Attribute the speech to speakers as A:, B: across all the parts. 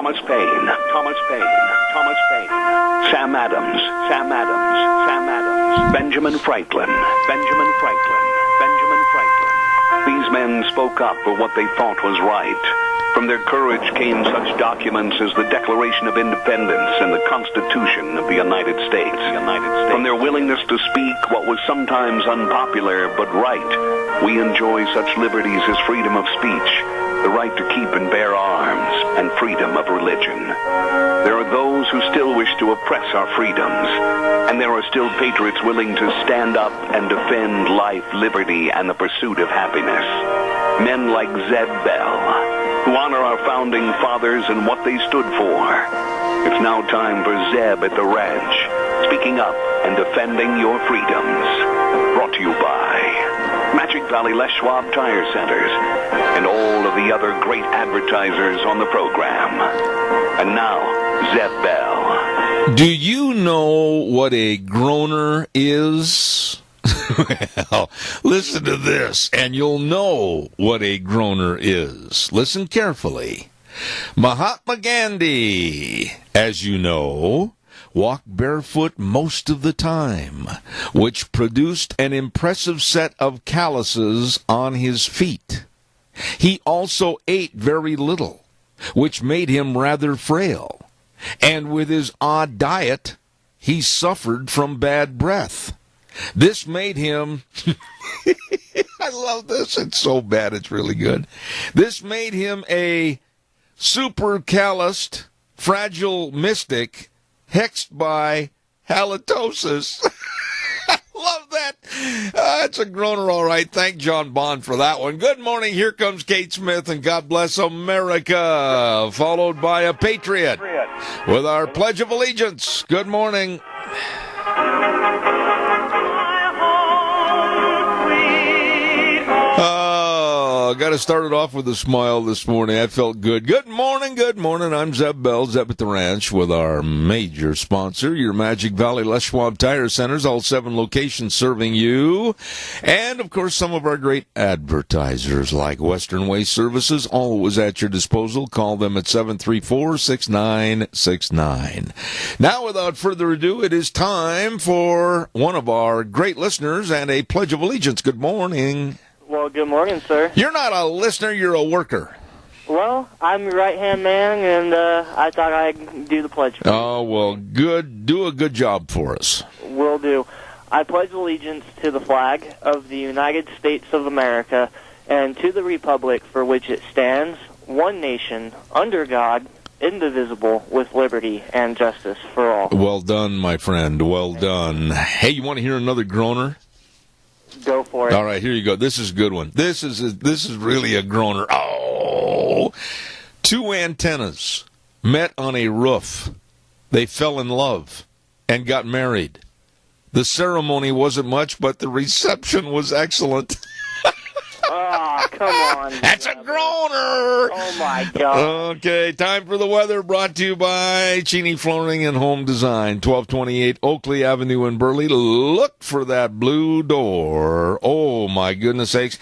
A: Thomas Paine, Thomas Paine, Thomas Paine, Sam Adams, Sam Adams, Sam Adams, Benjamin Franklin, Benjamin Franklin, Benjamin Franklin. These men spoke up for what they thought was right. From their courage came such documents as the Declaration of Independence and the Constitution of the United States. From their willingness to speak what was sometimes unpopular but right, we enjoy such liberties as freedom of speech, the right to keep and bear arms, and freedom of religion. There are those who still wish to oppress our freedoms, and there are still patriots willing to stand up and defend life, liberty, and the pursuit of happiness. Men like Zeb Bell, who honor our founding fathers and what they stood for. It's now time for Zeb at the Ranch, speaking up and defending your freedoms. Brought to you by Magic Valley Les Schwab Tire Centers and all of the other great advertisers on the program. And now, Zeb Bell.
B: Do you know what a groaner is? Well, listen to this, and you'll know what a groaner is. Listen carefully. Mahatma Gandhi, as you know, walked barefoot most of the time, which produced an impressive set of calluses on his feet. He also ate very little, which made him rather frail. And with his odd diet, he suffered from bad breath. This made him, I love this, it's so bad it's really good. This made him a super calloused, fragile mystic, hexed by halitosis. I love that. It's a groaner, all right. Thank John Bond for that one. Good morning. Here comes Kate Smith, and God bless America, followed by a patriot with our Pledge of Allegiance. Good morning. Got to start it off with a smile this morning. I felt good. Good morning, good morning. I'm Zeb Bell, Zeb at the Ranch, with our major sponsor, your Magic Valley Les Schwab Tire Centers, all 7 locations serving you. And, of course, some of our great advertisers like Western Waste Services, always at your disposal. Call them at 734-6969. Now, without further ado, it is time for one of our great listeners and a Pledge of Allegiance. Good morning.
C: Well, good morning, sir.
B: You're not a listener, you're a worker.
C: Well, I'm your right-hand man, and I thought I'd do the pledge.
B: Oh, well, good. Do a good job for us.
C: Will do. I pledge allegiance to the flag of the United States of America and to the republic for which it stands, one nation, under God, indivisible, with liberty and justice for all.
B: Well done, my friend. Well done. Hey, you want to hear another groaner?
C: Go for it.
B: All right, here you go. This is a good one. This is really a groaner. Oh, 2 antennas met on a roof. They fell in love and got married. The ceremony wasn't much, but the reception was excellent.
C: Oh, come on.
B: That's a groaner.
C: Oh, my God.
B: Okay, time for the weather, brought to you by Cheney Flooring and Home Design, 1228 Oakley Avenue in Burley. Look for that blue door. Oh, my goodness sakes.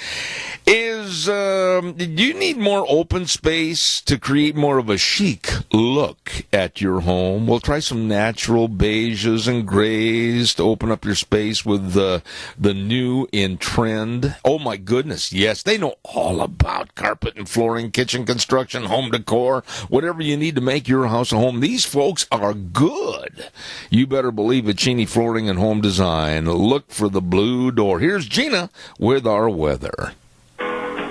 B: Do you need more open space to create more of a chic look at your home? Well, try some natural beiges and grays to open up your space with the new in trend. Oh, my goodness, yes. They know all about carpet and flooring, kitchen construction, home decor, whatever you need to make your house a home. These folks are good. You better believe it, Cheney Flooring and Home Design. Look for the blue door. Here's Gina with our weather.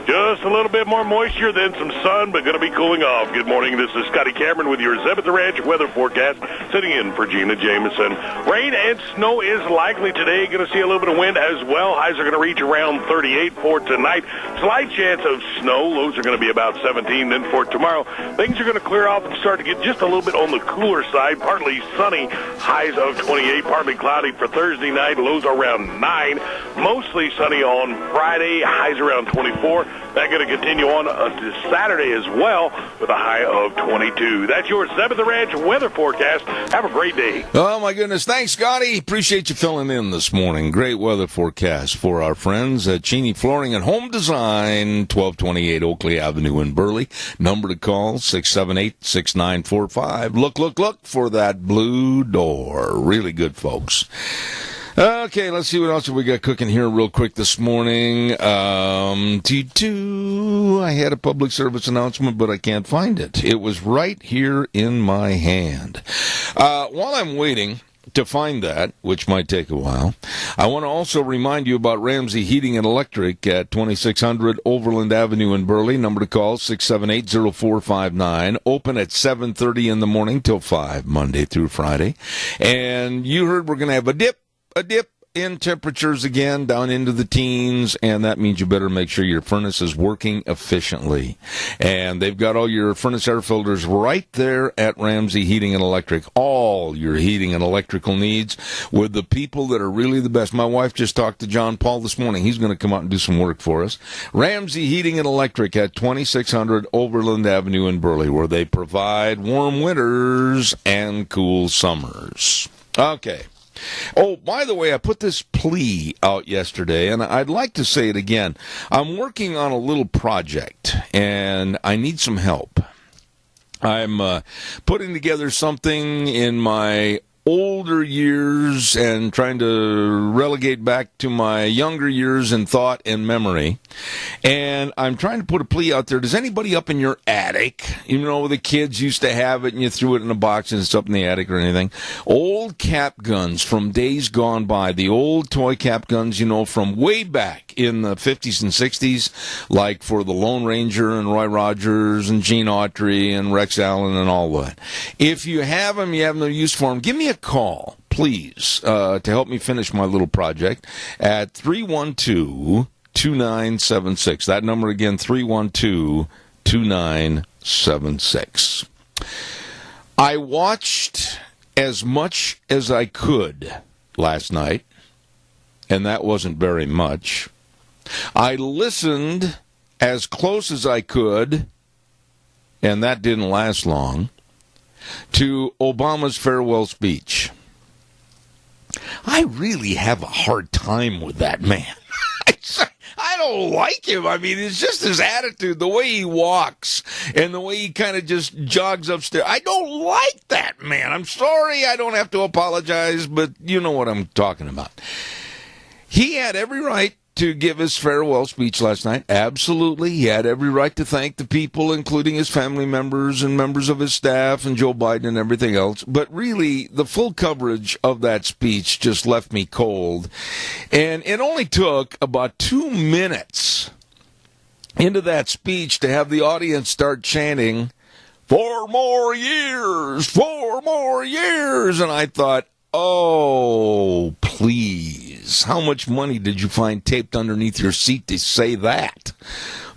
D: Just a little bit more moisture, then some sun, but going to be cooling off. Good morning. This is Scotty Cameron with your Zeb at the Ranch weather forecast, sitting in for Gina Jameson. Rain and snow is likely today. Going to see a little bit of wind as well. Highs are going to reach around 38 for tonight. Slight chance of snow. Lows are going to be about 17. Then for tomorrow, things are going to clear off and start to get just a little bit on the cooler side. Partly sunny. Highs of 28. Partly cloudy for Thursday night. Lows are around 9. Mostly sunny on Friday. Highs around 24. That's going to continue on to Saturday as well with a high of 22. That's your 7th Ranch weather forecast. Have a great day.
B: Oh, my goodness. Thanks, Scotty. Appreciate you filling in this morning. Great weather forecast for our friends at Cheney Flooring and Home Design, 1228 Oakley Avenue in Burley. Number to call, 678-6945. Look for that blue door. Really good, folks. Okay, let's see what else we got cooking here real quick this morning. I had a public service announcement, but I can't find it. It was right here in my hand. While I'm waiting to find that, which might take a while, I want to also remind you about Ramsey Heating and Electric at 2600 Overland Avenue in Burley. Number to call, 678-0459. Open at 7:30 in the morning till 5, Monday through Friday. And you heard we're going to have a dip in temperatures again, down into the teens, and that means you better make sure your furnace is working efficiently. And they've got all your furnace air filters right there at Ramsey Heating and Electric. All your heating and electrical needs with the people that are really the best. My wife just talked to John Paul this morning. He's going to come out and do some work for us. Ramsey Heating and Electric at 2600 Overland Avenue in Burley, where they provide warm winters and cool summers. Okay. Oh, by the way, I put this plea out yesterday, and I'd like to say it again. I'm working on a little project, and I need some help. I'm putting together something in my older years and trying to relegate back to my younger years in thought and memory. And I'm trying to put a plea out there. Does anybody up in your attic, you know, the kids used to have it and you threw it in a box and it's up in the attic or anything, old cap guns from days gone by, the old toy cap guns, you know, from way back in the 50s and 60s, like for the Lone Ranger and Roy Rogers and Gene Autry and Rex Allen and all that. If you have them, you have no use for them, give me a call, please, to help me finish my little project at 312-2976. That number again, 312-2976. I watched as much as I could last night, and that wasn't very much. I listened as close as I could, and that didn't last long, to Obama's farewell speech. I really have a hard time with that man. I don't like him. I mean, it's just his attitude, the way he walks, and the way he kind of just jogs upstairs. I don't like that man. I'm sorry I don't have to apologize, but you know what I'm talking about. He had every right to give his farewell speech last night. Absolutely. He had every right to thank the people, including his family members and members of his staff and Joe Biden and everything else. But really, the full coverage of that speech just left me cold. And it only took about 2 minutes into that speech to have the audience start chanting, 4 more years, 4 more years. And I thought, oh, please. How much money did you find taped underneath your seat to say that?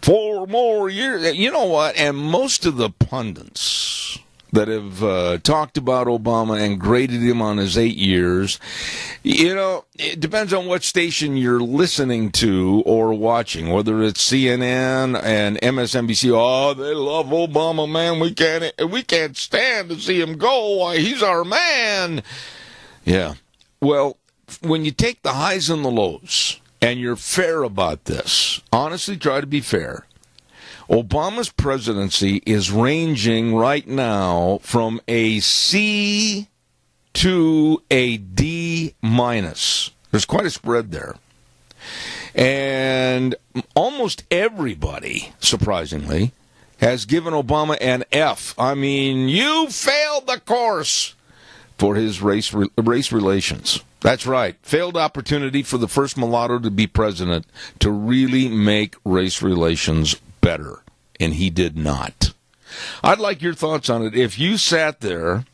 B: 4 more years. You know what? And most of the pundits that have talked about Obama and graded him on his 8 years, you know, it depends on what station you're listening to or watching, whether it's CNN and MSNBC. Oh, they love Obama, man. We can't stand to see him go. Why, he's our man. Yeah. Well, when you take the highs and the lows, and you're fair about this, honestly try to be fair. Obama's presidency is ranging right now from a C to a D minus. There's quite a spread there. And almost everybody, surprisingly, has given Obama an F. I mean, you failed the course for his race relations. That's right. Failed opportunity for the first mulatto to be president to really make race relations better. And he did not. I'd like your thoughts on it. If you sat there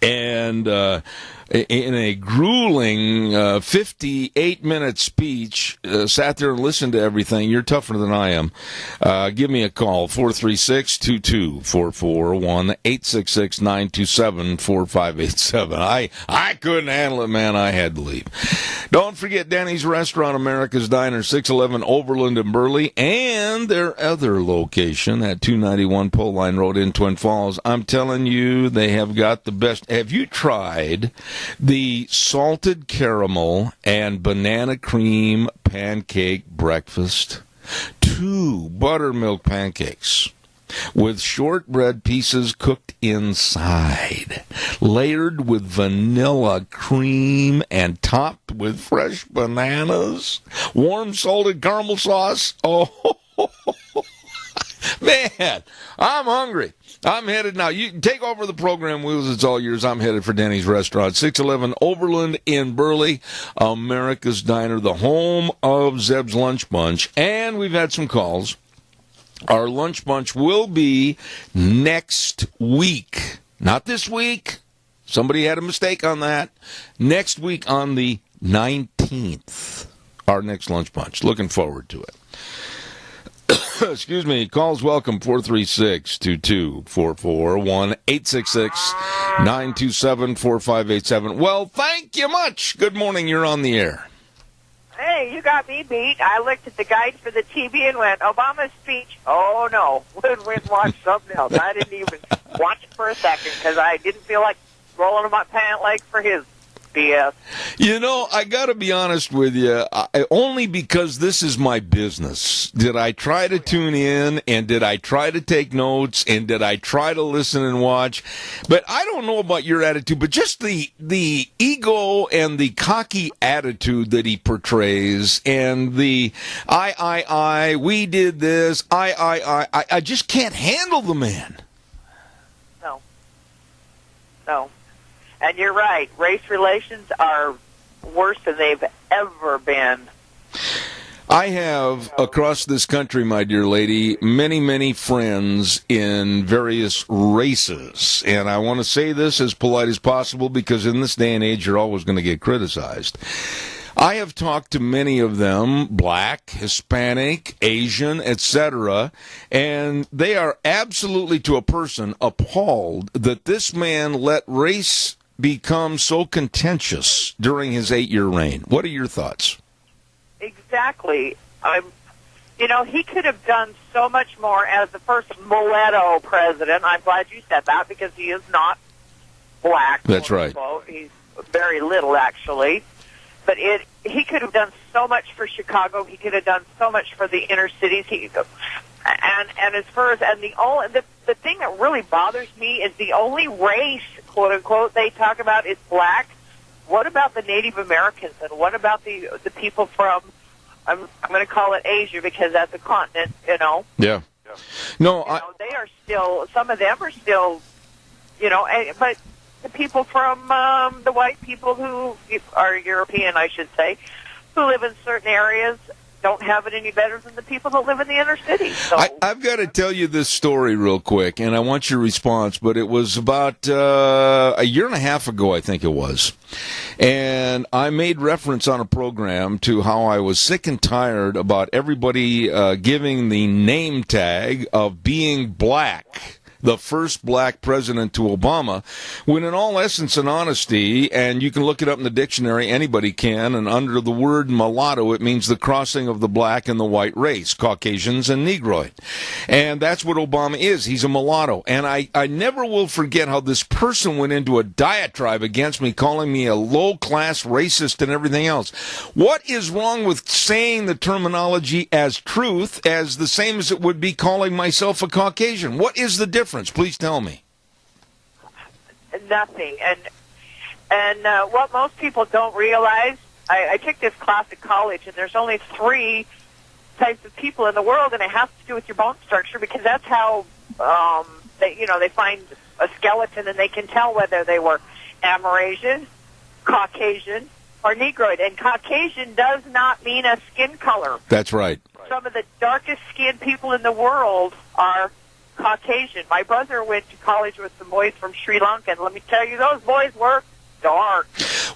B: and in a grueling 58-minute speech, sat there and listened to everything. You're tougher than I am. Give me a call, 436-2244, 1-866-927-4587. I couldn't handle it, man. I had to leave. Don't forget Denny's Restaurant, America's Diner, 611 Overland in Burley, and their other location at 291 Pole Line Road in Twin Falls. I'm telling you, they have got the best. Have you tried the salted caramel and banana cream pancake breakfast? 2 buttermilk pancakes with shortbread pieces cooked inside, layered with vanilla cream and topped with fresh bananas, warm salted caramel sauce. Oh, man, I'm hungry. I'm headed now. You take over the program wheels. It's all yours. I'm headed for Denny's Restaurant, 611 Overland in Burley, America's Diner, the home of Zeb's Lunch Bunch. And we've had some calls. Our lunch bunch will be next week. Not this week. Somebody had a mistake on that. Next week on the 19th, our next lunch bunch. Looking forward to it. Excuse me. Calls welcome, 436-2244, 1-866-927-4587. Well, thank you much. Good morning. You're on the air.
E: Hey, you got me beat. I looked at the guide for the TV and went, Obama's speech. Oh, no. Went and watched something else. I didn't even watch it for a second because I didn't feel like rolling my pant leg for his BS.
B: You know, I got to be honest with you, only because this is my business. Did I try to tune in, and did I try to take notes, and did I try to listen and watch? But I don't know about your attitude, but just the ego and the cocky attitude that he portrays, and the we did this, I just can't handle the man.
E: No. And you're right. Race relations are worse than they've ever been.
B: I have, across this country, my dear lady, many, many friends in various races. And I want to say this as polite as possible because in this day and age, you're always going to get criticized. I have talked to many of them, black, Hispanic, Asian, etc., and they are absolutely, to a person, appalled that this man let race become so contentious during his 8-year reign. What are your thoughts?
E: Exactly. He could have done so much more as the first mulatto president. I'm glad you said that because he is not black.
B: That's right.
E: He's very little, actually. But he could have done so much for Chicago. He could have done so much for the inner cities. And as far as the thing that really bothers me is the only race, quote unquote, they talk about is black. What about the Native Americans, and what about the people from I'm going to call it Asia because that's a continent,
B: Yeah. No,
E: they are still, some of them are still, but the people from the white people who are European, I should say, who live in certain areas don't have it any better than the people that live in the inner city. So.
B: I've got to tell you this story real quick, and I want your response, but it was about a year and a half ago, I think it was. And I made reference on a program to how I was sick and tired about everybody giving the name tag of being black, the first black president to Obama, when in all essence and honesty, and you can look it up in the dictionary, anybody can, and under the word mulatto, it means the crossing of the black and the white race, Caucasians and Negroid. And that's what Obama is. He's a mulatto. And I never will forget how this person went into a diatribe against me, calling me a low-class racist and everything else. What is wrong with saying the terminology as truth as the same as it would be calling myself a Caucasian? What is the difference? Please tell me.
E: Nothing. And what most people don't realize, I took this class at college, and there's only 3 types of people in the world, and it has to do with your bone structure because that's how they find a skeleton and they can tell whether they were Amerasian, Caucasian, or Negroid. And Caucasian does not mean a skin color.
B: That's right.
E: Some of the darkest skinned people in the world are Caucasian. My brother went to college with some boys from Sri Lanka, and let me tell you, those boys were dark.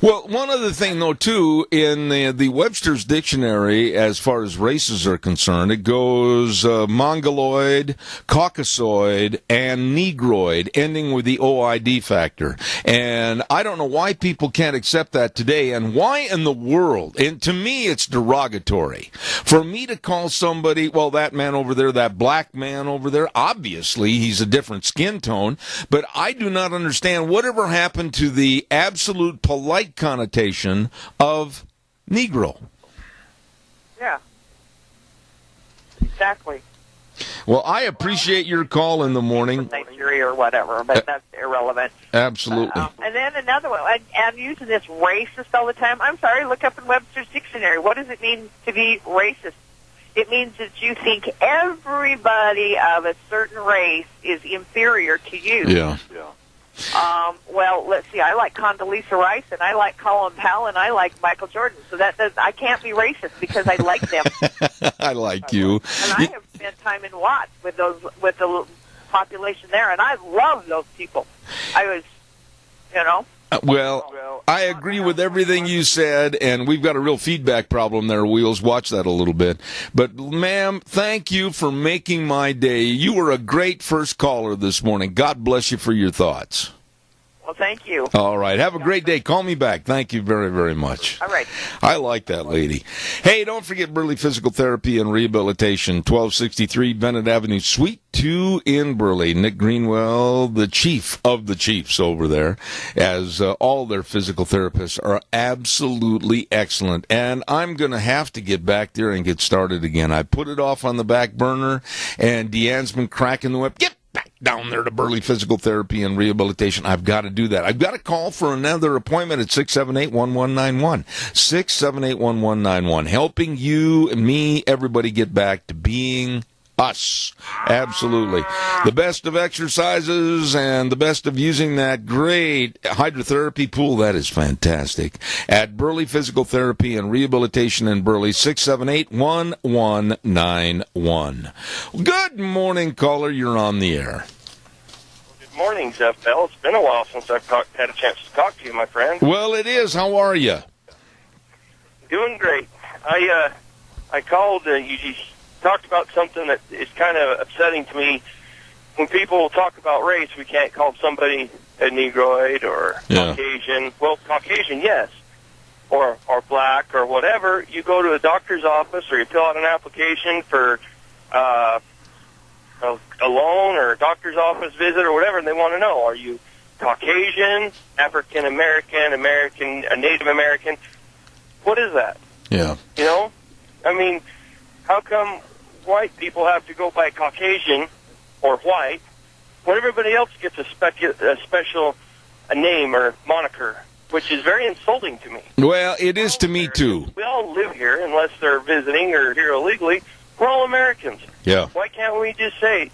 B: Well, one other thing, though, too, in the Webster's Dictionary, as far as races are concerned, it goes Mongoloid, Caucasoid, and Negroid, ending with the OID factor. And I don't know why people can't accept that today, and why in the world. And to me, it's derogatory. For me to call somebody, well, that man over there, that black man over there, obviously he's a different skin tone, but I do not understand whatever happened to the absolute polite connotation of Negro.
E: Yeah. Exactly.
B: Well, I appreciate your call in the morning.
E: Nigeria or whatever, but that's irrelevant.
B: Absolutely.
E: And then another one, I'm using this racist all the time. I'm sorry, look up in Webster's Dictionary. What does it mean to be racist? It means that you think everybody of a certain race is inferior to you.
B: Yeah.
E: Well, let's see. I like Condoleezza Rice, and I like Colin Powell, and I like Michael Jordan. So I can't be racist because I like them.
B: I like you.
E: And I have spent time in Watts with the population there, and I love those people. I was,
B: Well, I agree with everything you said, and we've got a real feedback problem there, Wheels. Watch that a little bit. But, ma'am, thank you for making my day. You were a great first caller this morning. God bless you for your thoughts.
E: Well, thank you.
B: All right. Have a great day. Call me back. Thank you very, very much.
E: All right.
B: I like that lady. Hey, don't forget Burley Physical Therapy and Rehabilitation, 1263 Bennett Avenue, Suite 2 in Burley. Nick Greenwell, the chief of the chiefs over there, as all their physical therapists are absolutely excellent. And I'm going to have to get back there and get started again. I put it off on the back burner, and Deanne's been cracking the whip. Get back down there to Burley Physical Therapy and Rehabilitation. I've got to do that. I've got to call for another appointment at 678-1191. 678-1191. Helping you and me, everybody get back to being us. Absolutely. The best of exercises and the best of using that great hydrotherapy pool. That is fantastic. At Burley Physical Therapy and Rehabilitation in Burley, 678-1191. Good morning, caller. You're on the air.
F: Good morning, Zeph Bell. It's been a while since I've had a chance to talk to you, my friend.
B: Well, it is. How are you?
F: Doing great. I called. You just talked about something that is kind of upsetting to me. When people talk about race, we can't call somebody a Negroid or Caucasian. Well, Caucasian, yes, or black or whatever. You go to a doctor's office or you fill out an application for a loan or a doctor's office visit or whatever, and they want to know, are you Caucasian, African American, Native American? What is that?
B: Yeah.
F: I mean, how come white people have to go by Caucasian or white when everybody else gets a special name or moniker, which is very insulting to me?
B: Well, it is to me, too.
F: We all live here, unless they're visiting or here illegally. We're all Americans.
B: Yeah.
F: Why can't we just say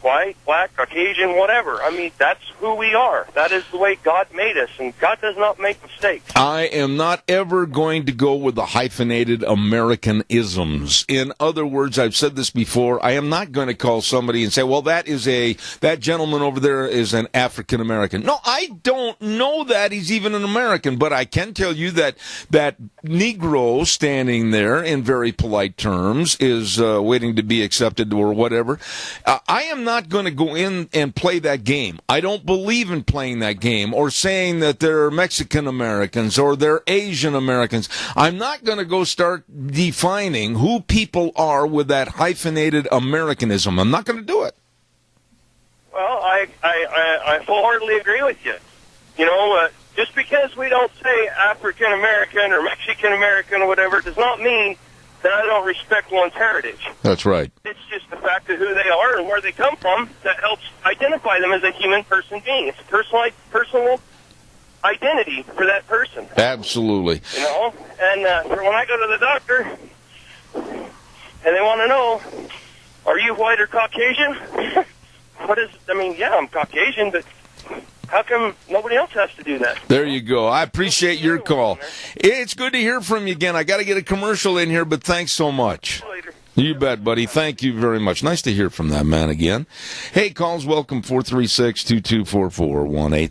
F: white, black, Caucasian, whatever? I mean, that's who we are. That is the way God made us, and God does not make mistakes.
B: I am not ever going to go with the hyphenated Americanisms. In other words, I've said this before, I am not going to call somebody and say, well, that gentleman over there is an African American. No, I don't know that he's even an American, but I can tell you that Negro standing there in very polite terms is waiting to be accepted or whatever. I am not going to go in and play that game. I don't believe in playing that game or saying that they're Mexican Americans or they're Asian Americans. I'm not going to go start defining who people are with that hyphenated Americanism. I'm not going to do it.
F: Well, I wholeheartedly agree with you. Just because we don't say African American or Mexican American or whatever does not mean that I don't respect one's heritage.
B: That's right.
F: It's just the fact of who they are and where they come from that helps identify them as a human person being. It's a personal identity for that person.
B: Absolutely.
F: And for when I go to the doctor and they want to know, are you white or Caucasian? Yeah, I'm Caucasian, but how come nobody else has to do that?
B: There you go. I appreciate your call. It's good to hear from you again. I got to get a commercial in here, but thanks so much.
F: Later.
B: You bet, buddy. Thank you very much. Nice to hear from that man again. Hey, calls welcome, 436-2244,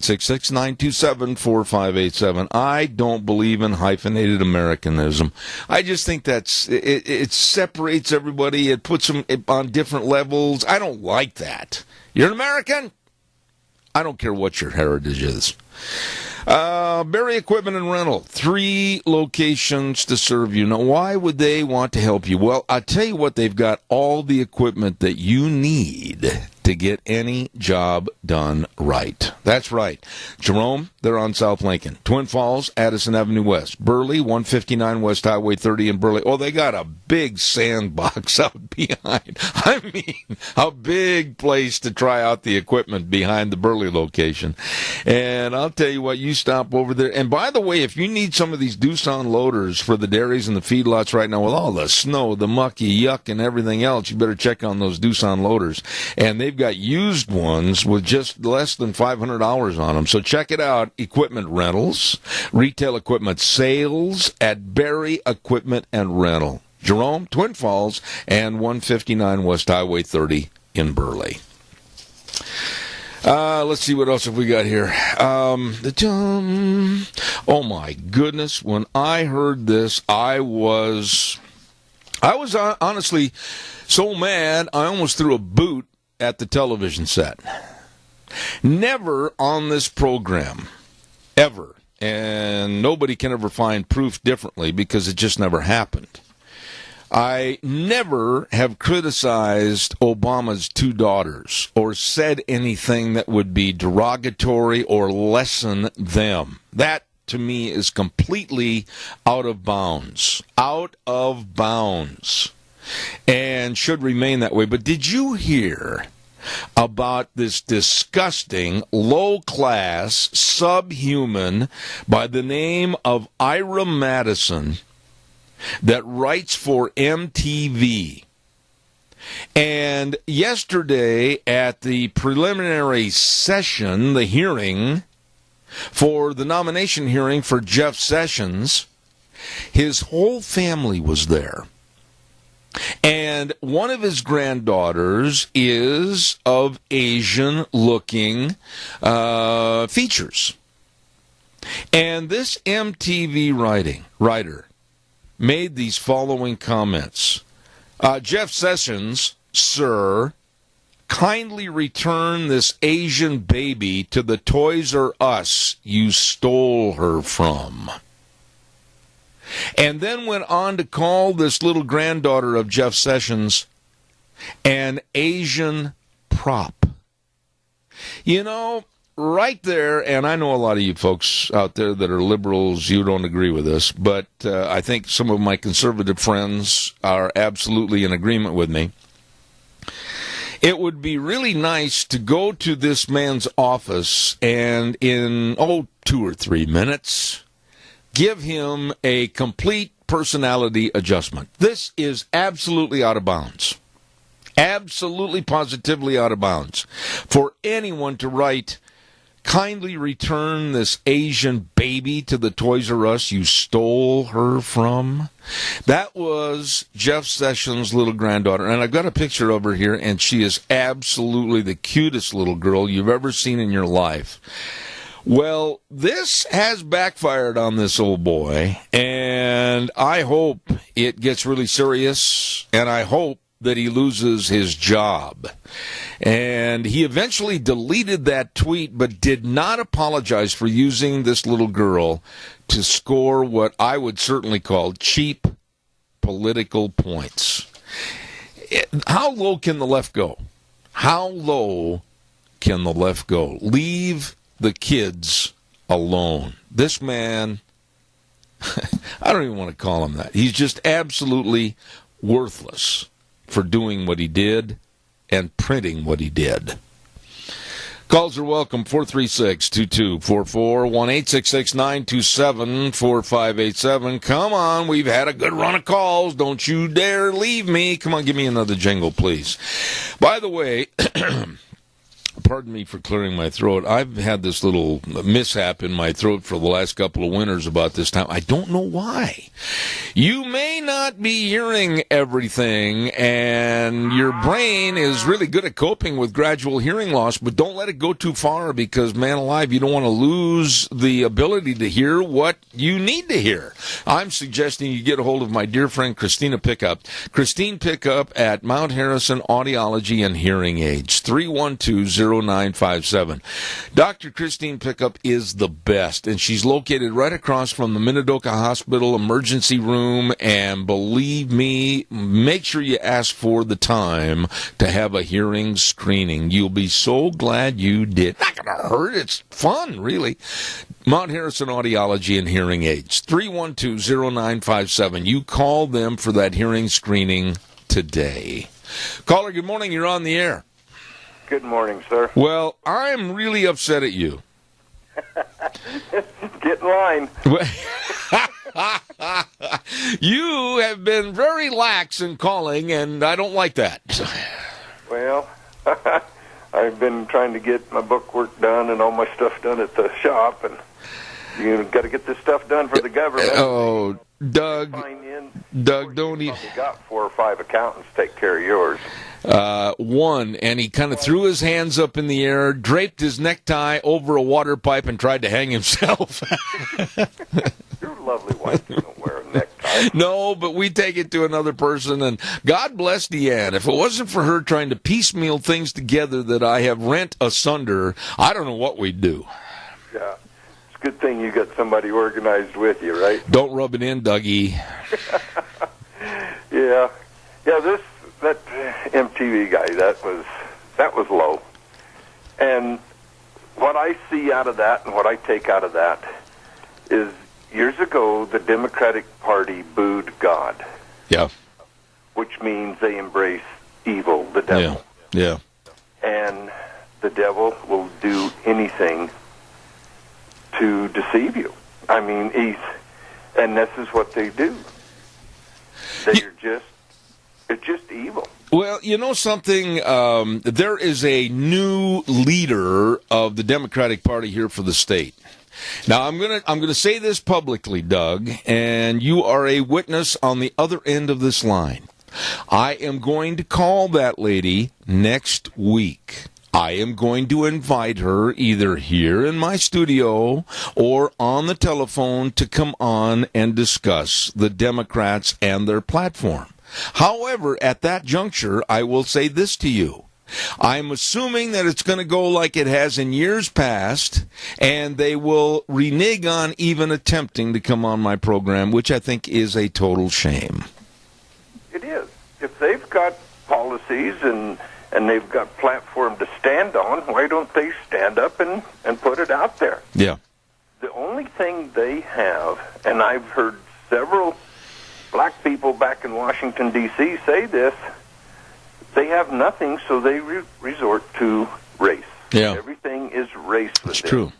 B: 1-866-927-4587. I don't believe in hyphenated Americanism. I just think it separates everybody. It puts them on different levels. I don't like that. You're an American? I don't care what your heritage is. Berry Equipment and Rental, 3 locations to serve you. Now, why would they want to help you? Well, I'll tell you what, they've got all the equipment that you need to get any job done right. That's right. Jerome, they're on South Lincoln. Twin Falls, Addison Avenue West. Burley, 159 West Highway 30 in Burley. Oh, they got a big sandbox out behind. I mean, a big place to try out the equipment behind the Burley location. And I'll tell you what, you stop over there. And by the way, if you need some of these Doosan loaders for the dairies and the feedlots right now with all the snow, the mucky, yuck, and everything else, you better check on those Doosan loaders. And they've got used ones with just less than $500 on them. So check it out. Equipment rentals, retail equipment sales at Berry Equipment and Rental. Jerome, Twin Falls, and 159 West Highway 30 in Burley. Let's see what else have we got here. Oh my goodness, when I heard this, I was honestly so mad I almost threw a boot at the television set. Never on this program, ever, and nobody can ever find proof differently because it just never happened. I never have criticized Obama's 2 daughters or said anything that would be derogatory or lessen them. That, to me, is completely out of bounds. Out of bounds. And should remain that way. But did you hear about this disgusting, low-class, subhuman by the name of Ira Madison that writes for MTV? And yesterday at the preliminary session, the hearing for the nomination hearing for Jeff Sessions, his whole family was there. And one of his granddaughters is of Asian-looking features. And this MTV writer made these following comments. Jeff Sessions, sir, kindly return this Asian baby to the Toys R Us you stole her from. And then went on to call this little granddaughter of Jeff Sessions an Asian prop. You know, right there, and I know a lot of you folks out there that are liberals, you don't agree with this, but I think some of my conservative friends are absolutely in agreement with me. It would be really nice to go to this man's office and in, 2 or 3 minutes, give him a complete personality adjustment. This is absolutely out of bounds. Absolutely, positively out of bounds. For anyone to write, kindly return this Asian baby to the Toys R Us you stole her from. That was Jeff Sessions' little granddaughter. And I've got a picture of her here, and she is absolutely the cutest little girl you've ever seen in your life. Well, this has backfired on this old boy, and I hope it gets really serious, and I hope that he loses his job. And he eventually deleted that tweet, but did not apologize for using this little girl to score what I would certainly call cheap political points. How low can the left go? How low can the left go? Leave the kids alone. This man, I don't even want to call him that. He's just absolutely worthless for doing what he did and printing what he did. Calls are welcome, 436-2244, 1-866-927-4587. Come on, we've had a good run of calls. Don't you dare leave me. Come on, give me another jingle, please. By the way, pardon me for clearing my throat. I've had this little mishap in my throat for the last couple of winters about this time. I don't know why. You may not be hearing everything, and your brain is really good at coping with gradual hearing loss, but don't let it go too far because, man alive, you don't want to lose the ability to hear what you need to hear. I'm suggesting you get a hold of my dear friend Christina Pickup. Christine Pickup at Mount Harrison Audiology and Hearing Aids, 312-0957. Dr. Christine Pickup is the best, and she's located right across from the Minidoka Hospital emergency room, and believe me, make sure you ask for the time to have a hearing screening. You'll be so glad you did. Not going to hurt. It's fun, really. Mount Harrison Audiology and Hearing Aids, 312-0957. You call them for that hearing screening today. Caller, good morning. You're on the air.
G: Good morning, sir.
B: Well, I'm really upset at you.
G: Get in line.
B: You have been very lax in calling, and I don't like that.
G: Well, I've been trying to get my book work done and all my stuff done at the shop, and you got to get this stuff done for the government.
B: Oh, Doug, don't
G: you got 4 or 5 accountants take care of yours.
B: One, and he kind of threw his hands up in the air, draped his necktie over a water pipe, and tried to hang himself.
G: Your lovely wife don't wear a necktie.
B: No, but we take it to another person, and God bless Deanne. If it wasn't for her trying to piecemeal things together that I have rent asunder, I don't know what we'd do.
G: Yeah. It's a good thing you got somebody organized with you, right?
B: Don't rub it in, Dougie.
G: Yeah. Yeah, that MTV guy, that was low. And what I see out of that and what I take out of that is years ago the Democratic Party booed God.
B: Yeah.
G: Which means they embrace evil, the devil.
B: Yeah.
G: And the devil will do anything to deceive you. I mean, and this is what they do. It's just evil.
B: Well, you know something? There is a new leader of the Democratic Party here for the state. Now, I'm gonna say this publicly, Doug, and you are a witness on the other end of this line. I am going to call that lady next week. I am going to invite her either here in my studio or on the telephone to come on and discuss the Democrats and their platform. However, at that juncture, I will say this to you. I'm assuming that it's going to go like it has in years past, and they will renege on even attempting to come on my program, which I think is a total shame.
G: It is. If they've got policies and they've got platform to stand on, why don't they stand up and put it out there?
B: Yeah.
G: The only thing they have, and I've heard several black people back in Washington, D.C. say this, they have nothing, so they resort to race.
B: Yeah.
G: Everything is race with
B: That's
G: them.
B: true.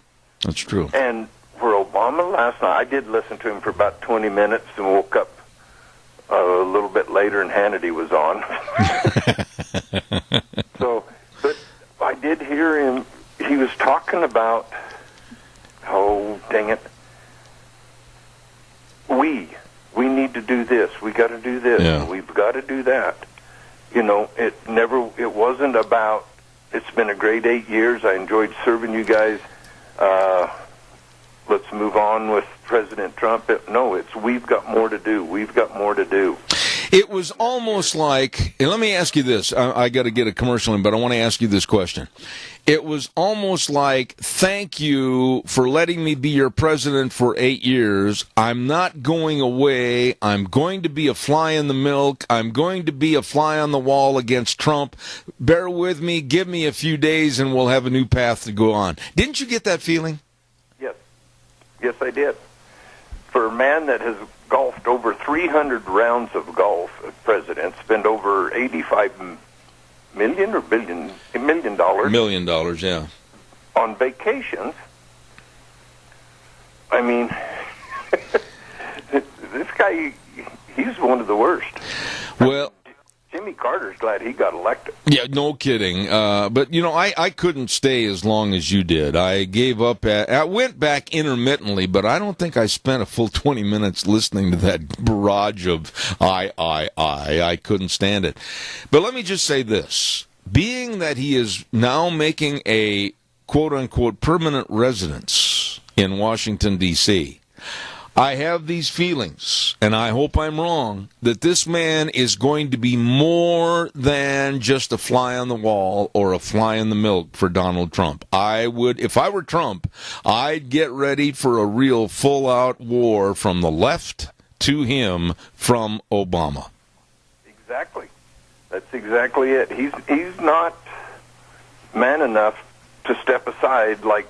B: That's true.
G: And for Obama last night, I did listen to him for about 20 minutes and woke up a little bit later and Hannity was on. But I did hear him, he was talking about, oh, dang it, we need to do this, we got to do this,
B: Yeah.
G: we've got to do that. You know, it wasn't about, it's been a great 8 years, I enjoyed serving you guys, let's move on with President Trump. No, it's we've got more to do. We've got more to do.
B: It was almost like, and let me ask you this. I got to get a commercial in, but I want to ask you this question. It was almost like, thank you for letting me be your president for 8 years. I'm not going away. I'm going to be a fly in the milk. I'm going to be a fly on the wall against Trump. Bear with me. Give me a few days, and we'll have a new path to go on. Didn't you get that feeling?
G: Yes. Yes, I did. For a man that has golfed over 300 rounds of golf, president, spent over $85 million or $1 million.
B: $1 million, yeah.
G: On vacations. I mean, this guy, he's one of the worst.
B: Well,
G: Jimmy Carter's glad he got elected.
B: Yeah, no kidding. But, I couldn't stay as long as you did. I gave up. I went back intermittently, but I don't think I spent a full 20 minutes listening to that barrage of I couldn't stand it. But let me just say this. Being that he is now making a quote-unquote permanent residence in Washington, D.C., I have these feelings, and I hope I'm wrong, that this man is going to be more than just a fly on the wall or a fly in the milk for Donald Trump. If I were Trump, I'd get ready for a real full-out war from the left to him from Obama.
G: Exactly. That's exactly it. He's not man enough to step aside like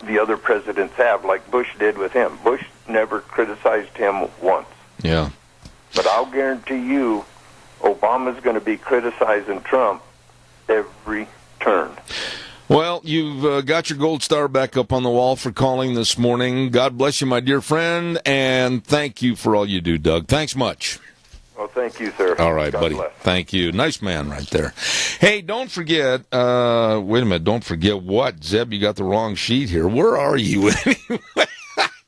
G: the other presidents have, like Bush did with him. Bush never criticized him once.
B: Yeah.
G: But I'll guarantee you, Obama's going to be criticizing Trump every turn.
B: Well, you've got your gold star back up on the wall for calling this morning. God bless you, my dear friend, and thank you for all you do, Doug. Thanks much.
G: Well, thank you, sir.
B: All right,
G: God
B: buddy.
G: bless.
B: Thank you. Nice man right there. Hey, don't forget, wait a minute, don't forget what? Zeb, you got the wrong sheet here. Where are you anyway?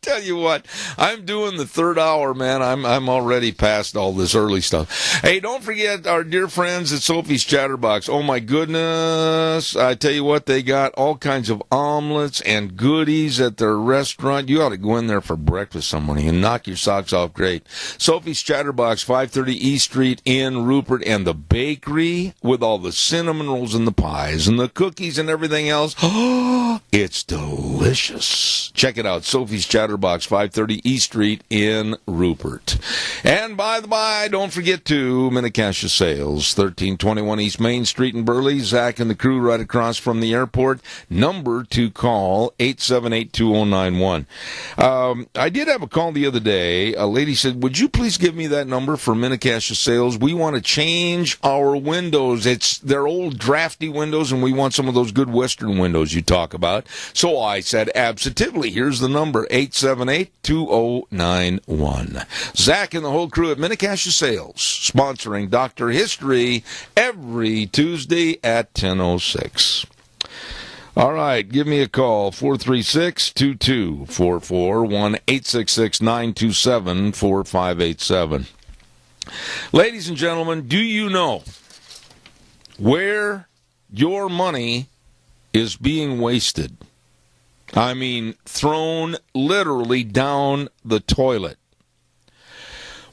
B: Tell you what, I'm doing the third hour, man. I'm already past all this early stuff. Hey, don't forget our dear friends at Sophie's Chatterbox. Oh my goodness! I tell you what, they got all kinds of omelets and goodies at their restaurant. You ought to go in there for breakfast some morning and knock your socks off. Great. Sophie's Chatterbox, 530 East Street in Rupert, and the bakery with all the cinnamon rolls and the pies and the cookies and everything else. Oh, it's delicious. Check it out, Sophie's Chatterbox. 530 East Street in Rupert. And by the by, don't forget to Minnecasia Sales, 1321 East Main Street in Burley. Zach and the crew right across from the airport. Number to call, 878-2091. I did have a call the other day. A lady said, would you please give me that number for Minnecasia Sales? We want to change our windows. They're old drafty windows, and we want some of those good Western windows you talk about. So I said, absolutely. Here's the number, 878-2091. Zach and the whole crew at Minnecasia Sales, sponsoring Dr. History every Tuesday at 10:06. All right, give me a call, 436-2244, 1-866-927-4587. Ladies and gentlemen, do you know where your money is being wasted? I mean, thrown literally down the toilet.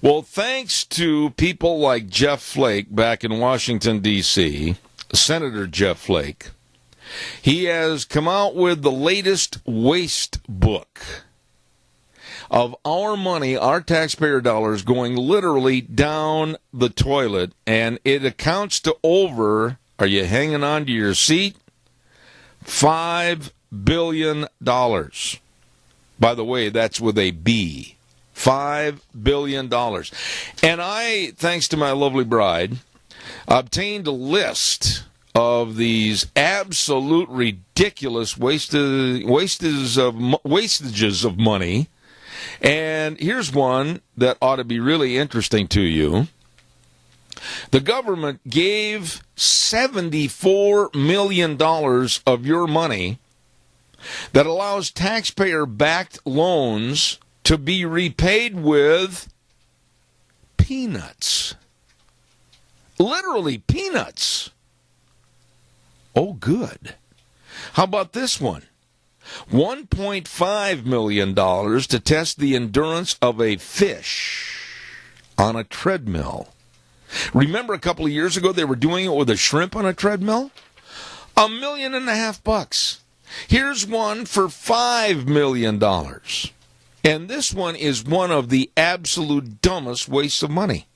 B: Well, thanks to people like Jeff Flake back in Washington, D.C., Senator Jeff Flake, he has come out with the latest waste book of our money, our taxpayer dollars, going literally down the toilet, and it accounts to over, are you hanging on to your seat? $5 billion. By the way, that's with a B. $5 billion. And I, thanks to my lovely bride, obtained a list of these absolute ridiculous wastages of money. And here's one that ought to be really interesting to you. The government gave $74 million of your money that allows taxpayer-backed loans to be repaid with peanuts. Literally peanuts. Oh, good. How about this one? $1.5 million to test the endurance of a fish on a treadmill. Remember a couple of years ago they were doing it with a shrimp on a treadmill? $1.5 million. Here's one for $5 million. And this one is one of the absolute dumbest wastes of money.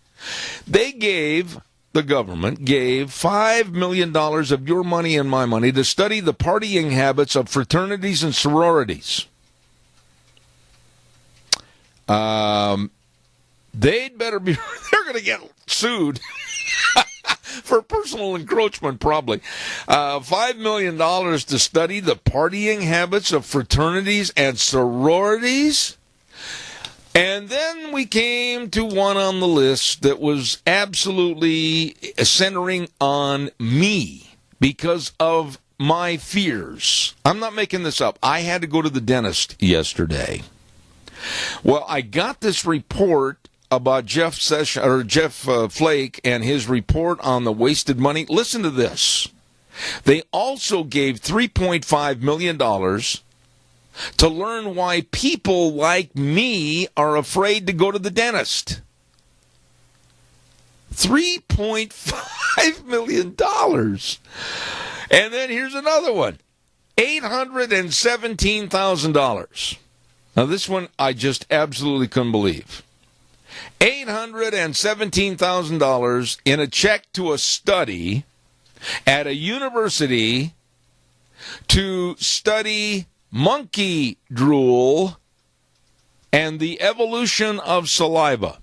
B: The government gave $5 million of your money and my money to study the partying habits of fraternities and sororities. They'd better be, they're going to get sued. For personal encroachment, probably. $5 million to study the partying habits of fraternities and sororities? And then we came to one on the list that was absolutely centering on me because of my fears. I'm not making this up. I had to go to the dentist yesterday. Well, I got this report about Jeff Flake and his report on the wasted money. Listen to this. They also gave $3.5 million to learn why people like me are afraid to go to the dentist. $3.5 million. And then here's another one. $817,000. Now this one I just absolutely couldn't believe. $817,000 in a check to a study at a university to study monkey drool and the evolution of saliva.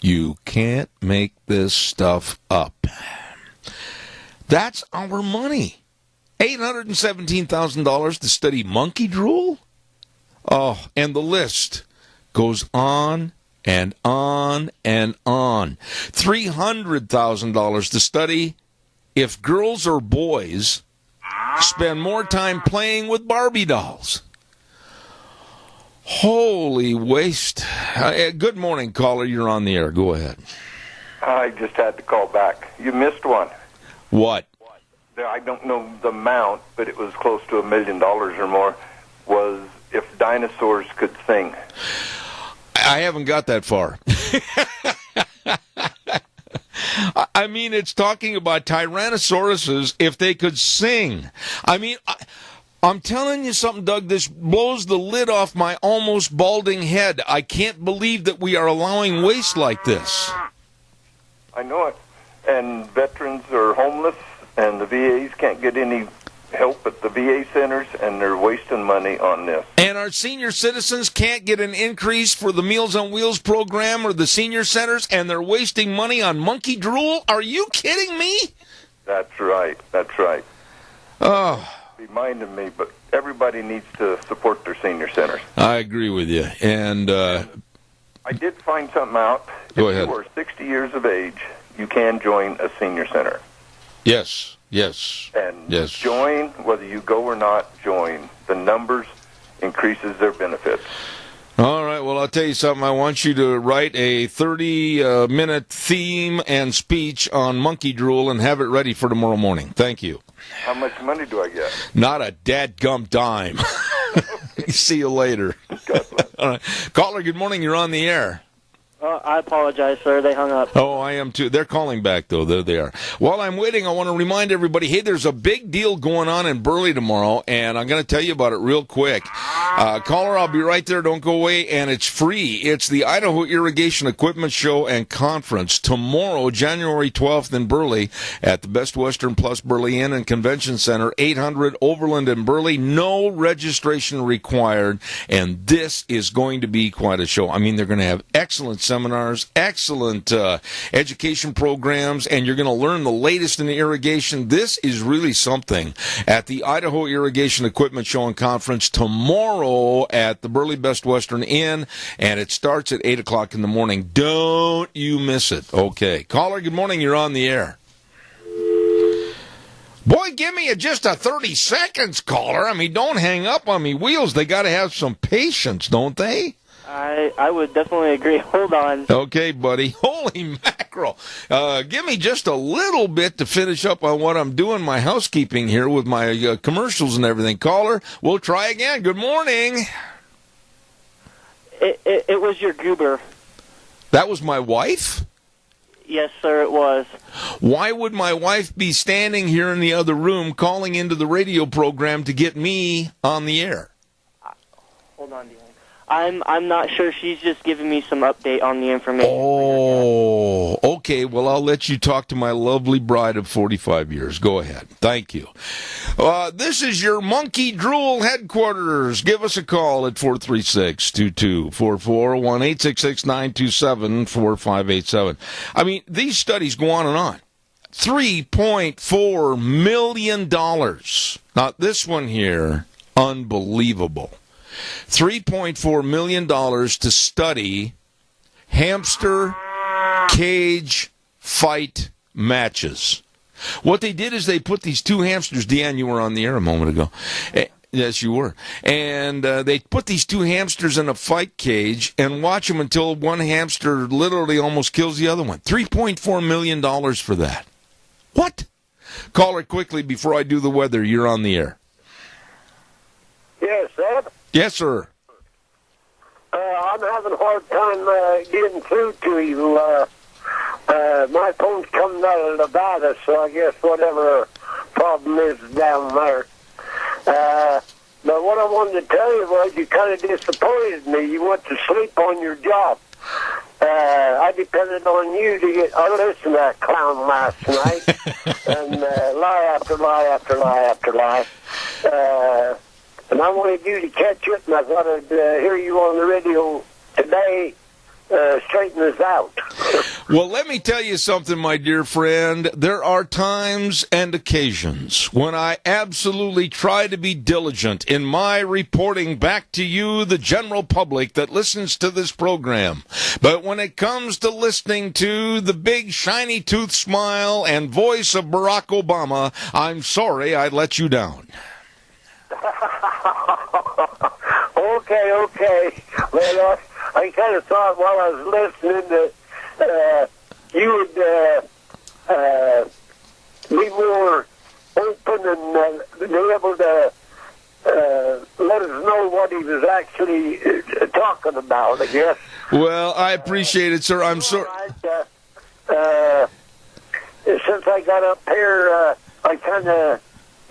B: You can't make this stuff up. That's our money. $817,000 to study monkey drool? Oh, and the list goes on and on and on. $300,000 to study if girls or boys spend more time playing with Barbie dolls. Holy waste. Good morning, caller. You're on the air. Go ahead.
G: I just had to call back. You missed one.
B: What?
G: I don't know the amount, but it was close to $1 million or more, was if dinosaurs could sing.
B: I haven't got that far. I mean, it's talking about Tyrannosauruses if they could sing. I mean, I'm telling you something, Doug, this blows the lid off my almost balding head. I can't believe that we are allowing waste like this.
G: I know it. And veterans are homeless, and the VAs can't get any help at the VA centers, and they're wasting money on this.
B: And our senior citizens can't get an increase for the Meals on Wheels program or the senior centers, and they're wasting money on monkey drool? Are you kidding me?
G: That's right. That's right.
B: Oh.
G: Reminding me, but everybody needs to support their senior centers.
B: I agree with you. And
G: I did find something out.
B: Go ahead.
G: If you are 60 years of age, you can join a senior center.
B: Yes, yes.
G: And
B: yes.
G: Join, whether you go or not join, the numbers increases their benefits.
B: All right, well, I'll tell you something. I want you to write a 30-minute theme and speech on monkey drool and have it ready for tomorrow morning. Thank you.
G: How much money do I get?
B: Not a dadgum dime. See you later.
G: God bless.
B: All right. Caller, good morning. You're on the air.
C: I apologize, sir. They hung up.
B: Oh, I am too. They're calling back, though. There they are. While I'm waiting, I want to remind everybody, hey, there's a big deal going on in Burley tomorrow, and I'm going to tell you about it real quick. Caller, I'll be right there. Don't go away, and it's free. It's the Idaho Irrigation Equipment Show and Conference tomorrow, January 12th in Burley at the Best Western Plus Burley Inn and Convention Center, 800 Overland in Burley. No registration required, and this is going to be quite a show. I mean, they're going to have excellent seminars, excellent education programs, and you're going to learn the latest in the irrigation. This is really something at the Idaho Irrigation Equipment Show and Conference tomorrow at the Burley Best Western Inn, and it starts at 8 o'clock in the morning. Don't you miss it. Okay. Caller, good morning. You're on the air. Boy, give me just a 30 seconds, caller. I mean, don't hang up on me. Wheels, they got to have some patience, don't they?
C: I would definitely agree. Hold on.
B: Okay, buddy. Holy mackerel. Give me just a little bit to finish up on what I'm doing, my housekeeping here with my commercials and everything. Caller, we'll try again. Good morning.
C: It was your goober.
B: That was my wife?
C: Yes, sir, it was.
B: Why would my wife be standing here in the other room calling into the radio program to get me on the air?
C: Hold on, Dean. I'm not sure. She's just giving me some update on the information.
B: Oh, okay. Well, I'll let you talk to my lovely bride of 45 years. Go ahead. Thank you. This is your monkey drool headquarters. Give us a call at 436-2244, 1-866-927-4587. I mean, these studies go on and on. $3.4 million. Now, this one here, unbelievable. $3.4 million to study hamster cage fight matches. What they did is they put these two hamsters. Deanne, you were on the air a moment ago. Yes, you were. And they put these two hamsters in a fight cage and watch them until one hamster literally almost kills the other one. $3.4 million for that. What? Caller, quickly before I do the weather. You're on the air.
H: Yes, Ed?
B: Yes, sir.
H: I'm having a hard time getting through to you. My phone's coming out of Nevada, so I guess whatever problem is down there. But what I wanted to tell you was you kind of disappointed me. You went to sleep on your job. I depended on you to get. I listened to that clown last night, and lie after lie after lie after lie. And I wanted you to catch it, and I thought I'd hear you on the radio today. Straighten this out.
B: Well, let me tell you something, my dear friend. There are times and occasions when I absolutely try to be diligent in my reporting back to you, the general public that listens to this program. But when it comes to listening to the big shiny tooth smile and voice of Barack Obama, I'm sorry I let you down.
H: Okay. Well, I kind of thought while I was listening that you would be more open and be able to let us know what he was actually talking about, I guess.
B: Well, I appreciate it, sir. I'm sorry.
H: Since I got up here, I kind of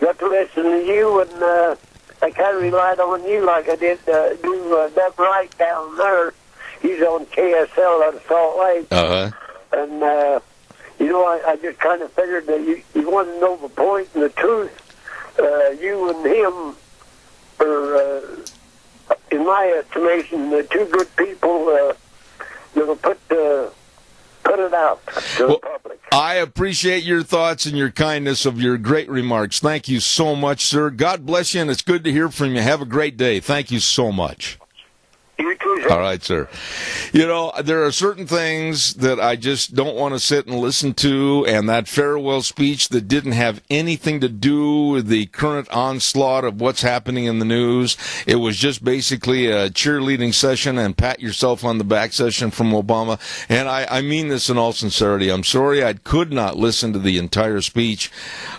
H: got to listen to you, and I kind of relied on you like I did do Doug Wright down there. He's on KSL at Salt Lake.
B: Uh-huh.
H: And, I just kind of figured that you want to know the point and the truth. You and him are, in my estimation, the two good people that'll put it out to the public.
B: I appreciate your thoughts and your kindness of your great remarks. Thank you so much, sir. God bless you, and it's good to hear from you. Have a great day. Thank you so much.
H: You too, sir.
B: All right, sir. You know, there are certain things that I just don't want to sit and listen to, and that farewell speech that didn't have anything to do with the current onslaught of what's happening in the news. It was just basically a cheerleading session and pat yourself on the back session from Obama. And I mean this in all sincerity. I'm sorry I could not listen to the entire speech.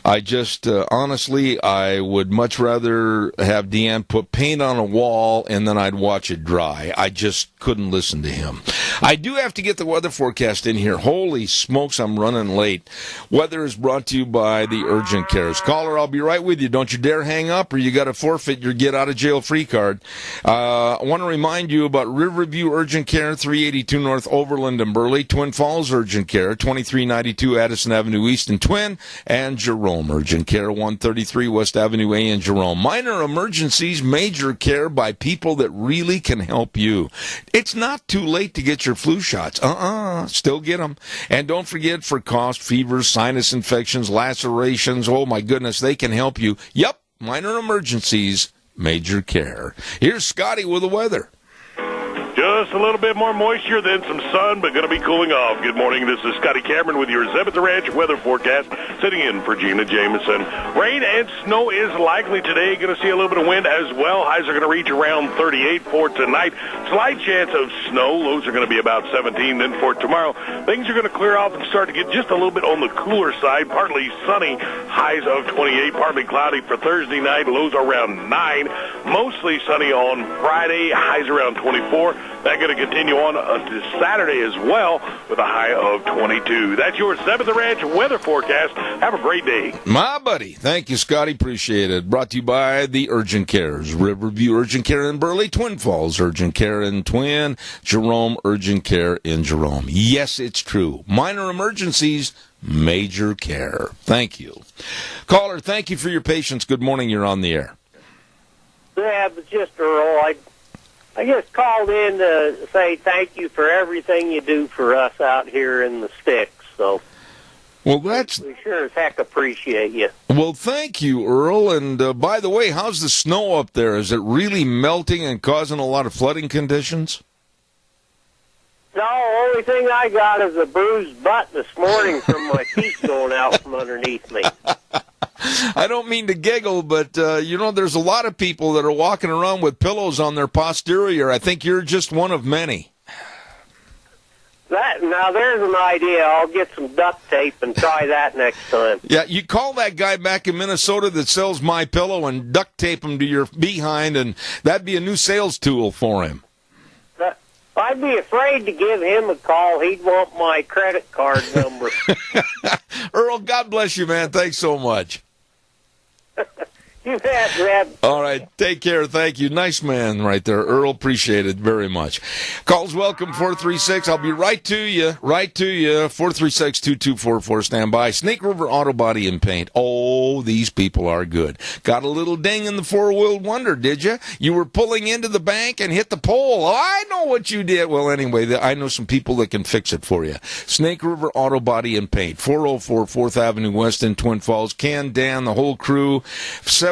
B: I just, honestly, I would much rather have Deanne put paint on a wall and then I'd watch it dry. I just couldn't listen to him. I do have to get the weather forecast in here. Holy smokes, I'm running late. Weather is brought to you by the Urgent Cares. Caller, I'll be right with you. Don't you dare hang up or you got to forfeit your get-out-of-jail-free card. I want to remind you about Riverview Urgent Care, 382 North Overland and Burley, Twin Falls Urgent Care, 2392 Addison Avenue East in Twin, and Jerome Urgent Care, 133 West Avenue A in Jerome. Minor emergencies, major care by people that really can help you. It's not too late to get your flu shots. Still get them. And don't forget, for cough, fevers, sinus infections, lacerations, oh my goodness, they can help you. Yep, minor emergencies, major care. Here's Scotty with the weather.
D: Just a little bit more moisture, then some sun, but going to be cooling off. Good morning. This is Scotty Cameron with your Zeb at the Ranch weather forecast, sitting in for Gina Jameson. Rain and snow is likely today. Going to see a little bit of wind as well. Highs are going to reach around 38 for tonight. Slight chance of snow. Lows are going to be about 17. Then for tomorrow, things are going to clear off and start to get just a little bit on the cooler side. Partly sunny. Highs of 28. Partly cloudy for Thursday night. Lows are around 9. Mostly sunny on Friday. Highs around 24. That's going to continue on to Saturday as well with a high of 22. That's your 7th Ranch weather forecast. Have a great day.
B: My buddy. Thank you, Scotty. Appreciate it. Brought to you by the Urgent Cares. Riverview Urgent Care in Burley, Twin Falls Urgent Care in Twin, Jerome Urgent Care in Jerome. Yes, it's true. Minor emergencies, major care. Thank you. Caller, thank you for your patience. Good morning. You're on the air.
H: Yeah, but just Earl, I just called in to say thank you for everything you do for us out here in the sticks. So,
B: Well, that's...
H: We sure as heck appreciate you.
B: Well, thank you, Earl. And by the way, how's the snow up there? Is it really melting and causing a lot of flooding conditions?
H: No, only thing I got is a bruised butt this morning from my teeth going out from underneath me.
B: I don't mean to giggle, but, there's a lot of people that are walking around with pillows on their posterior. I think you're just one of many.
H: Now, there's an idea. I'll get some duct tape and try that next time.
B: Yeah, you call that guy back in Minnesota that sells MyPillow and duct tape him to your behind, and that'd be a new sales tool for him.
H: I'd be afraid to give him a call. He'd want my credit card number.
B: Earl, God bless you, man. Thanks so much.
H: You bet, Zeb.
B: All right, take care. Thank you. Nice man right there, Earl. Appreciate it very much. Calls welcome, 436. I'll be right to you. 436-2244. Stand by. Snake River Auto Body and Paint. Oh, these people are good. Got a little ding in the four-wheeled wonder, did you? You were pulling into the bank and hit the pole. Oh, I know what you did. Well, anyway, I know some people that can fix it for you. Snake River Auto Body and Paint. 404 4th Avenue West in Twin Falls. Ken, Dan, the whole crew.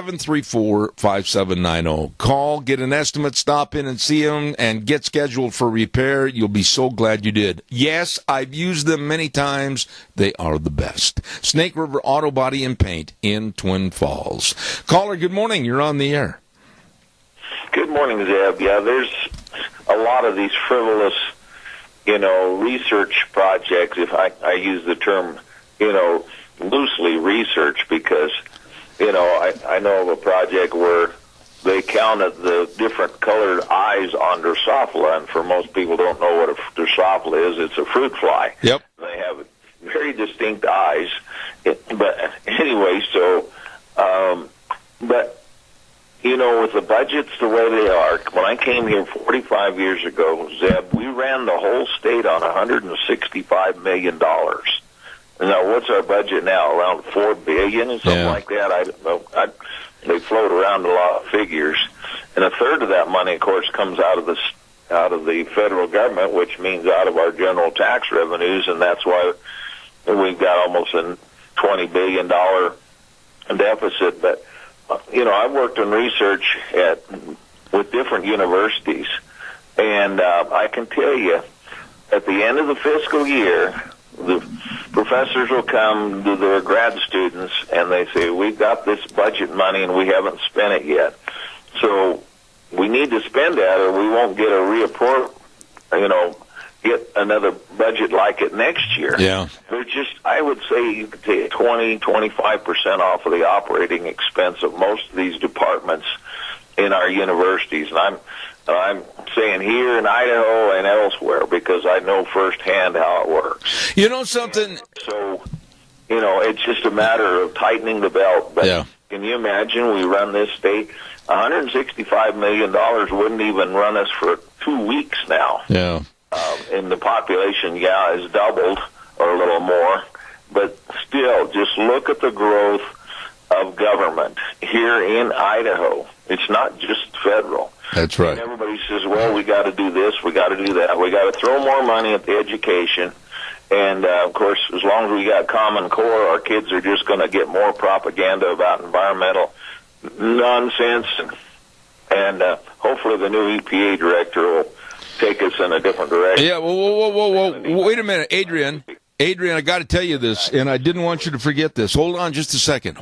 B: 734-5790. Call, get an estimate, stop in and see them, and get scheduled for repair. You'll be so glad you did. Yes, I've used them many times. They are the best. Snake River Auto Body and Paint in Twin Falls. Caller, good morning. You're on the air.
I: Good morning, Zeb. Yeah, there's a lot of these frivolous, research projects, if I use the term, loosely research, because I know of a project where they counted the different colored eyes on Drosophila, and for most people don't know what a Drosophila is, it's a fruit fly.
B: Yep.
I: They have very distinct eyes. But anyway, with the budgets the way they are, when I came here 45 years ago, Zeb, we ran the whole state on $165 million. Now, what's our budget now? Around $4 billion or something like that? I don't know. They float around a lot of figures, and a third of that money, of course, comes out of the federal government, which means out of our general tax revenues, and that's why we've got almost a $20 billion deficit. But I've worked in research with different universities, and I can tell you, at the end of the fiscal year, the professors will come to their grad students and they say, we've got this budget money and we haven't spent it yet. So we need to spend that or we won't get get another budget like it next year.
B: Yeah.
I: I would say you could take 20-25% off of the operating expense of most of these departments in our universities. And I'm saying here in Idaho and elsewhere because I know firsthand how it works.
B: You know something?
I: So, it's just a matter of tightening the belt. But Can you imagine we run this state? $165 million wouldn't even run us for 2 weeks now.
B: Yeah.
I: And the population, has doubled or a little more. But still, just look at the growth of government here in Idaho. It's not just federal.
B: That's right.
I: And everybody says, well, we got to do this, we got to do that. We got to throw more money at the education. And, of course, as long as we got Common Core, our kids are just going to get more propaganda about environmental nonsense. And hopefully the new EPA director will take us in a different direction.
B: Yeah, whoa. Wait a minute, Adrian, I got to tell you this, and I didn't want you to forget this. Hold on just a second.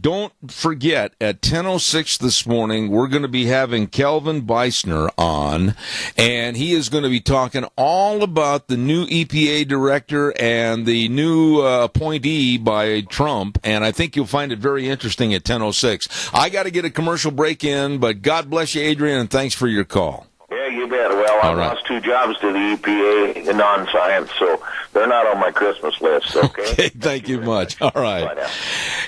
B: Don't forget, at 10:06 this morning, we're going to be having Kelvin Beisner on, and he is going to be talking all about the new EPA director and the new appointee by Trump, and I think you'll find it very interesting at 10:06. I got to get a commercial break in, but God bless you, Adrian, and thanks for your call.
I: Yeah, you bet. Well, I lost 2 jobs to the EPA in non-science, so they're not on my Christmas list, okay?
B: Okay, thank you much. All right.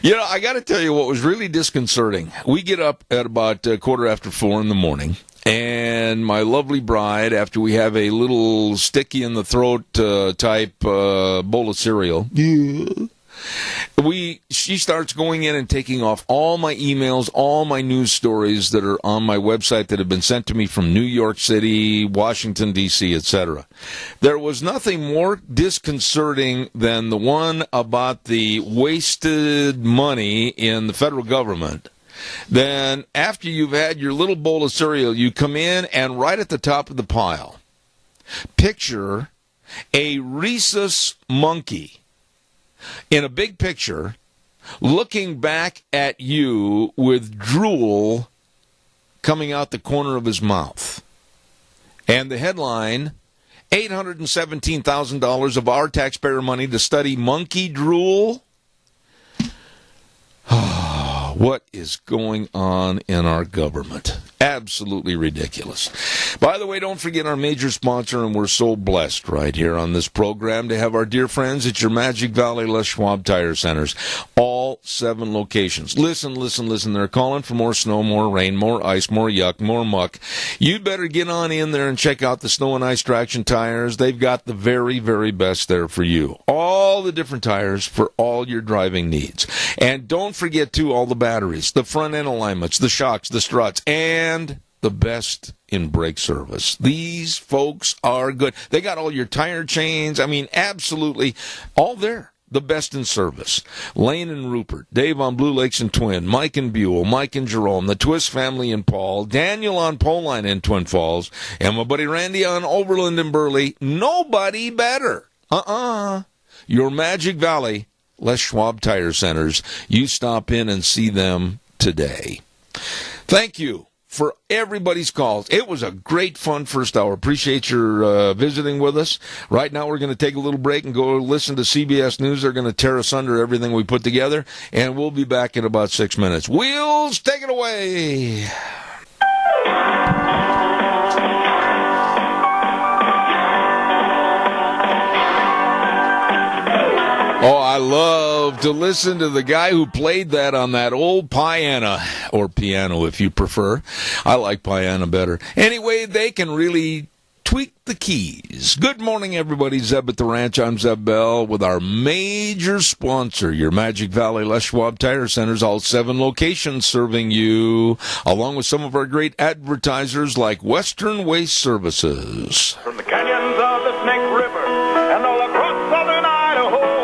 B: I got to tell you what was really disconcerting. We get up at about 4:15 in the morning, and my lovely bride, after we have a little sticky-in-the-throat type bowl of cereal, She starts going in and taking off all my emails, all my news stories that are on my website that have been sent to me from New York City, Washington, D.C., etc. There was nothing more disconcerting than the one about the wasted money in the federal government. Then after you've had your little bowl of cereal, you come in and right at the top of the pile, picture a rhesus monkey in a big picture looking back at you with drool coming out the corner of his mouth. And the headline, $817,000 of our taxpayer money to study monkey drool. What is going on in our government? Absolutely ridiculous. By the way, don't forget our major sponsor, and we're so blessed right here on this program to have our dear friends at your Magic Valley Les Schwab Tire Centers. All 7 locations. Listen. They're calling for more snow, more rain, more ice, more yuck, more muck. You'd better get on in there and check out the snow and ice traction tires. They've got the very, very best there for you. All the different tires for all your driving needs. And don't forget, too, all the batteries, the front end alignments, the shocks, the struts, and the best in brake service. These folks are good. They got all your tire chains. I mean, absolutely all there. The best in service. Lane and Rupert, Dave on Blue Lakes and Twin, Mike and Buell, Mike and Jerome, the Twist family and Paul, Daniel on Poline in Twin Falls, and my buddy Randy on Overland and Burley. Nobody better. Your Magic Valley Les Schwab Tire Centers. You stop in and see them today. Thank you for everybody's calls. It was a great, fun first hour. Appreciate your visiting with us. Right now, we're going to take a little break and go listen to CBS News. They're going to tear us under everything we put together, and we'll be back in about 6 minutes. Wheels, take it away. Oh, I love to listen to the guy who played that on that old piano, or piano if you prefer. I like piano better. Anyway, they can really tweak the keys. Good morning, everybody. Zeb at the Ranch. I'm Zeb Bell with our major sponsor, your Magic Valley Les Schwab Tire Centers, all 7 locations serving you, along with some of our great advertisers like Western Waste Services.
J: From the canyons of the Snake River and all across southern Idaho,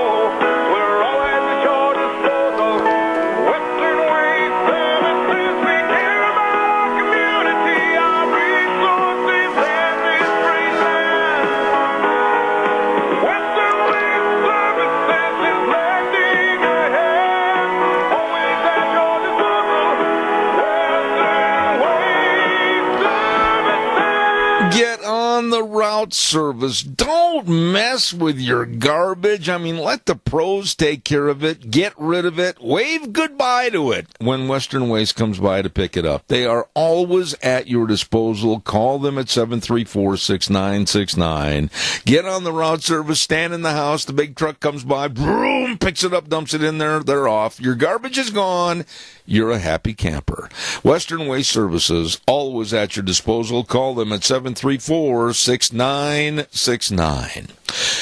B: the route service. Don't mess with your garbage. I mean, let the pros take care of it. Get rid of it. Wave goodbye to it when Western Waste comes by to pick it up. They are always at your disposal. Call them at 734-6969. Get on the route service. Stand in the house. The big truck comes by. Boom, picks it up, dumps it in there. They're off. Your garbage is gone. You're a happy camper. Western Waste Services, always at your disposal. Call them at 734-6969.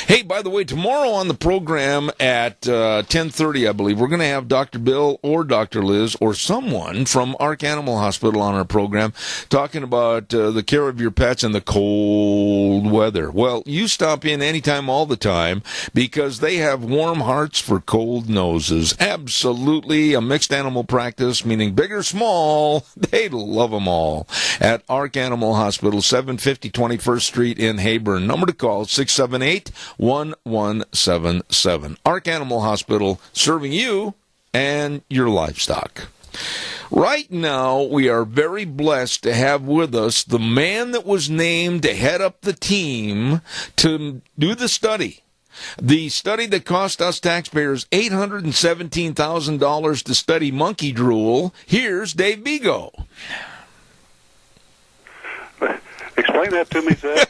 B: Hey, by the way, tomorrow on the program at 10:30, I believe, we're going to have Dr. Bill or Dr. Liz or someone from Ark Animal Hospital on our program talking about the care of your pets in the cold weather. Well, you stop in anytime, all the time, because they have warm hearts for cold noses. Absolutely a mixed animal practice, meaning big or small, they love them all. At Ark Animal Hospital, 750 21st Street in Heyburn. Number to call, 678-1177. Ark Animal Hospital, serving you and your livestock. Right now, we are very blessed to have with us the man that was named to head up the team to do the study. The study that cost us taxpayers $817,000 to study monkey drool. Here's Dave Bego.
K: Explain that to me, Zeb.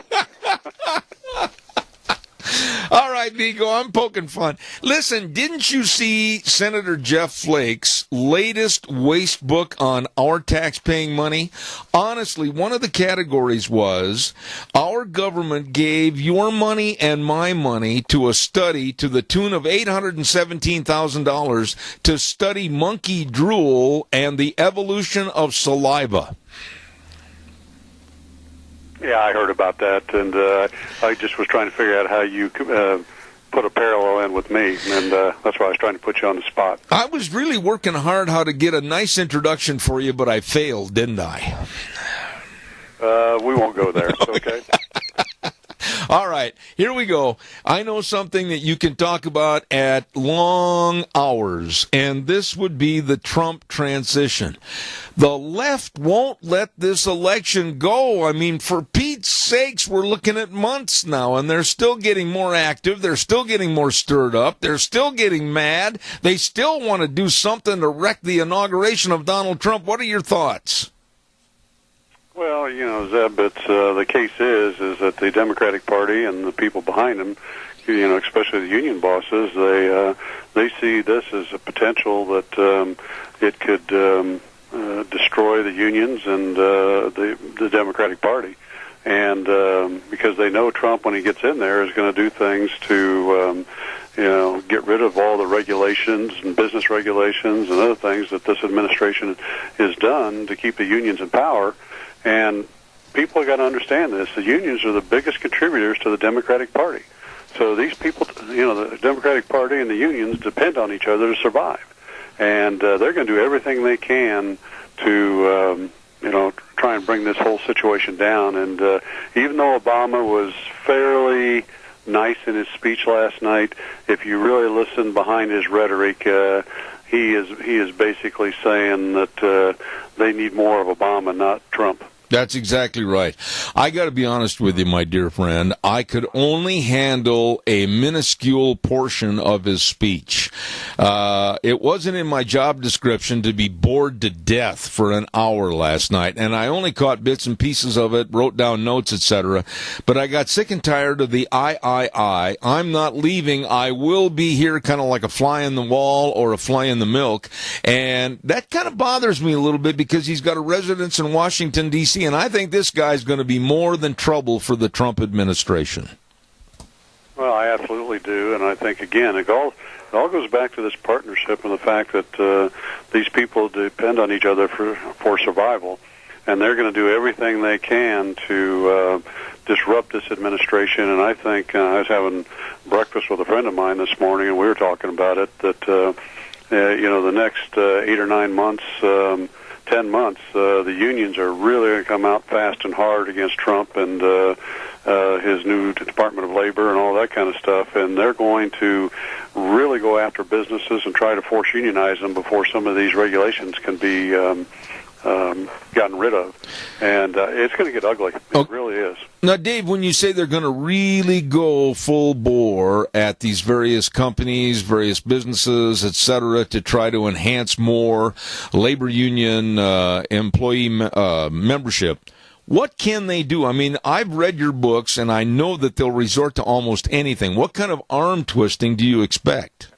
B: All right, Vigo, I'm poking fun. Listen, didn't you see Senator Jeff Flake's latest waste book on our tax-paying money? Honestly, one of the categories was our government gave your money and my money to a study to the tune of $817,000 to study monkey drool and the evolution of saliva.
K: Yeah, I heard about that, and I just was trying to figure out how you put a parallel in with me, and that's why I was trying to put you on the spot.
B: I was really working hard how to get a nice introduction for you, but I failed, didn't I?
K: We won't go there, okay?
B: All right, here we go. I know something that you can talk about at long hours, and this would be the Trump transition. The left won't let this election go. I mean, for Pete's sakes, we're looking at months now, and they're still getting more active. They're still getting more stirred up. They're still getting mad. They still want to do something to wreck the inauguration of Donald Trump. What are your thoughts?
K: Well, Zeb, the case is that the Democratic Party and the people behind them, especially the union bosses, they see this as a potential that it could destroy the unions and the Democratic Party, and because they know Trump, when he gets in there, is going to do things to get rid of all the regulations and business regulations and other things that this administration has done to keep the unions in power. And people have got to understand this. The unions are the biggest contributors to the Democratic Party. So these people, the Democratic Party and the unions depend on each other to survive. And they're going to do everything they can to, try and bring this whole situation down. And even though Obama was fairly nice in his speech last night, if you really listen behind his rhetoric, he is basically saying that they need more of Obama, not Trump.
B: That's exactly right. I got to be honest with you, my dear friend. I could only handle a minuscule portion of his speech. It wasn't in my job description to be bored to death for an hour last night, and I only caught bits and pieces of it, wrote down notes, etc. But I got sick and tired of the I'm not leaving, I will be here, kind of like a fly in the wall or a fly in the milk. And that kind of bothers me a little bit because he's got a residence in Washington, D.C., and I think this guy's going to be more than trouble for the Trump administration.
K: Well, I absolutely do, and I think, again, it all goes back to this partnership and the fact that these people depend on each other for survival, and they're going to do everything they can to disrupt this administration. And I think I was having breakfast with a friend of mine this morning, and we were talking about it, that the next 8 or 9 months, 10 months, the unions are really going to come out fast and hard against Trump and his new Department of Labor and all that kind of stuff, and they're going to really go after businesses and try to force unionize them before some of these regulations can be gotten rid of. And it's going to get ugly. It really is.
B: Now, Dave, when you say they're going to really go full bore at these various companies, various businesses, et cetera, to try to enhance more labor union employee membership, what can they do? I mean, I've read your books, and I know that they'll resort to almost anything. What kind of arm twisting do you expect?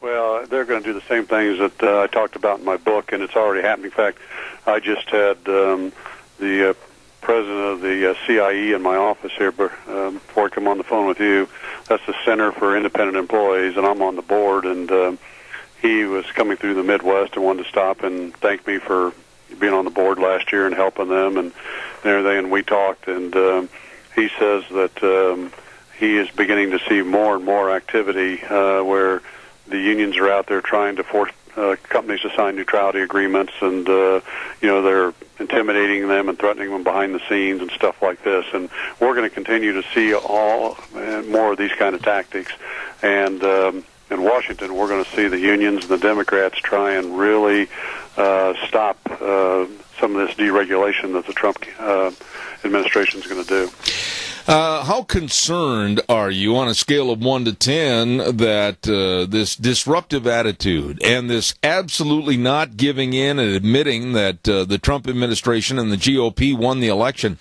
K: Well, they're going to do the same things that I talked about in my book, and it's already happening. In fact, I just had the president of the CIE in my office here before I come on the phone with you. That's the Center for Independent Employees, and I'm on the board. And he was coming through the Midwest and wanted to stop and thank me for being on the board last year and helping them and everything. And we talked, and he says that he is beginning to see more and more activity where the unions are out there trying to force companies to sign neutrality agreements, and they're intimidating them and threatening them behind the scenes and stuff like this. And we're going to continue to see more of these kind of tactics. And in Washington, we're going to see the unions and the Democrats try and really stop some of this deregulation that the Trump administration is going to do.
B: How concerned are you on a scale of 1 to 10 that this disruptive attitude and this absolutely not giving in and admitting that the Trump administration and the GOP won the election,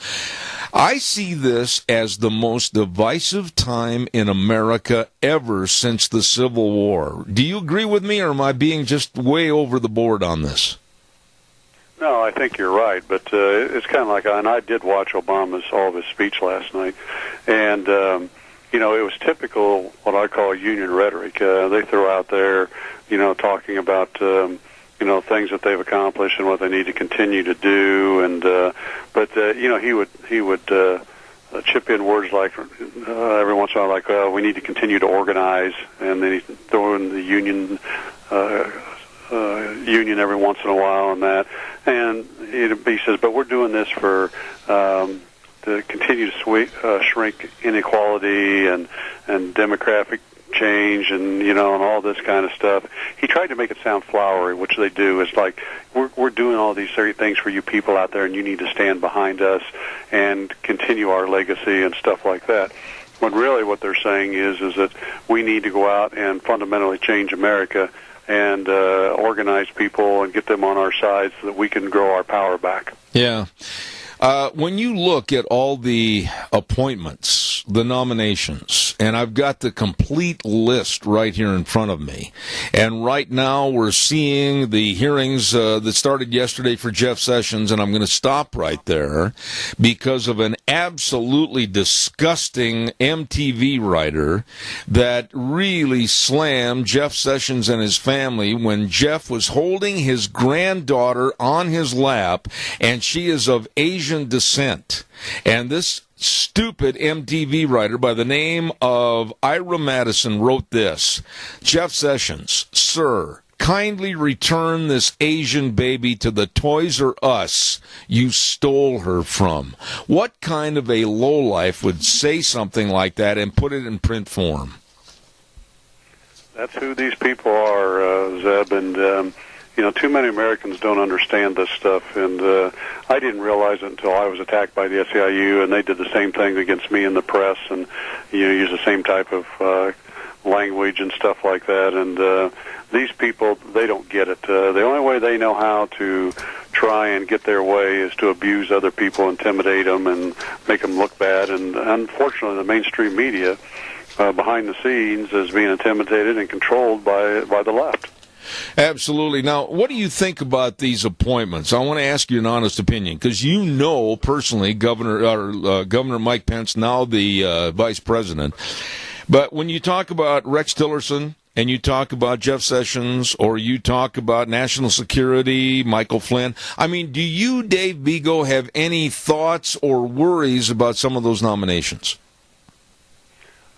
B: I see this as the most divisive time in America ever since the Civil War. Do you agree with me, or am I being just way over the board on this?
K: No, I think you're right, but it's kind of like, and I did watch all of his speech last night, and it was typical what I call union rhetoric. They throw out there, talking about things that they've accomplished and what they need to continue to do, and but he would chip in words like every once in a while, like we need to continue to organize, and then he'd throw in the union every once in a while on that, and he says, but we're doing this for to continue to shrink inequality and demographic change and and all this kind of stuff. He tried to make it sound flowery, which they do. It's like we're doing all these things for you people out there, and you need to stand behind us and continue our legacy and stuff like that. When really what they're saying is that we need to go out and fundamentally change America and organize people and get them on our side so that we can grow our power back.
B: Yeah. When you look at all the appointments, the nominations, and I've got the complete list right here in front of me, and right now we're seeing the hearings that started yesterday for Jeff Sessions, and I'm going to stop right there because of an absolutely disgusting MTV writer that really slammed Jeff Sessions and his family when Jeff was holding his granddaughter on his lap, and she is of Asian descent. And this stupid MTV writer by the name of Ira Madison wrote this: Jeff Sessions, sir, kindly return this Asian baby to the Toys R Us you stole her from. What kind of a lowlife would say something like that and put it in print form?
K: That's who these people are, Zeb, and too many Americans don't understand this stuff, and I didn't realize it until I was attacked by the SEIU, and they did the same thing against me in the press, and use the same type of language and stuff like that. And these people, they don't get it. The only way they know how to try and get their way is to abuse other people, intimidate them, and make them look bad. And unfortunately, the mainstream media behind the scenes is being intimidated and controlled by the left.
B: Absolutely. Now, what do you think about these appointments? I want to ask you an honest opinion, because personally Governor Mike Pence, now the Vice President. But when you talk about Rex Tillerson and you talk about Jeff Sessions, or you talk about national security, Michael Flynn, I mean, do you, Dave Vigo, have any thoughts or worries about some of those nominations?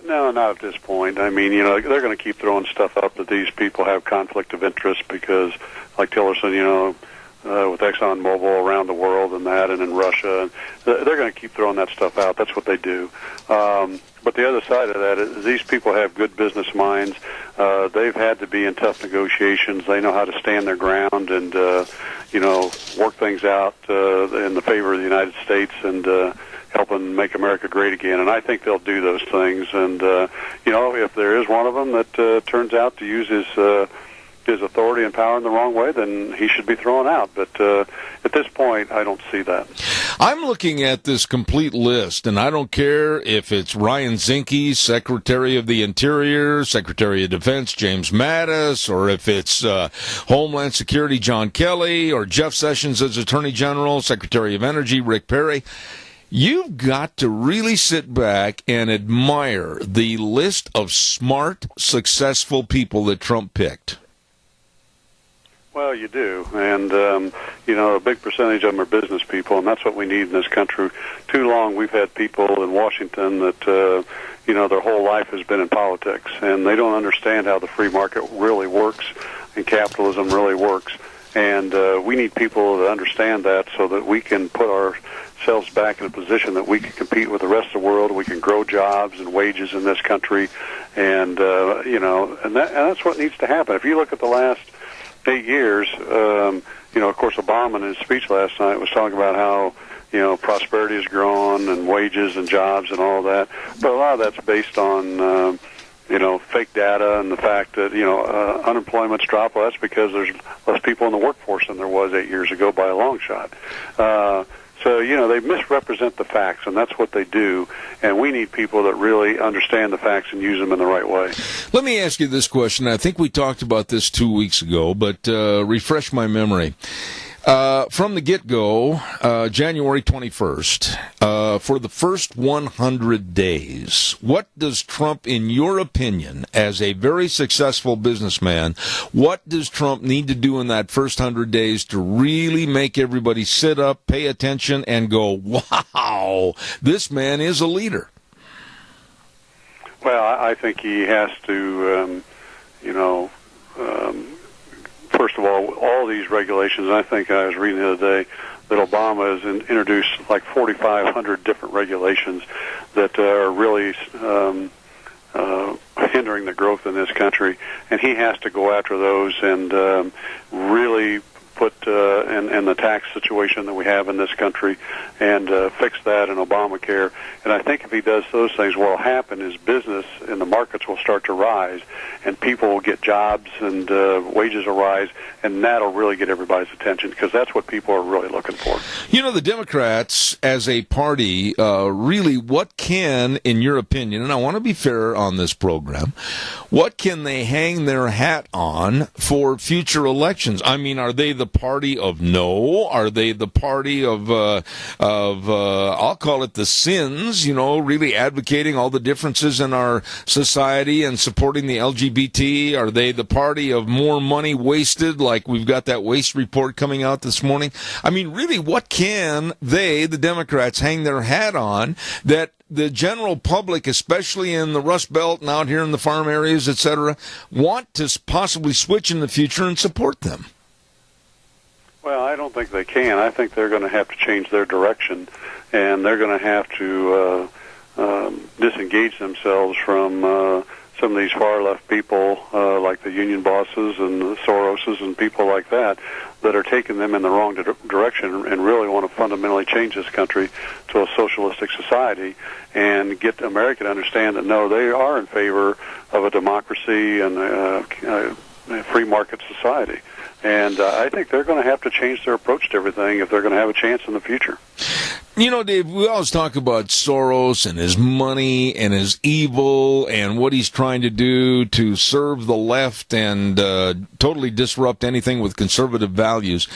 K: No, not at this point. I mean, they're going to keep throwing stuff up that these people have conflict of interest because, like Tillerson, with ExxonMobil around the world and that, and in Russia, they're going to keep throwing that stuff out. That's what they do. But the other side of that is these people have good business minds. They've had to be in tough negotiations. They know how to stand their ground and, work things out in the favor of the United States and helping make America great again. And I think they'll do those things. And, if there is one of them that turns out to use his authority and power in the wrong way, then he should be thrown out. But at this point, I don't see that.
B: I'm looking at this complete list, and I don't care if it's Ryan Zinke, Secretary of the Interior, Secretary of Defense James Mattis, or if it's Homeland Security John Kelly, or Jeff Sessions as Attorney General, Secretary of Energy Rick Perry. You've got to really sit back and admire the list of smart, successful people that Trump picked.
K: Well, you do, and a big percentage of them are business people, and that's what we need in this country. Too long we've had people in Washington that, their whole life has been in politics, and they don't understand how the free market really works and capitalism really works. And we need people to understand that so that we can put ourselves back in a position that we can compete with the rest of the world. We can grow jobs and wages in this country, and that's what needs to happen. If you look at the last 8 years, of course, Obama in his speech last night was talking about how prosperity has grown and wages and jobs and all that, but a lot of that's based on fake data and the fact that, unemployment's dropped. Well, that's because there's less people in the workforce than there was 8 years ago by a long shot. So, they misrepresent the facts, and that's what they do. And we need people that really understand the facts and use them in the right way.
B: Let me ask you this question. I think we talked about this 2 weeks ago, but refresh my memory. From the get-go, January 21st, for the first 100 days, what does Trump, in your opinion, as a very successful businessman, what does Trump need to do in that first 100 days to really make everybody sit up, pay attention, and go, wow, this man is a leader?
K: Well, I think he has to, first of all these regulations, I think I was reading the other day that Obama has introduced like 4,500 different regulations that are really hindering the growth in this country, and he has to go after those and really put in the tax situation that we have in this country and fix that in Obamacare. And I think if he does those things, what will happen is business in the markets will start to rise, and people will get jobs and wages will rise, and that'll really get everybody's attention because that's what people are really looking for.
B: The Democrats as a party, really, what can, in your opinion, and I want to be fair on this program, what can they hang their hat on for future elections? I mean, are they the party of no? Are they the party of I'll call it the sins, really advocating all the differences in our society and supporting the LGBT? Are they the party of more money wasted, like we've got that waste report coming out this morning? I mean, really, what can they, the Democrats, hang their hat on that the general public, especially in the Rust Belt and out here in the farm areas, etc., want to possibly switch in the future and support them?
K: Well, I don't think they can. I think they're going to have to change their direction, and they're going to have to disengage themselves from some of these far-left people like the union bosses and the Soroses and people like that are taking them in the wrong direction and really want to fundamentally change this country to a socialistic society and get America to understand that, no, they are in favor of a democracy and a free market society. And I think they're going to have to change their approach to everything if they're going to have a chance in the future.
B: Dave, we always talk about Soros and his money and his evil and what he's trying to do to serve the left and totally disrupt anything with conservative values.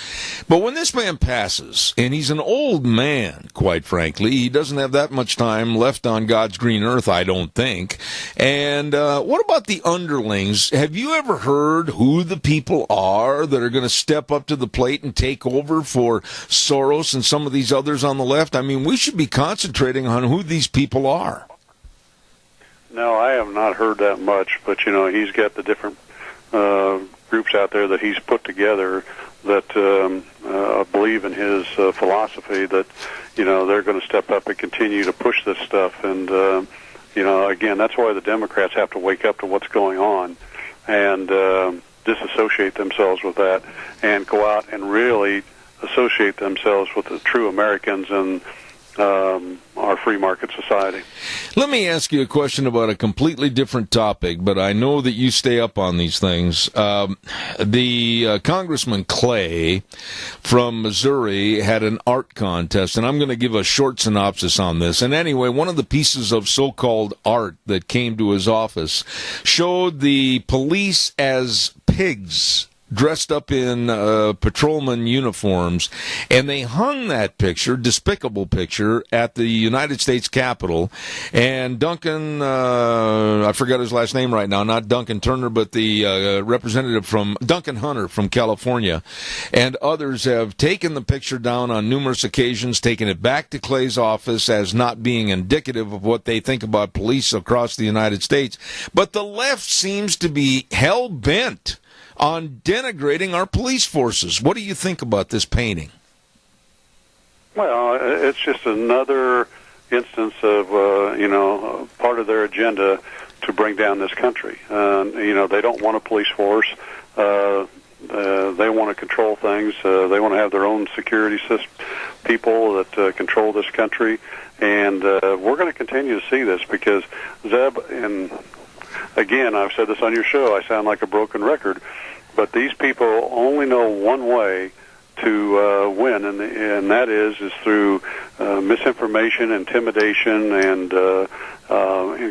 B: But when this man passes, and he's an old man, quite frankly, he doesn't have that much time left on God's green earth, I don't think. And what about the underlings? Have you ever heard who the people are that are going to step up to the plate and take over for Soros and some of these others on the left? I mean, we should be concentrating on who these people are.
K: No, I have not heard that much, but, he's got the different groups out there that he's put together that believe in his philosophy that, they're going to step up and continue to push this stuff. And, again, that's why the Democrats have to wake up to what's going on and disassociate themselves with that and go out and really associate themselves with the true Americans and our free market society.
B: Let me ask you a question about a completely different topic, but I know that you stay up on these things. The Congressman Clay from Missouri had an art contest, and I'm going to give a short synopsis on this. And anyway, one of the pieces of so-called art that came to his office showed the police as pigs dressed up in patrolman uniforms, and they hung that picture, despicable picture, at the United States Capitol. And Duncan, I forgot his last name right now, not Duncan Turner, but the representative from Duncan Hunter from California, and others have taken the picture down on numerous occasions, taken it back to Clay's office as not being indicative of what they think about police across the United States. But the left seems to be hell-bent on denigrating our police forces. What do you think about this painting?
K: Well, it's just another instance of, part of their agenda to bring down this country. They don't want a police force. They want to control things. They want to have their own security system, people that control this country. And we're going to continue to see this because Zeb, and again, I've said this on your show, I sound like a broken record, but these people only know one way to win, and that is through misinformation, intimidation, and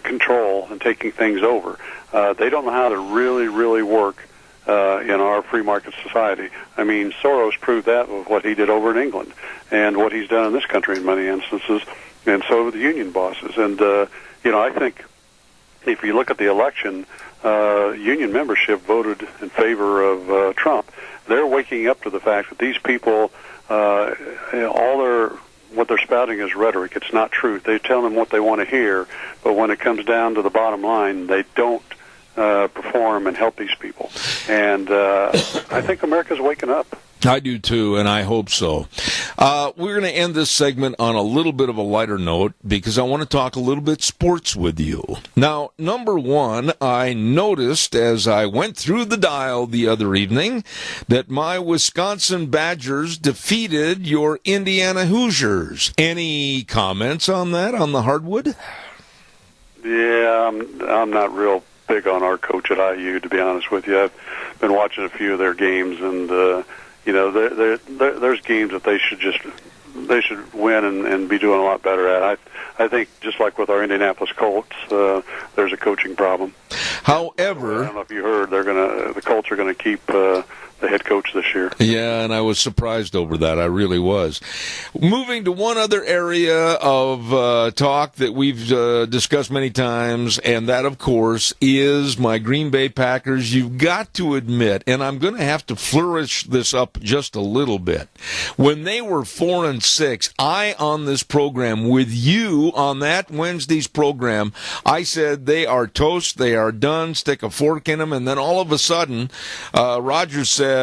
K: control, and taking things over. They don't know how to really work in our free market society. I mean, Soros proved that with what he did over in England and what he's done in this country in many instances, and so do the union bosses. And, I think if you look at the election, union membership voted in favor of Trump. They're waking up to the fact that these people, what they're spouting is rhetoric. It's not truth. They tell them what they want to hear, but when it comes down to the bottom line, they don't perform and help these people. And I think America's waking up.
B: I do too, and I hope so. We're going to end this segment on a little bit of a lighter note because I want to talk a little bit sports with you. Now, number one, I noticed as I went through the dial the other evening that my Wisconsin Badgers defeated your Indiana Hoosiers. Any comments on that, on the hardwood?
K: Yeah, I'm not real big on our coach at IU, to be honest with you. I've been watching a few of their games, and there's games that they should win and be doing a lot better at. I think just like with our Indianapolis Colts, there's a coaching problem.
B: However,
K: I don't know if you heard, the Colts are going to keep the head coach this year.
B: Yeah, and I was surprised over that. I really was. Moving to one other area of talk that we've discussed many times, and that, of course, is my Green Bay Packers. You've got to admit, and I'm going to have to flourish this up just a little bit. When they were 4-6, I, on this program, with you on that Wednesday's program, I said they are toast, they are done, stick a fork in them, and then all of a sudden, Rodgers said,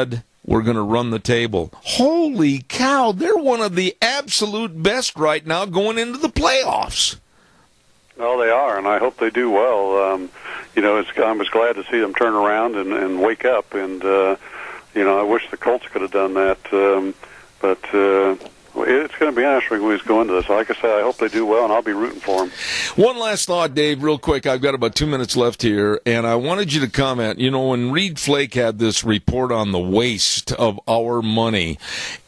B: we're going to run the table. Holy cow, they're one of the absolute best right now going into the playoffs.
K: Well, they are, and I hope they do well. I was glad to see them turn around and wake up, and, I wish the Colts could have done that, but it's going to be interesting when he's going to this. Like I said, I hope they do well, and I'll be rooting for them.
B: One last thought, Dave, real quick. I've got about 2 minutes left here, and I wanted you to comment. When Reed Flake had this report on the waste of our money,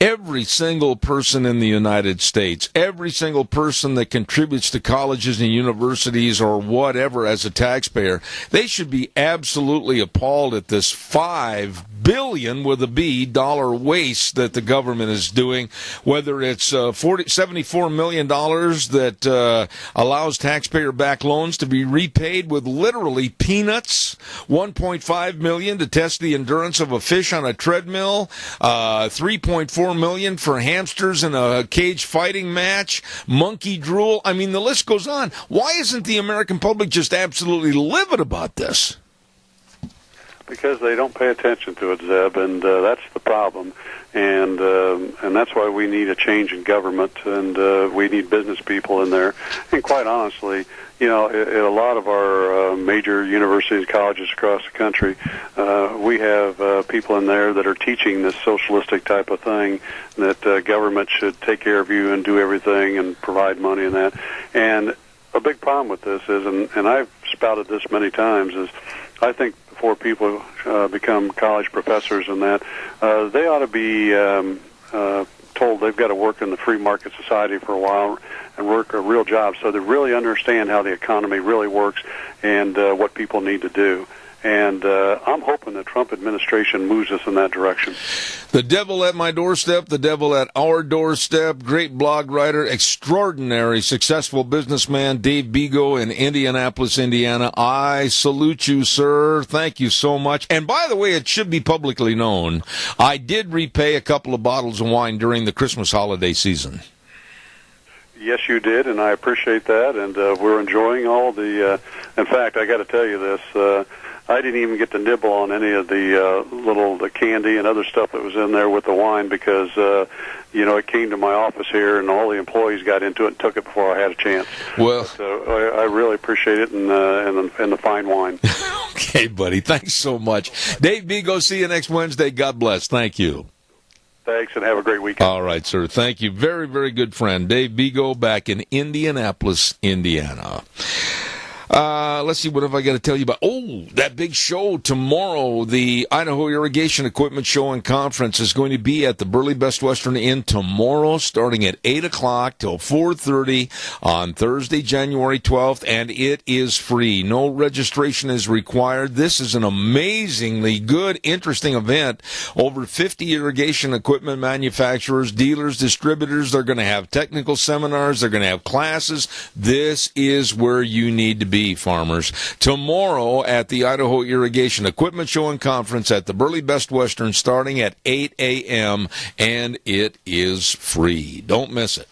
B: every single person in the United States, every single person that contributes to colleges and universities or whatever as a taxpayer, they should be absolutely appalled at this $5 billion with a B dollar waste that the government is doing, whether it's $74 million that allows taxpayer-backed loans to be repaid with literally peanuts, $1.5 million to test the endurance of a fish on a treadmill, $3.4 million for hamsters in a cage fighting match, monkey drool. I mean, the list goes on. Why isn't the American public just absolutely livid about this?
K: Because they don't pay attention to it, Zeb, and that's the problem. And that's why we need a change in government, and we need business people in there. And quite honestly, at a lot of our major universities and colleges across the country, we have people in there that are teaching this socialistic type of thing, that government should take care of you and do everything and provide money and that. And a big problem with this is, and I've spouted this many times, is I think before people become college professors and that, they ought to be told they've got to work in the free market society for a while and work a real job so they really understand how the economy really works and what people need to do. And I'm hoping the Trump administration moves us in that direction.
B: The devil at my doorstep, the devil at our doorstep. Great blog writer, extraordinary successful businessman, Dave Bego in Indianapolis, Indiana. I salute you, sir. Thank you so much. And by the way, it should be publicly known, I did repay a couple of bottles of wine during the Christmas holiday season.
K: Yes, you did, and I appreciate that. And we're enjoying all the. In fact, I got to tell you this. I didn't even get to nibble on any of the candy and other stuff that was in there with the wine because, it came to my office here and all the employees got into it and took it before I had a chance.
B: Well,
K: so I really appreciate it and the fine wine.
B: Okay, buddy. Thanks so much. Dave Bego, see you next Wednesday. God bless. Thank you.
K: Thanks, and have a great weekend.
B: All right, sir. Thank you. Very, very good friend. Dave Bego back in Indianapolis, Indiana. Let's see, what have I got to tell you about? Oh, that big show tomorrow, the Idaho Irrigation Equipment Show and Conference is going to be at the Burley Best Western Inn tomorrow, starting at 8 o'clock till 4:30 on Thursday, January 12th, and it is free. No registration is required. This is an amazingly good, interesting event. Over 50 irrigation equipment manufacturers, dealers, distributors. They're going to have technical seminars. They're going to have classes. This is where you need to be, farmers. Tomorrow at the Idaho Irrigation Equipment Show and Conference at the Burley Best Western starting at 8 a.m., and it is free. Don't miss it.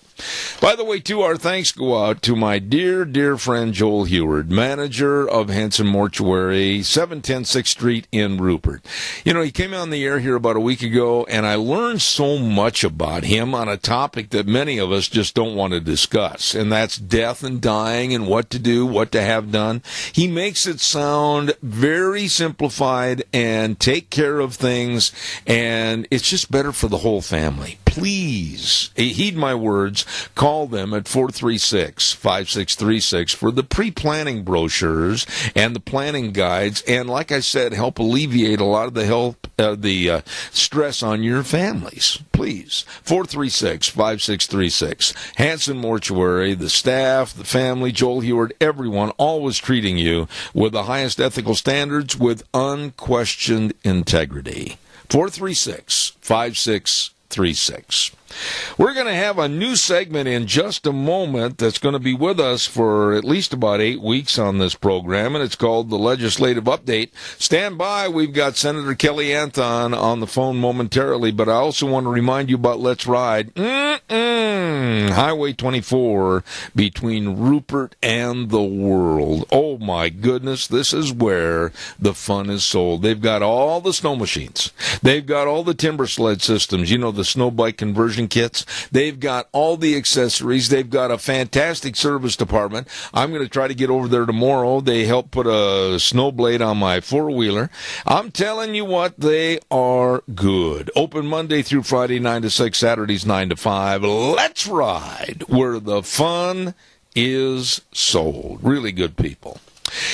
B: By the way, too, our thanks go out to my dear, dear friend Joel Heward, manager of Hanson Mortuary, 710 6th Street in Rupert. You know, he came on the air here about a week ago, and I learned so much about him on a topic that many of us just don't want to discuss, and that's death and dying and what to do, what to have done. He makes it sound very simplified and take care of things, and it's just better for the whole family. Please, heed my words. Call them at 436-5636 for the pre-planning brochures and the planning guides, and like I said, help alleviate a lot of the stress on your families. Please, 436-5636. Hanson Mortuary, the staff, the family, Joel Heward, everyone, always treating you with the highest ethical standards with unquestioned integrity. 436-5636. We're going to have a new segment in just a moment that's going to be with us for at least about 8 weeks on this program, and it's called the Legislative Update. Stand by. We've got Senator Kelly Anthon on the phone momentarily, but I also want to remind you about Let's Ride. Highway 24 between Rupert and the world. Oh, my goodness, this is where the fun is sold. They've got all the snow machines. They've got all the timber sled systems, you know, the snow bike conversion kits. They've got all the accessories. They've got a fantastic service department. I'm going to try to get over there tomorrow. They help put a snow blade on my four-wheeler. I'm telling you what, they are good. Open Monday through Friday, 9 to 6, Saturdays, 9 to 5. Let's ride where the fun is sold. Really good people.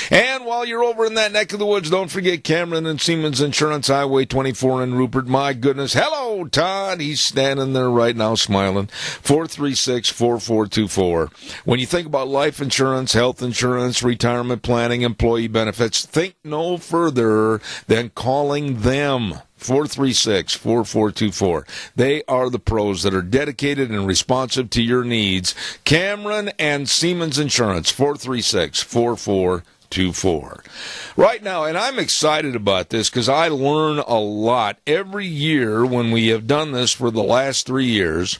B: And while you're over in that neck of the woods, don't forget Cameron and Siemens Insurance, Highway 24 in Rupert. My goodness. Hello, Todd. He's standing there right now smiling. 436-4424. When you think about life insurance, health insurance, retirement planning, employee benefits, think no further than calling them. 436-4424. They are the pros that are dedicated and responsive to your needs. Cameron and Siemens Insurance, 436-4424. Right now, and I'm excited about this because I learn a lot every year when we have done this for the last 3 years.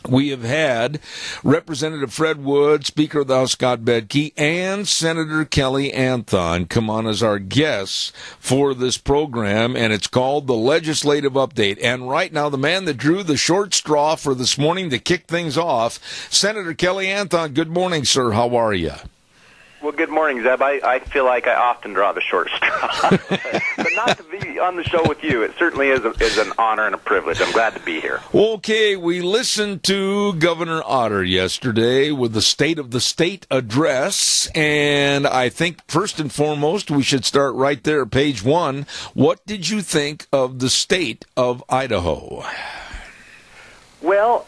B: We have had Representative Fred Wood, Speaker of the House Scott Bedke, and Senator Kelly Anthon come on as our guests for this program, and it's called the Legislative Update. And right now, the man that drew the short straw for this morning to kick things off, Senator Kelly Anthon. Good morning, sir. How are you?
L: Well, good morning, Zeb. I feel like I often draw the short straw, but not to be on the show with you. It certainly is an honor and a privilege. I'm glad to be here.
B: Okay, we listened to Governor Otter yesterday with the State of the State address, and I think first and foremost we should start right there, page 1. What did you think of the state of Idaho?
L: Well,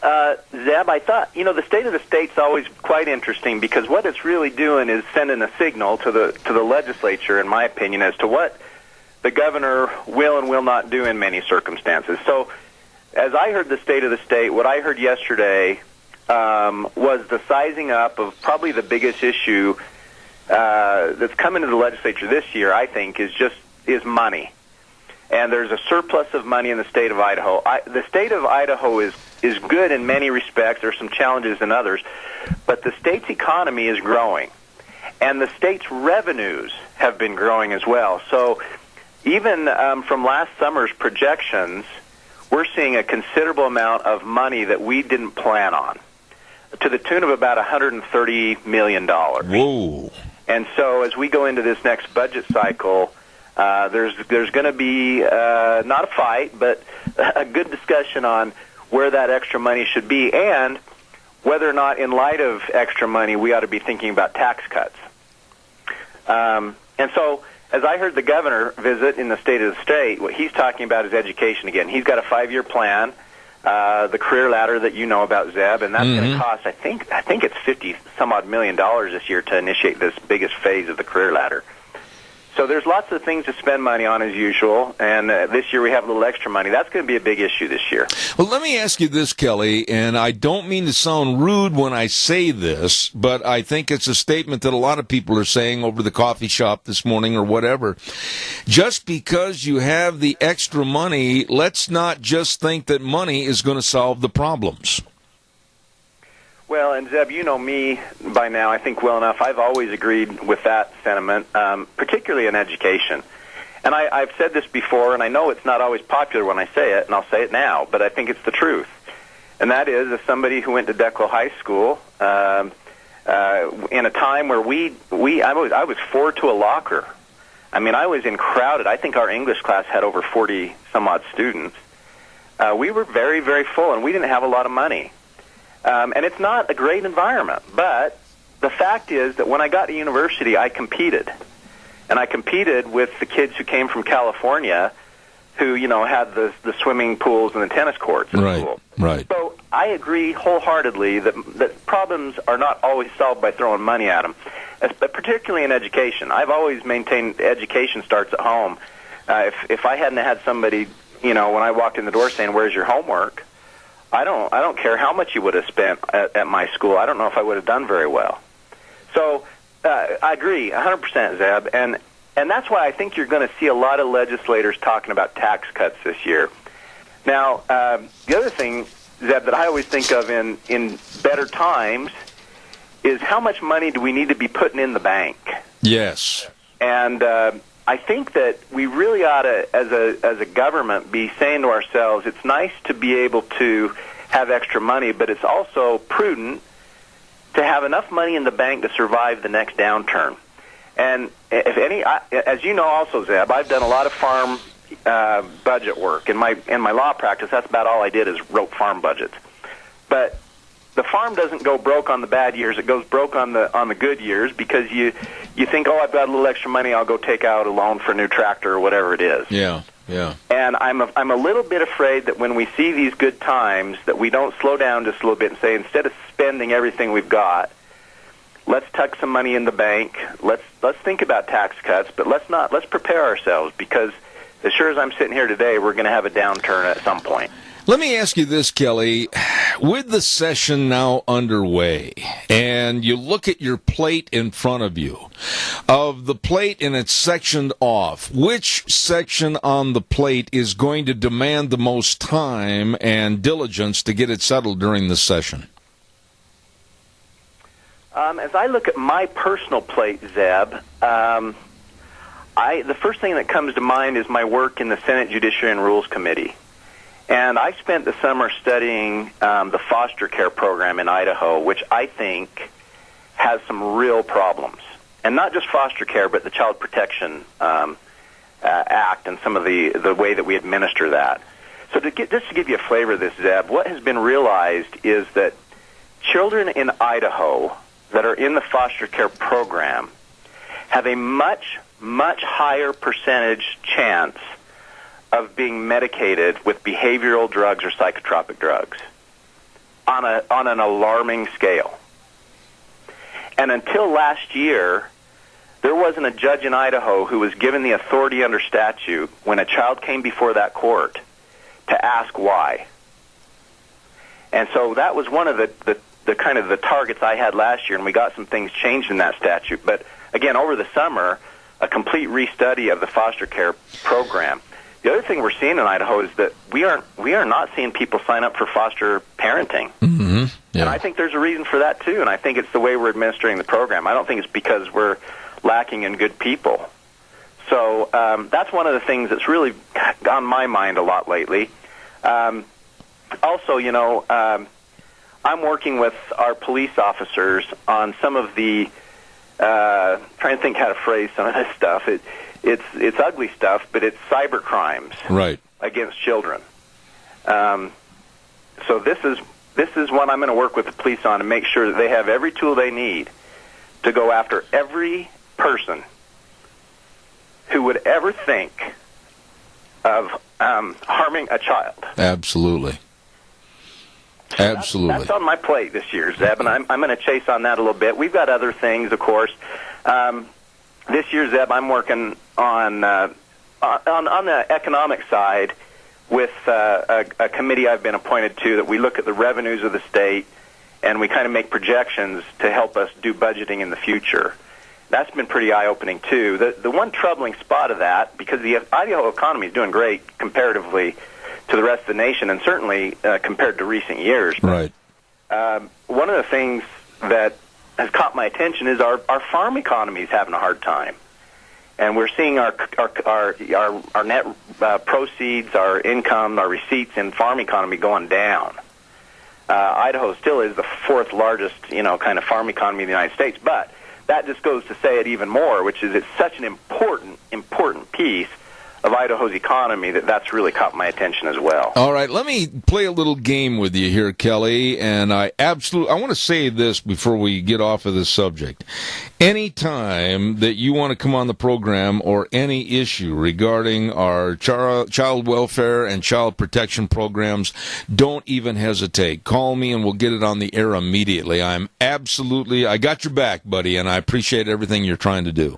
L: Zeb, I thought, the State of the State's always quite interesting because what it's really doing is sending a signal to the legislature, in my opinion, as to what the governor will and will not do in many circumstances. So, as I heard the State of the State, what I heard yesterday was the sizing up of probably the biggest issue that's coming to the legislature this year, I think, is money. And there's a surplus of money in the state of Idaho. The state of Idaho is good in many respects. There's some challenges in others. But the state's economy is growing. And the state's revenues have been growing as well. So even from last summer's projections, we're seeing a considerable amount of money that we didn't plan on, to the tune of about $130 million.
B: Whoa.
L: And so as we go into this next budget cycle, there's going to be not a fight, but a good discussion on where that extra money should be and whether or not, in light of extra money, we ought to be thinking about tax cuts. And so, as I heard the governor visit in the State of the State, what he's talking about is education again. He's got a 5-year plan, the career ladder that you know about, Zeb, and that's going to cost, I think it's $50-some-odd million this year to initiate this biggest phase of the career ladder. So there's lots of things to spend money on as usual, and this year we have a little extra money. That's going to be a big issue this year.
B: Well, let me ask you this, Kelly, and I don't mean to sound rude when I say this, but I think it's a statement that a lot of people are saying over the coffee shop this morning or whatever. Just because you have the extra money, let's not just think that money is going to solve the problems.
L: Well, and Zeb, you know me by now, I think well enough. I've always agreed with that sentiment, particularly in education. And I've said this before, and I know it's not always popular when I say it, and I'll say it now, but I think it's the truth. And that is, as somebody who went to Declo High School, in a time where I was 4 to a locker. I mean, I was in crowded. I think our English class had over 40-some-odd students. We were very, very full, and we didn't have a lot of money. And it's not a great environment, but the fact is that when I got to university, I competed. And I competed with the kids who came from California who, you know, had the swimming pools and the tennis courts at school.
B: Right.
L: So I agree wholeheartedly that problems are not always solved by throwing money at them, particularly in education. I've always maintained education starts at home. If I hadn't had somebody, you know, when I walked in the door saying, "Where's your homework?" I don't care how much you would have spent at my school. I don't know if I would have done very well. So I agree 100%, Zeb, and that's why I think you're going to see a lot of legislators talking about tax cuts this year. Now, the other thing, Zeb, that I always think of in better times is how much money do we need to be putting in the bank?
B: Yes.
L: And I think that we really ought to, as a government, be saying to ourselves, it's nice to be able to have extra money, but it's also prudent to have enough money in the bank to survive the next downturn. And if any, as you know also, Zeb, I've done a lot of farm budget work. In my law practice, that's about all I did is wrote farm budgets. But the farm doesn't go broke on the bad years. It goes broke on the good years because you think, oh, I've got a little extra money, I'll go take out a loan for a new tractor or whatever it is.
B: Yeah.
L: And I'm a little bit afraid that when we see these good times, that we don't slow down just a little bit and say, instead of spending everything we've got, let's tuck some money in the bank. Let's think about tax cuts, but let's prepare ourselves, because as sure as I'm sitting here today, we're going to have a downturn at some point.
B: Let me ask you this, Kelly. With the session now underway, and you look at your plate in front of you, of the plate and it's sectioned off, which section on the plate is going to demand the most time and diligence to get it settled during the session?
L: As I look at my personal plate, Zeb, the first thing that comes to mind is my work in the Senate Judiciary and Rules Committee. And I spent the summer studying the foster care program in Idaho, which I think has some real problems. And not just foster care, but the Child Protection Act and some of the way that we administer that. So just to give you a flavor of this, Zeb, what has been realized is that children in Idaho that are in the foster care program have a much, much higher percentage chance of being medicated with behavioral drugs or psychotropic drugs on an alarming scale. And until last year, there wasn't a judge in Idaho who was given the authority under statute when a child came before that court to ask why. And so that was one of the kind of the targets I had last year, and we got some things changed in that statute. But again, over the summer, a complete restudy of the foster care program. The other thing we're seeing in Idaho is that we are not seeing people sign up for foster parenting.
B: Mm-hmm. Yeah.
L: And I think there's a reason for that, too, and I think it's the way we're administering the program. I don't think it's because we're lacking in good people. So that's one of the things that's really on my mind a lot lately. Also, I'm working with our police officers on some of the, trying to think how to phrase some of this stuff. It's ugly stuff, but it's cyber crimes against children. So this is what I'm going to work with the police on to make sure that they have every tool they need to go after every person who would ever think of harming a child.
B: Absolutely. Absolutely.
L: That's on my plate this year, Zeb, and I'm going to chase on that a little bit. We've got other things, of course. This year, Zeb, I'm working on the economic side with a committee I've been appointed to that we look at the revenues of the state and we kind of make projections to help us do budgeting in the future. That's been pretty eye-opening, too. The one troubling spot of that, because the Idaho economy is doing great comparatively to the rest of the nation, and certainly compared to recent years.
B: Right.
L: One of the things that has caught my attention is our farm economy is having a hard time. And we're seeing our net proceeds, our income, our receipts in farm economy going down. Idaho still is the fourth largest, kind of farm economy in the United States, but that just goes to say it even more, which is it's such an important piece of Idaho's economy that's really caught my attention as well.
B: All right, let me play a little game with you here, Kelly, and I want to say this before we get off of this subject. Anytime that you want to come on the program or any issue regarding our child welfare and child protection programs, don't even hesitate. Call me and we'll get it on the air immediately. I got your back, buddy, and I appreciate everything you're trying to do.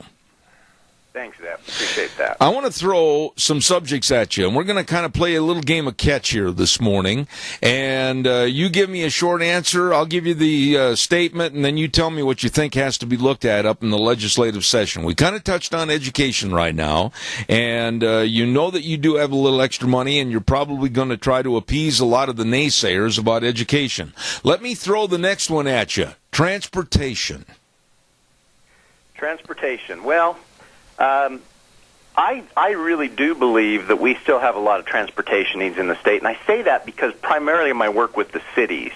L: Thanks, Zeb. Appreciate that.
B: I want to throw some subjects at you, and we're going to kind of play a little game of catch here this morning. And you give me a short answer, I'll give you the statement, and then you tell me what you think has to be looked at up in the legislative session. We kind of touched on education right now, and you know that you do have a little extra money, and you're probably going to try to appease a lot of the naysayers about education. Let me throw the next one at you. Transportation.
L: Well, I really do believe that we still have a lot of transportation needs in the state, and I say that because primarily of my work with the cities.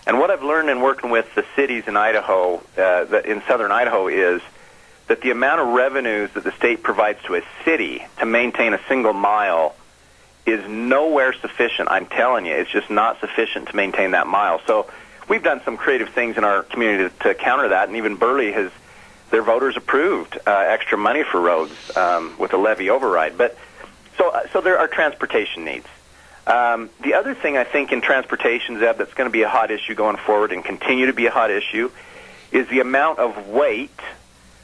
L: And what I've learned in working with the cities in Idaho, in southern Idaho, is that the amount of revenues that the state provides to a city to maintain a single mile is nowhere sufficient. I'm telling you, it's just not sufficient to maintain that mile. So we've done some creative things in our community to counter that, and even Burley has their voters approved extra money for roads with a levy override. But so there are transportation needs. The other thing I think in transportation, Zeb, that's going to be a hot issue going forward and continue to be a hot issue is the amount of weight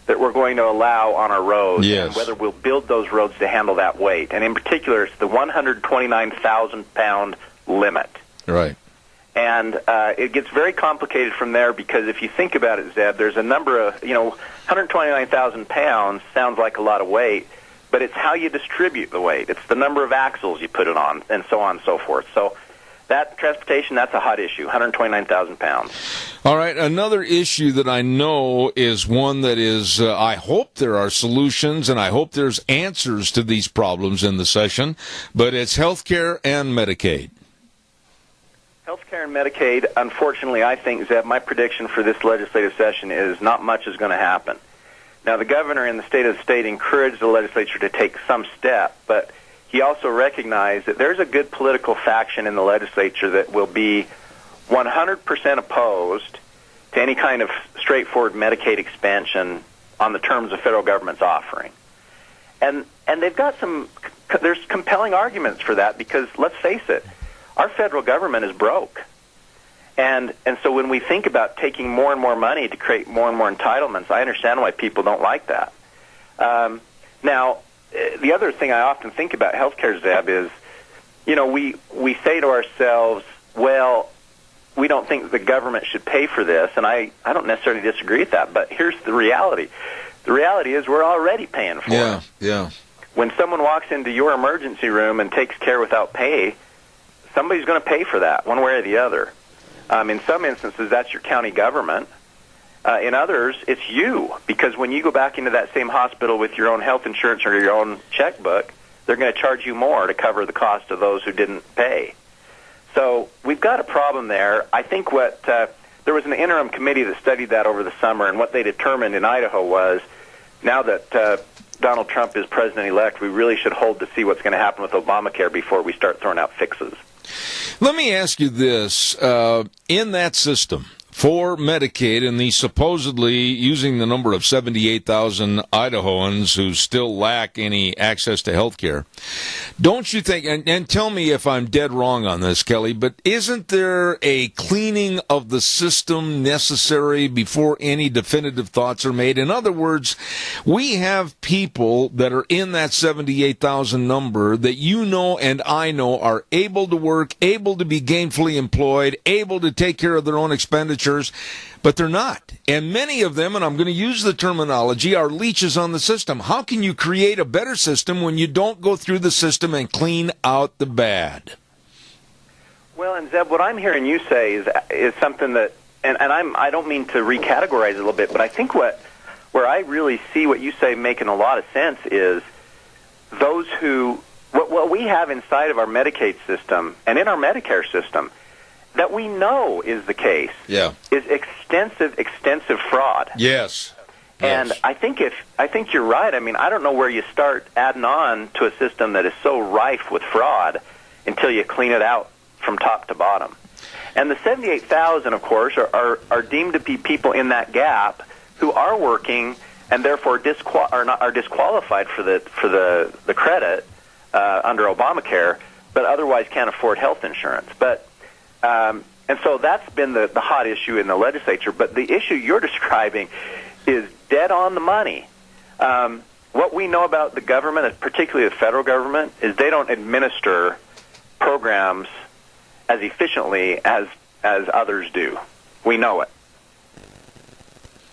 L: that we're going to allow on our roads,
B: yes,
L: and whether we'll build those roads to handle that weight. And in particular, it's the 129,000-pound limit.
B: Right.
L: And it gets very complicated from there because if you think about it, Zeb, there's a number of, 129,000 pounds sounds like a lot of weight, but it's how you distribute the weight. It's the number of axles you put it on, and so on and so forth. So that transportation, that's a hot issue, 129,000 pounds.
B: All right, another issue that I know is one that is, I hope there are solutions, and I hope there's answers to these problems in the session, but it's health care and Medicaid.
L: Healthcare and Medicaid, unfortunately, I think, Zeb, my prediction for this legislative session is not much is going to happen. Now, the governor in the state of the state encouraged the legislature to take some step, but he also recognized that there's a good political faction in the legislature that will be 100% opposed to any kind of straightforward Medicaid expansion on the terms the federal government's offering. And they've got there's compelling arguments for that because, let's face it, our federal government is broke. And so when we think about taking more and more money to create more and more entitlements, I understand why people don't like that. Now, the other thing I often think about healthcare, Zeb, is, we say to ourselves, well, we don't think the government should pay for this, and I don't necessarily disagree with that, but here's the reality. The reality is we're already paying for it.
B: Yeah.
L: When someone walks into your emergency room and takes care without pay, somebody's going to pay for that, one way or the other. In some instances, that's your county government. In others, it's you, because when you go back into that same hospital with your own health insurance or your own checkbook, they're going to charge you more to cover the cost of those who didn't pay. So we've got a problem there. I think there was an interim committee that studied that over the summer, and what they determined in Idaho was now that Donald Trump is president-elect, we really should hold to see what's going to happen with Obamacare before we start throwing out fixes.
B: Let me ask you this. In that system, for Medicaid and the supposedly using the number of 78,000 Idahoans who still lack any access to health care. Don't you think, and tell me if I'm dead wrong on this, Kelly, but isn't there a cleaning of the system necessary before any definitive thoughts are made? In other words, we have people that are in that 78,000 number that you know and I know are able to work, able to be gainfully employed, able to take care of their own expenditures, but they're not. And many of them, and I'm going to use the terminology, are leeches on the system. How can you create a better system when you don't go through the system and clean out the bad?
L: Well, and Zeb, what I'm hearing you say is something that, and I don't mean to recategorize it a little bit, but I think where I really see what you say making a lot of sense is those who, what we have inside of our Medicaid system and in our Medicare system that we know is the case is extensive fraud.
B: Yes.
L: And I think you're right. I mean, I don't know where you start adding on to a system that is so rife with fraud until you clean it out from top to bottom. And the 78,000, of course, are deemed to be people in that gap who are working and therefore are disqualified for the credit under Obamacare, but otherwise can't afford health insurance. And so that's been the hot issue in the legislature. But the issue you're describing is dead on the money. What we know about the government, particularly the federal government, is they don't administer programs as efficiently as others do. We know it.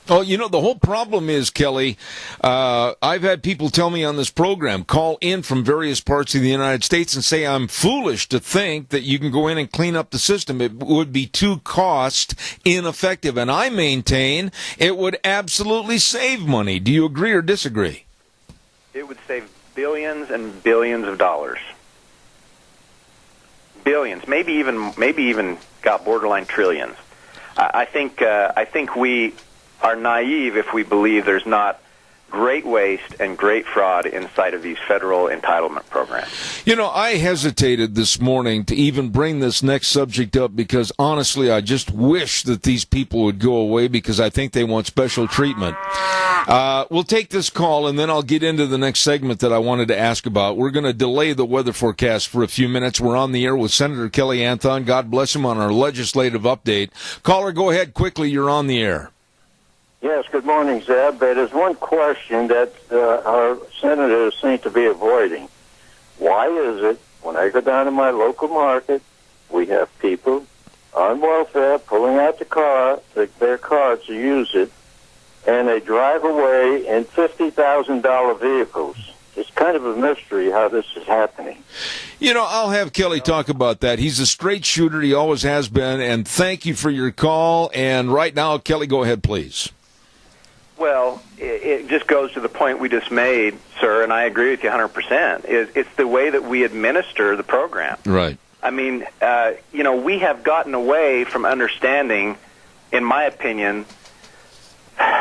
B: Oh, you know, the whole problem is, Kelly, I've had people tell me on this program, call in from various parts of the United States and say I'm foolish to think that you can go in and clean up the system. It would be too cost ineffective. And I maintain it would absolutely save money. Do you agree or disagree?
L: It would save billions and billions of dollars. Billions, maybe even got borderline trillions. I think we are naive if we believe there's not great waste and great fraud inside of these federal entitlement programs.
B: You know, I hesitated this morning to even bring this next subject up because, honestly, I just wish that these people would go away because I think they want special treatment. We'll take this call, and then I'll get into the next segment that I wanted to ask about. We're going to delay the weather forecast for a few minutes. We're on the air with Senator Kelly Anthon. God bless him on our legislative update. Caller, go ahead quickly. You're on the air.
H: Yes, good morning, Zeb. There's one question that our senators seem to be avoiding. Why is it when I go down to my local market, we have people on welfare pulling out their car to use it, and they drive away in $50,000 vehicles? It's kind of a mystery how this is happening.
B: You know, I'll have Kelly talk about that. He's a straight shooter. He always has been. And thank you for your call. And right now, Kelly, go ahead, please.
L: Well, it just goes to the point we just made, sir, and I agree with you 100%. It's the way that we administer the program.
B: Right.
L: I mean, we have gotten away from understanding, in my opinion,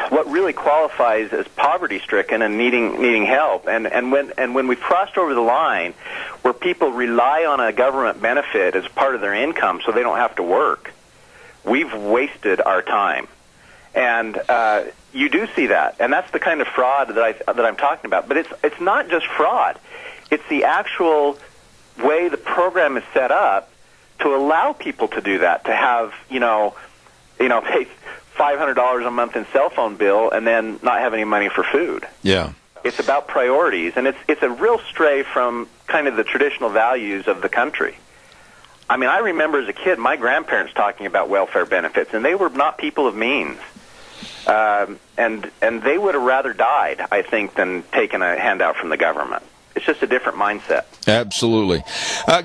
L: what really qualifies as poverty-stricken and needing help. And when we've crossed over the line where people rely on a government benefit as part of their income so they don't have to work, we've wasted our time. And you do see that, and that's the kind of fraud that I'm talking about. But it's not just fraud; it's the actual way the program is set up to allow people to do that, to have pay $500 a month in cell phone bill and then not have any money for food.
B: Yeah,
L: it's about priorities, and it's a real stray from kind of the traditional values of the country. I mean, I remember as a kid my grandparents talking about welfare benefits, and they were not people of means. And they would have rather died, I think, than taken a handout from the government. It's just a different mindset.
B: Absolutely.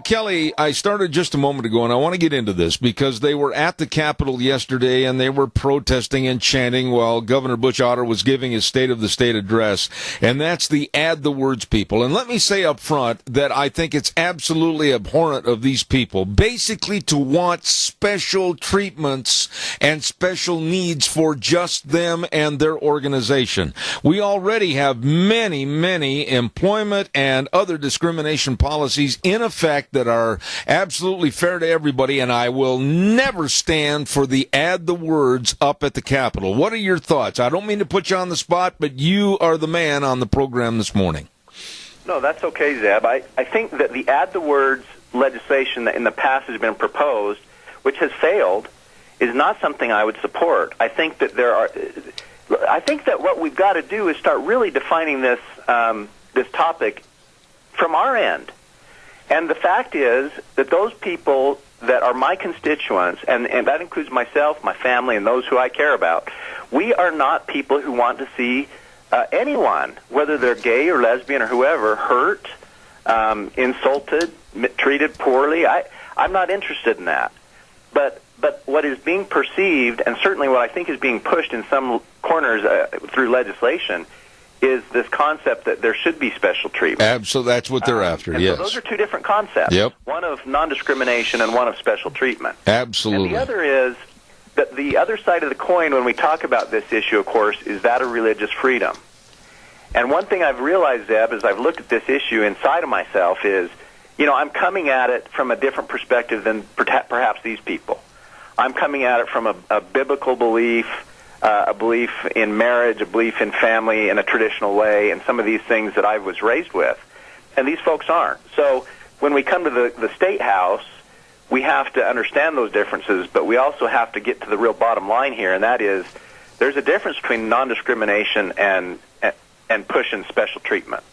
B: Kelly, I started just a moment ago, and I want to get into this because they were at the Capitol yesterday, and they were protesting and chanting while Governor Butch Otter was giving his State of the State address, and that's the add the words people. And let me say up front that I think it's absolutely abhorrent of these people, basically to want special treatments and special needs for just them and their organization. We already have many, many employment and other discrimination policies in effect that are absolutely fair to everybody, and I will never stand for the add the words up at the Capitol. What are your thoughts? I don't mean to put you on the spot, but you are the man on the program this morning.
L: No, that's okay, Zeb. I think that the add the words legislation that in the past has been proposed, which has failed, is not something I would support. I think that what we've got to do is start really defining this this topic from our end. And the fact is that those people that are my constituents, and that includes myself, my family, and those who I care about, we are not people who want to see anyone, whether they're gay or lesbian or whoever, hurt, insulted, treated poorly. I'm not interested in that. But what is being perceived, and certainly what I think is being pushed in some corners through legislation, is this concept that there should be special treatment.
B: Absolutely, that's what they're after, yes.
L: So those are two different concepts.
B: Yep.
L: One of non-discrimination and one of special treatment.
B: Absolutely.
L: And the other is that the other side of the coin when we talk about this issue, of course, is that of religious freedom. And one thing I've realized, Zeb, as I've looked at this issue inside of myself is, I'm coming at it from a different perspective than perhaps these people. I'm coming at it from a biblical belief, a belief in marriage, a belief in family in a traditional way, and some of these things that I was raised with. And these folks aren't. So when we come to the State House, we have to understand those differences, but we also have to get to the real bottom line here, and that is there's a difference between non-discrimination and pushing special treatment.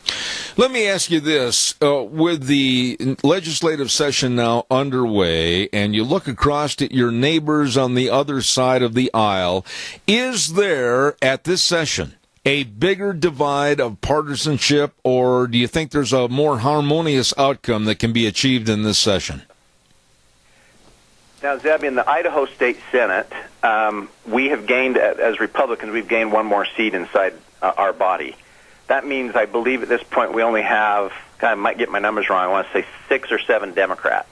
B: Let me ask you this. With the legislative session now underway, and you look across at your neighbors on the other side of the aisle, is there, at this session, a bigger divide of partisanship, or do you think there's a more harmonious outcome that can be achieved in this session?
L: Now, Zeb, in the Idaho State Senate, we have gained, as Republicans, we've gained one more seat inside our body. That means, I believe at this point, we only have, I might get my numbers wrong, I want to say 6 or 7 Democrats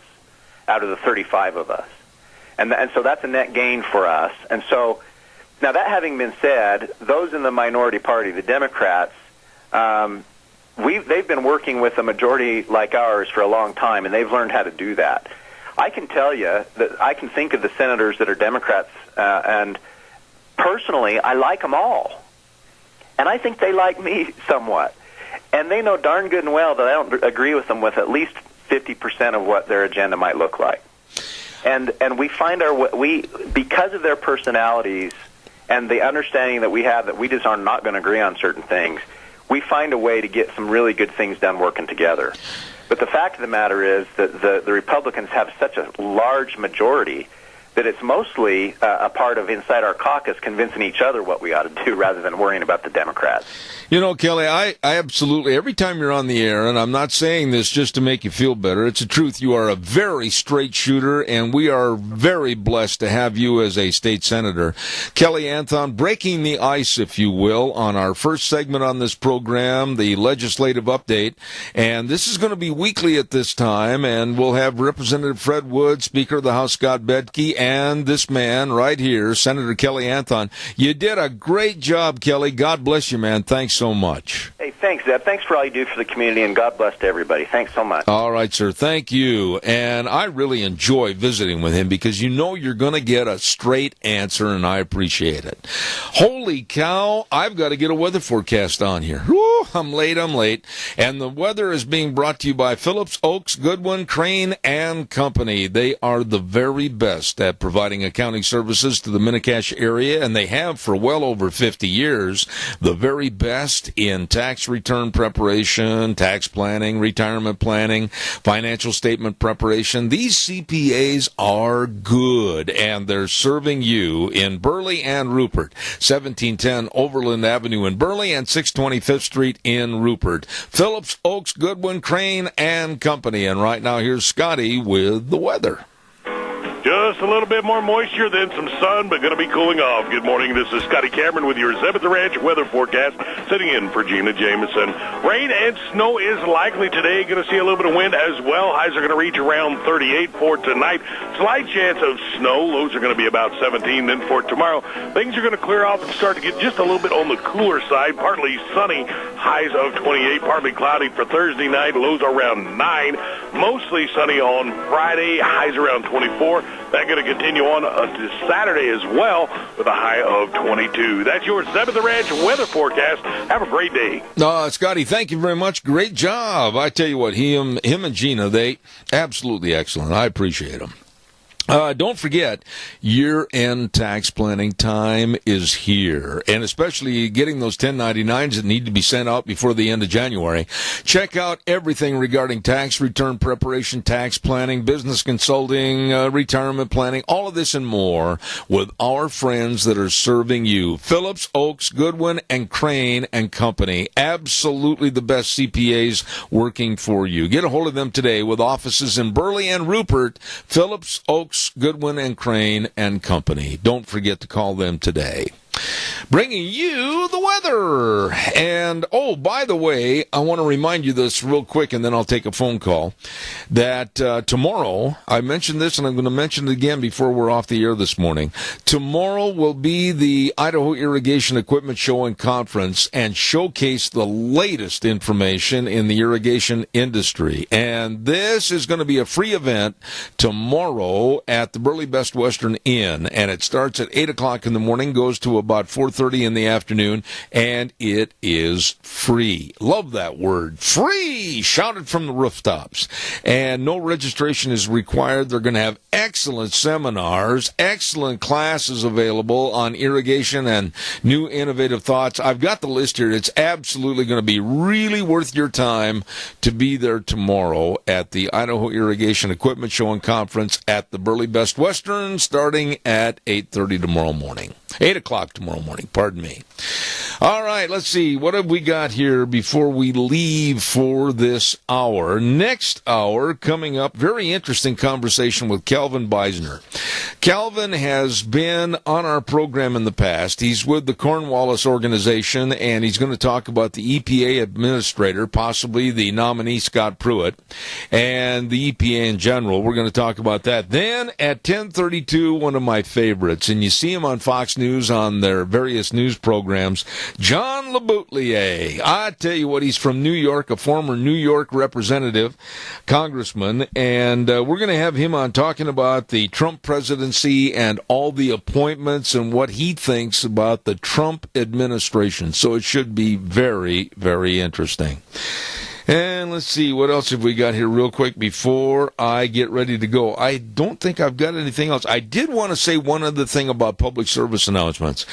L: out of the 35 of us. And so that's a net gain for us. And so, now that having been said, those in the minority party, the Democrats, they've been working with a majority like ours for a long time, and they've learned how to do that. I can tell you that I can think of the senators that are Democrats, and personally, I like them all. And I think they like me somewhat. And they know darn good and well that I don't agree with them with at least 50% of what their agenda might look like. And we find because of their personalities and the understanding that we have that we just are not going to agree on certain things, we find a way to get some really good things done working together. But the fact of the matter is that the Republicans have such a large majority that it's mostly a part of inside our caucus convincing each other what we ought to do rather than worrying about the Democrats.
B: Kelly, I absolutely, every time you're on the air, and I'm not saying this just to make you feel better, it's the truth, you are a very straight shooter, and we are very blessed to have you as a state senator. Kelly Anthon, breaking the ice, if you will, on our first segment on this program, the legislative update, and this is going to be weekly at this time, and we'll have Representative Fred Wood, Speaker of the House Scott Bedke, and this man right here, Senator Kelly Anthon. You did a great job, Kelly. God bless you, man. Thanks so much.
L: Hey, thanks, Zeb. Thanks for all you do for the community, and God bless to everybody. Thanks so much.
B: All right, sir. Thank you. And I really enjoy visiting with him because you know you're going to get a straight answer, and I appreciate it. Holy cow, I've got to get a weather forecast on here. Woo, I'm late. And the weather is being brought to you by Phillips, Oaks, Goodwin, Crane, and Company. They are the very best at providing accounting services to the Mini-Cash area, and they have for well over 50 years. The very best in tax return preparation, tax planning, retirement planning, financial statement preparation. These CPAs are good, and they're serving you in Burley and Rupert. 1710 Overland Avenue in Burley and 625th Street in Rupert. Phillips, Oaks, Goodwin, Crane, and Company. And right now, here's Scotty with the weather.
D: Just Just a little bit more moisture, then some sun, but going to be cooling off. Good morning. This is Scotty Cameron with your Zeb at the Ranch weather forecast, sitting in for Gina Jameson. Rain and snow is likely today. Going to see a little bit of wind as well. Highs are going to reach around 38 for tonight. Slight chance of snow. Lows are going to be about 17. Then for tomorrow, things are going to clear off and start to get just a little bit on the cooler side. Partly sunny. Highs of 28. Partly cloudy for Thursday night. Lows are around 9. Mostly sunny on Friday. Highs around 24. That's going to continue on to Saturday as well with a high of 22. That's your Zeb at the Ranch weather forecast. Have a great day.
B: Scotty, thank you very much. Great job. I tell you what, him and Gina, they absolutely excellent. I appreciate them. Don't forget, year-end tax planning time is here, and especially getting those 1099s that need to be sent out before the end of January. Check out everything regarding tax return preparation, tax planning, business consulting, retirement planning, all of this and more with our friends that are serving you. Phillips, Oaks, Goodwin, and Crane and Company. Absolutely the best CPAs working for you. Get a hold of them today with offices in Burley and Rupert. Phillips, Oaks, Goodwin and Crane and Company. Don't forget to call them today. Bringing you the weather. And, by the way, I want to remind you this real quick, and then I'll take a phone call, that tomorrow, I mentioned this, and I'm going to mention it again before we're off the air this morning. Tomorrow will be the Idaho Irrigation Equipment Show and Conference and showcase the latest information in the irrigation industry. And this is going to be a free event tomorrow at the Burley Best Western Inn, and it starts at 8 o'clock in the morning, goes to about 4:30 in the afternoon, and it is free. Love that word, free, shouted from the rooftops. And no registration is required. They're going to have excellent seminars, excellent classes available on irrigation and new innovative thoughts. I've got the list here. It's absolutely going to be really worth your time to be there tomorrow at the Idaho Irrigation Equipment Show and Conference at the Burley Best Western, starting at 8:30 tomorrow morning. 8 o'clock tomorrow morning, pardon me. All right, let's see. What have we got here before we leave for this hour? Next hour, coming up, very interesting conversation with Calvin Beisner. Calvin has been on our program in the past. He's with the Cornwallis organization, and he's going to talk about the EPA administrator, possibly the nominee Scott Pruitt, and the EPA in general. We're going to talk about that. Then at 10:32, one of my favorites, and you see him on Fox News on their various news programs, John LeBoutelier. I tell you what, he's from New York, a former New York representative, congressman, and we're going to have him on talking about the Trump presidency and all the appointments and what he thinks about the Trump administration. So it should be very, very interesting. And let's see, what else have we got here real quick before I get ready to go? I don't think I've got anything else. I did want to say one other thing about public service announcements.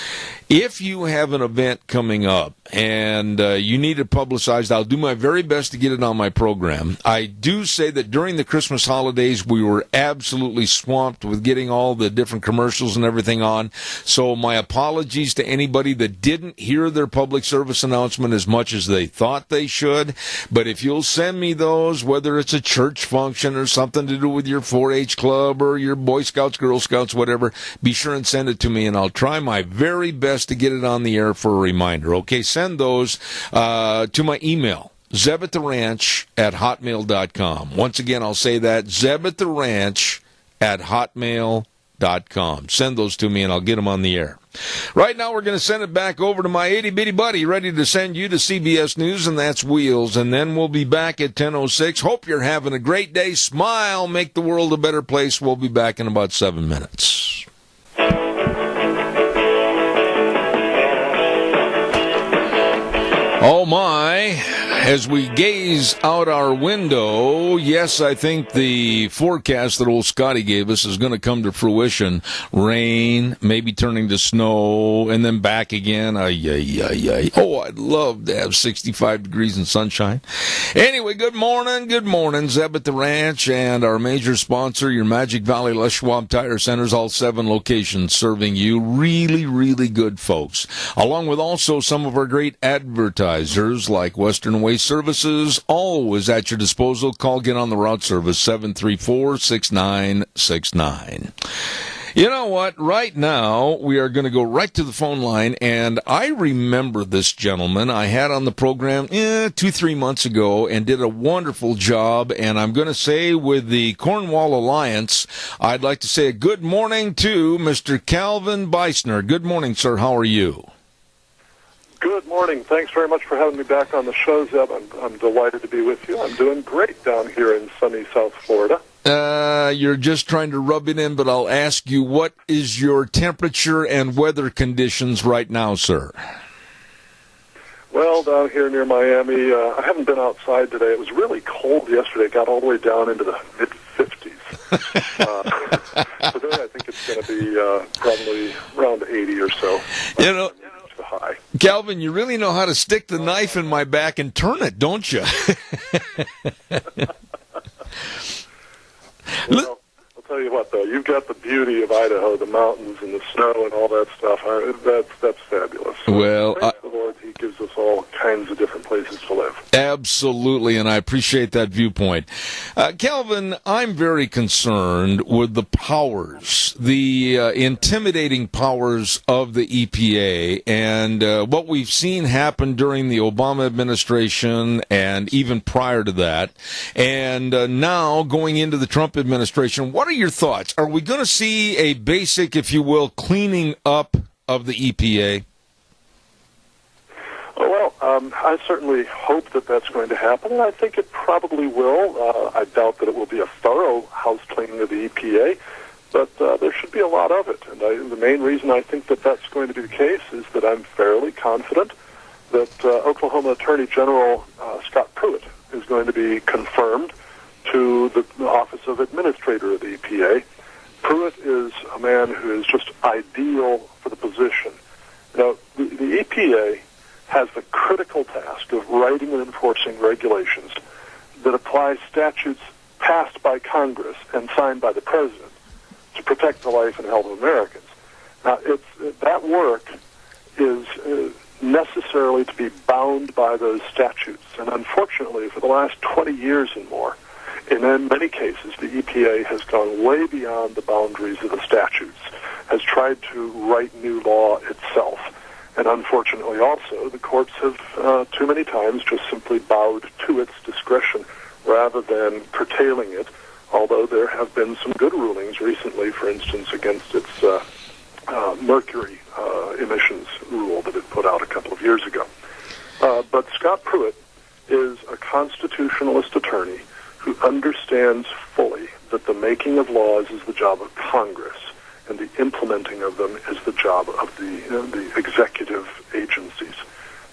B: If you have an event coming up and you need it publicized, I'll do my very best to get it on my program. I do say that during the Christmas holidays, we were absolutely swamped with getting all the different commercials and everything on. So my apologies to anybody that didn't hear their public service announcement as much as they thought they should. But if you'll send me those, whether it's a church function or something to do with your 4-H club or your Boy Scouts, Girl Scouts, whatever, be sure and send it to me, and I'll try my very best to get it on the air for a reminder. Okay, send those to my email, zebattheranch@hotmail.com. Once again, I'll say that, zebattheranch@hotmail.com. Send those to me, and I'll get them on the air. Right now, we're going to send it back over to my itty-bitty buddy, ready to send you to CBS News, and that's Wheels. And then we'll be back at 10:06. Hope you're having a great day. Smile. Make the world a better place. We'll be back in about 7 minutes. Oh, my. As we gaze out our window, yes, I think the forecast that old Scotty gave us is going to come to fruition. Rain, maybe turning to snow, and then back again. Oh, I'd love to have 65 degrees and sunshine. Anyway, good morning. Zeb at the Ranch, and our major sponsor, your Magic Valley Les Schwab Tire Centers, all 7 locations serving you. Really, really good folks. Along with also some of our great advertisers like Western Way one-way services, always at your disposal. Call, get on the route service, 734-6969. You know what? Right now, we are going to go right to the phone line, and I remember this gentleman I had on the program 2-3 months ago and did a wonderful job, and I'm going to say with the Cornwall Alliance, I'd like to say a good morning to Mr. Calvin Beisner. Good morning, sir. How are you?
M: Good morning. Thanks very much for having me back on the show, Zeb. I'm delighted to be with you. I'm doing great down here in sunny South Florida.
B: You're just trying to rub it in, but I'll ask you, what is your temperature and weather conditions right now, sir?
M: Well, down here near Miami, I haven't been outside today. It was really cold yesterday. It got all the way down into the mid-50s. Today I think it's going to be probably around 80 or so.
B: You know,
M: high.
B: Calvin, you really know how to stick the knife in my back and turn it, don't you?
M: Well, I'll tell you what, though, you've got the beauty of Idaho, the mountains and the snow and all that stuff. That's fabulous.
B: Well,
M: praise the Lord, He gives us all kinds of different places to live.
B: Absolutely, and I appreciate that viewpoint. Calvin, I'm very concerned with the powers, the intimidating powers of the EPA, and what we've seen happen during the Obama administration and even prior to that, and now going into the Trump administration. What are your thoughts? Are we going to see a basic, if you will, cleaning up of the EPA?
M: Well, I certainly hope that that's going to happen, and I think it probably will. I doubt that it will be a thorough house cleaning of the EPA, but there should be a lot of it. And the main reason I think that that's going to be the case is that I'm fairly confident that Oklahoma Attorney General Scott Pruitt is going to be confirmed to the Office of Administrator of the EPA. Pruitt is a man who is just ideal for the position. Now, the EPA has the critical task of writing and enforcing regulations that apply statutes passed by Congress and signed by the President to protect the life and health of Americans. Now, that work is necessarily to be bound by those statutes. And unfortunately, for the last 20 years and more, in many cases, the EPA has gone way beyond the boundaries of the statutes, has tried to write new law itself. And unfortunately also, the courts have too many times just simply bowed to its discretion rather than curtailing it, although there have been some good rulings recently, for instance, against its mercury emissions rule that it put out a couple of years ago. But Scott Pruitt is a constitutionalist attorney who understands fully that the making of laws is the job of Congress, and the implementing of them is the job of the executive agencies.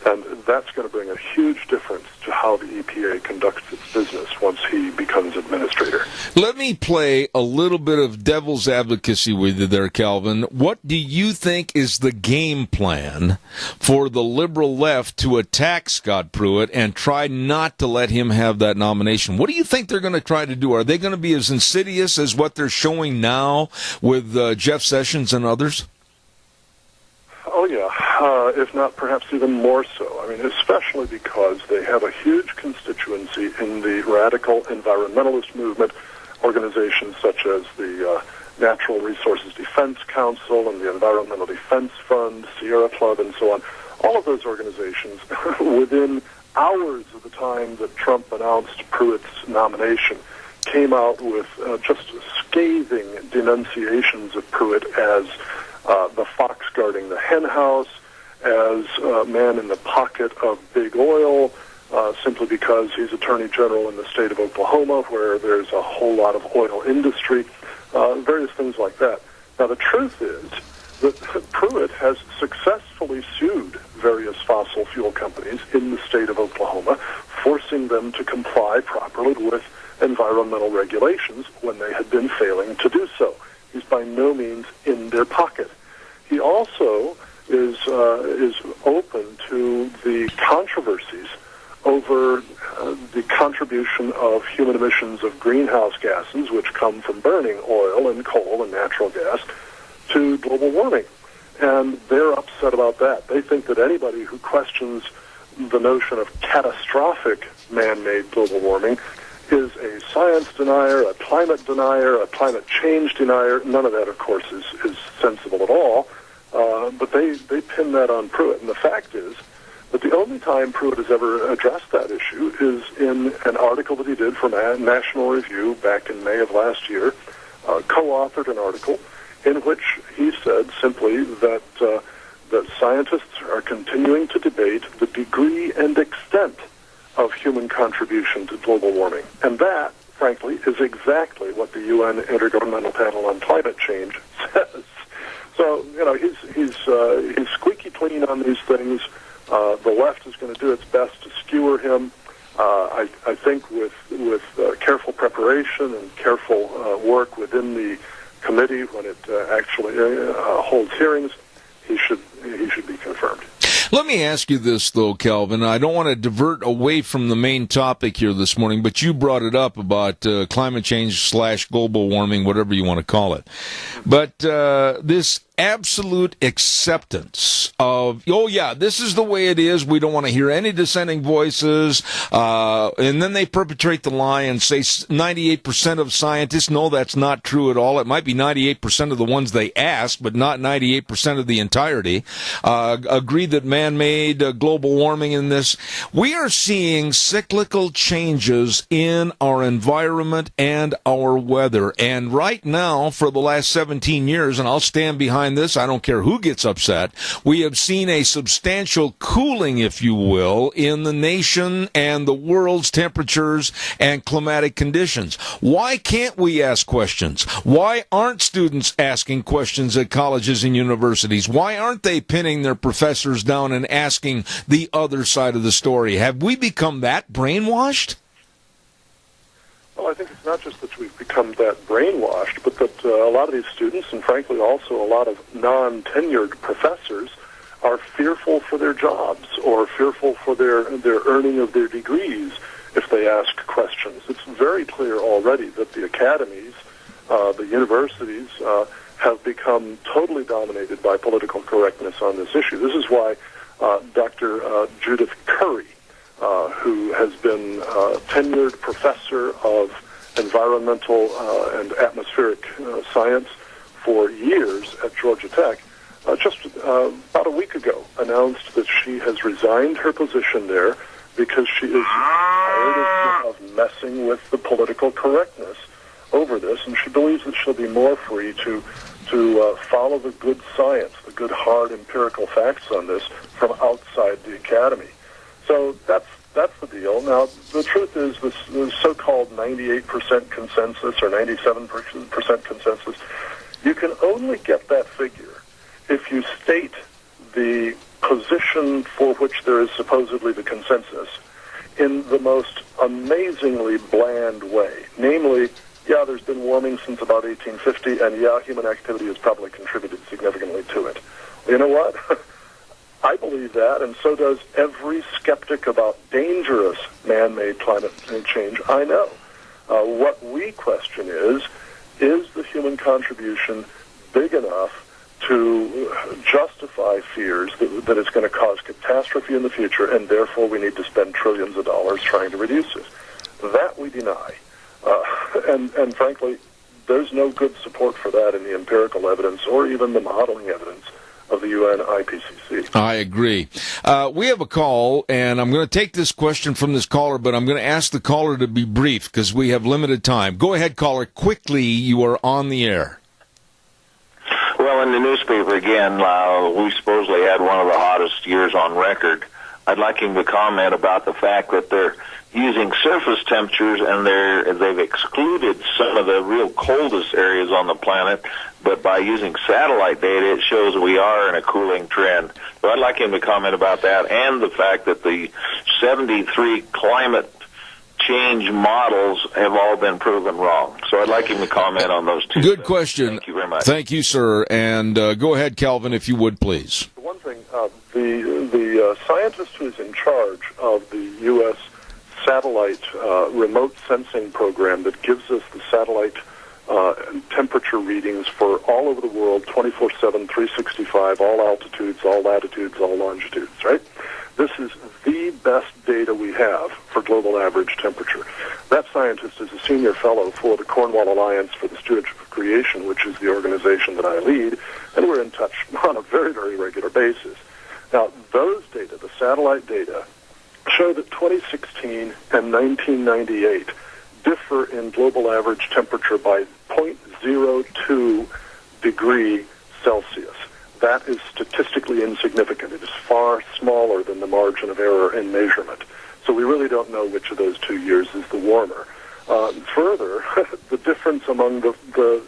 M: And that's going to bring a huge difference to how the EPA conducts its business once he becomes administrator.
B: Let me play a little bit of devil's advocacy with you there, Calvin. What do you think is the game plan for the liberal left to attack Scott Pruitt and try not to let him have that nomination? What do you think they're going to try to do? Are they going to be as insidious as what they're showing now with Jeff Sessions and others?
M: Oh, yeah, if not perhaps even more so. I mean, especially because they have a huge constituency in the radical environmentalist movement, organizations such as the Natural Resources Defense Council and the Environmental Defense Fund, Sierra Club, and so on. All of those organizations, within hours of the time that Trump announced Pruitt's nomination, came out with just scathing denunciations of Pruitt as the fox guarding the hen house, as a man in the pocket of big oil, simply because he's Attorney General in the state of Oklahoma, where there's a whole lot of oil industry, various things like that. Now, the truth is that Pruitt has successfully sued various fossil fuel companies in the state of Oklahoma, forcing them to comply properly with environmental regulations when they had been failing to do so. He's by no means in their pocket. He also is open to the controversies over the contribution of human emissions of greenhouse gases, which come from burning oil and coal and natural gas, to global warming. And they're upset about that. They think that anybody who questions the notion of catastrophic man-made global warming is a science denier, a climate denier, a climate change denier. None of that, of course, is sensible at all. But they pin that on Pruitt. And the fact is that the only time Pruitt has ever addressed that issue is in an article that he did for National Review back in May of last year, co-authored an article in which he said simply that scientists are continuing to debate the degree and extent of human contribution to global warming. And that, frankly, is exactly what the UN Intergovernmental Panel on Climate Change says. So, he's squeaky clean on these things. The left is going to do its best to skewer him. I think with careful preparation and careful work within the committee when it actually holds hearings, he should be confirmed.
B: Let me ask you this, though, Calvin. I don't want to divert away from the main topic here this morning, but you brought it up about climate change / global warming, whatever you want to call it. But this absolute acceptance of, this is the way it is. We don't want to hear any dissenting voices. And then they perpetrate the lie and say 98% of scientists, no, that's not true at all. It might be 98% of the ones they ask, but not 98% of the entirety. Agree that man-made global warming in this. We are seeing cyclical changes in our environment and our weather. And right now, for the last 17 years, and I'll stand behind this, I don't care who gets upset, we have seen a substantial cooling, if you will, in the nation and the world's temperatures and climatic conditions. Why can't we ask questions? Why aren't students asking questions at colleges and universities? Why aren't they pinning their professors down and asking the other side of the story? Have we become that brainwashed?
M: Well, I think it's not just that we've become that brainwashed, but that a lot of these students, and frankly also a lot of non-tenured professors, are fearful for their jobs or fearful for their earning of their degrees if they ask questions. It's very clear already that the academies, the universities, have become totally dominated by political correctness on this issue. This is why Dr. Judith Curry, who has been tenured professor of environmental and atmospheric science for years at Georgia Tech, just about a week ago announced that she has resigned her position there because she is tired of messing with the political correctness over this, and she believes that she'll be more free to follow the good science, the good hard empirical facts on this from outside the academy. So that's the deal. Now, the truth is this so-called 98% consensus or 97% consensus, you can only get that figure if you state the position for which there is supposedly the consensus in the most amazingly bland way. Namely, there's been warming since about 1850, and human activity has probably contributed significantly to it. You know what? I believe that, and so does every skeptic about dangerous man-made climate change I know. What we question is the human contribution big enough to justify fears that it's going to cause catastrophe in the future, and therefore we need to spend trillions of dollars trying to reduce it? That we deny. And frankly, there's no good support for that in the empirical evidence or even the modeling evidence of the UN IPCC.
B: I agree. We have a call, and I'm going to take this question from this caller, but I'm going to ask the caller to be brief because we have limited time. Go ahead, caller. Quickly, you are on the air.
I: Well, in the newspaper again, we supposedly had one of the hottest years on record. I'd like him to comment about the fact that they're using surface temperatures, and they've excluded some of the real coldest areas on the planet, but by using satellite data, it shows we are in a cooling trend. So I'd like him to comment about that, and the fact that the 73 climate change models have all been proven wrong. So I'd like him to comment on those two.
B: Good question.
I: Thank you very much.
B: Thank you, sir. And go ahead, Calvin, if you would, please.
M: One thing, the scientist who is in charge of the U.S. satellite remote sensing program that gives us the satellite temperature readings for all over the world, 24/7, 365, all altitudes, all latitudes, all longitudes, right? This is the best data we have for global average temperature. That scientist is a senior fellow for the Cornwall Alliance for the Stewardship of Creation, which is the organization that I lead, and we're in touch on a very, very regular basis. Now, those data, the satellite data, show that 2016 and 1998 differ in global average temperature by 0.02 degree Celsius. That is statistically insignificant. It is far smaller than the margin of error in measurement. So we really don't know which of those 2 years is the warmer. Further, the difference among the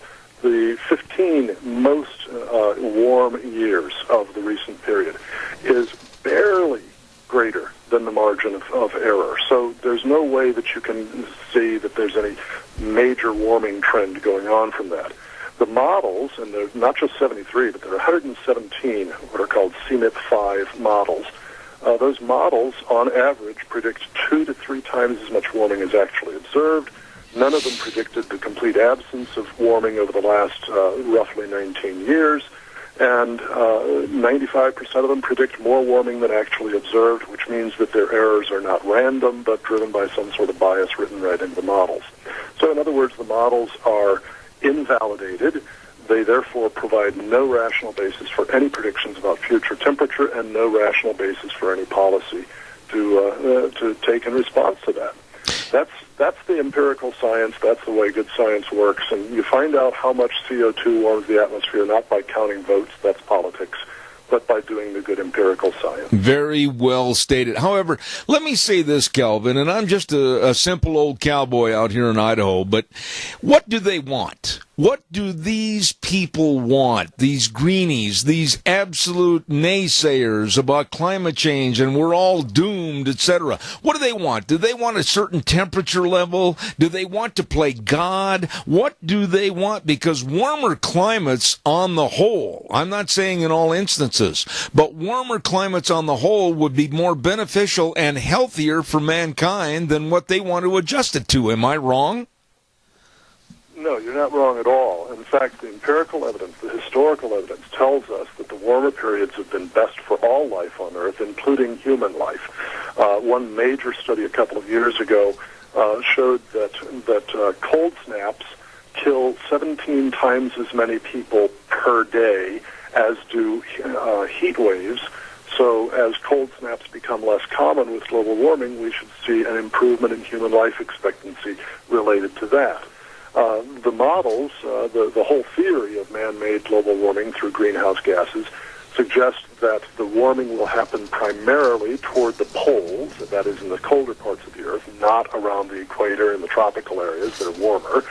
M: 15 most warm years of the recent period is barely greater than the margin of error. So there's no way that you can see that there's any major warming trend going on from that. The models, and there's not just 73, but there are 117 what are called CMIP-5 models. Those models, on average, predict 2 to 3 times as much warming as actually observed. None of them predicted the complete absence of warming over the last roughly 19 years. And 95% of them predict more warming than actually observed, which means that their errors are not random, but driven by some sort of bias written right into the models. So in other words, the models are invalidated. They therefore provide no rational basis for any predictions about future temperature and no rational basis for any policy to take in response to that. That's the empirical science. That's the way good science works. And you find out how much CO2 warms the atmosphere not by counting votes, that's politics, but by doing the good empirical science.
B: Very well stated. However, let me say this, Calvin, and I'm just a simple old cowboy out here in Idaho, but what do they want? What do these people want, these greenies, these absolute naysayers about climate change and we're all doomed, etc.? What do they want? Do they want a certain temperature level? Do they want to play God? What do they want? Because warmer climates on the whole, I'm not saying in all instances, but warmer climates on the whole would be more beneficial and healthier for mankind than what they want to adjust it to. Am I wrong?
M: No, you're not wrong at all. In fact, the empirical evidence, the historical evidence, tells us that the warmer periods have been best for all life on Earth, including human life. One major study a couple of years ago showed that cold snaps kill 17 times as many people per day as do heat waves. So as cold snaps become less common with global warming, we should see an improvement in human life expectancy related to that. The models, the whole theory of man-made global warming through greenhouse gases suggests that the warming will happen primarily toward the poles, that is in the colder parts of the Earth, not around the equator and the tropical areas that are warmer.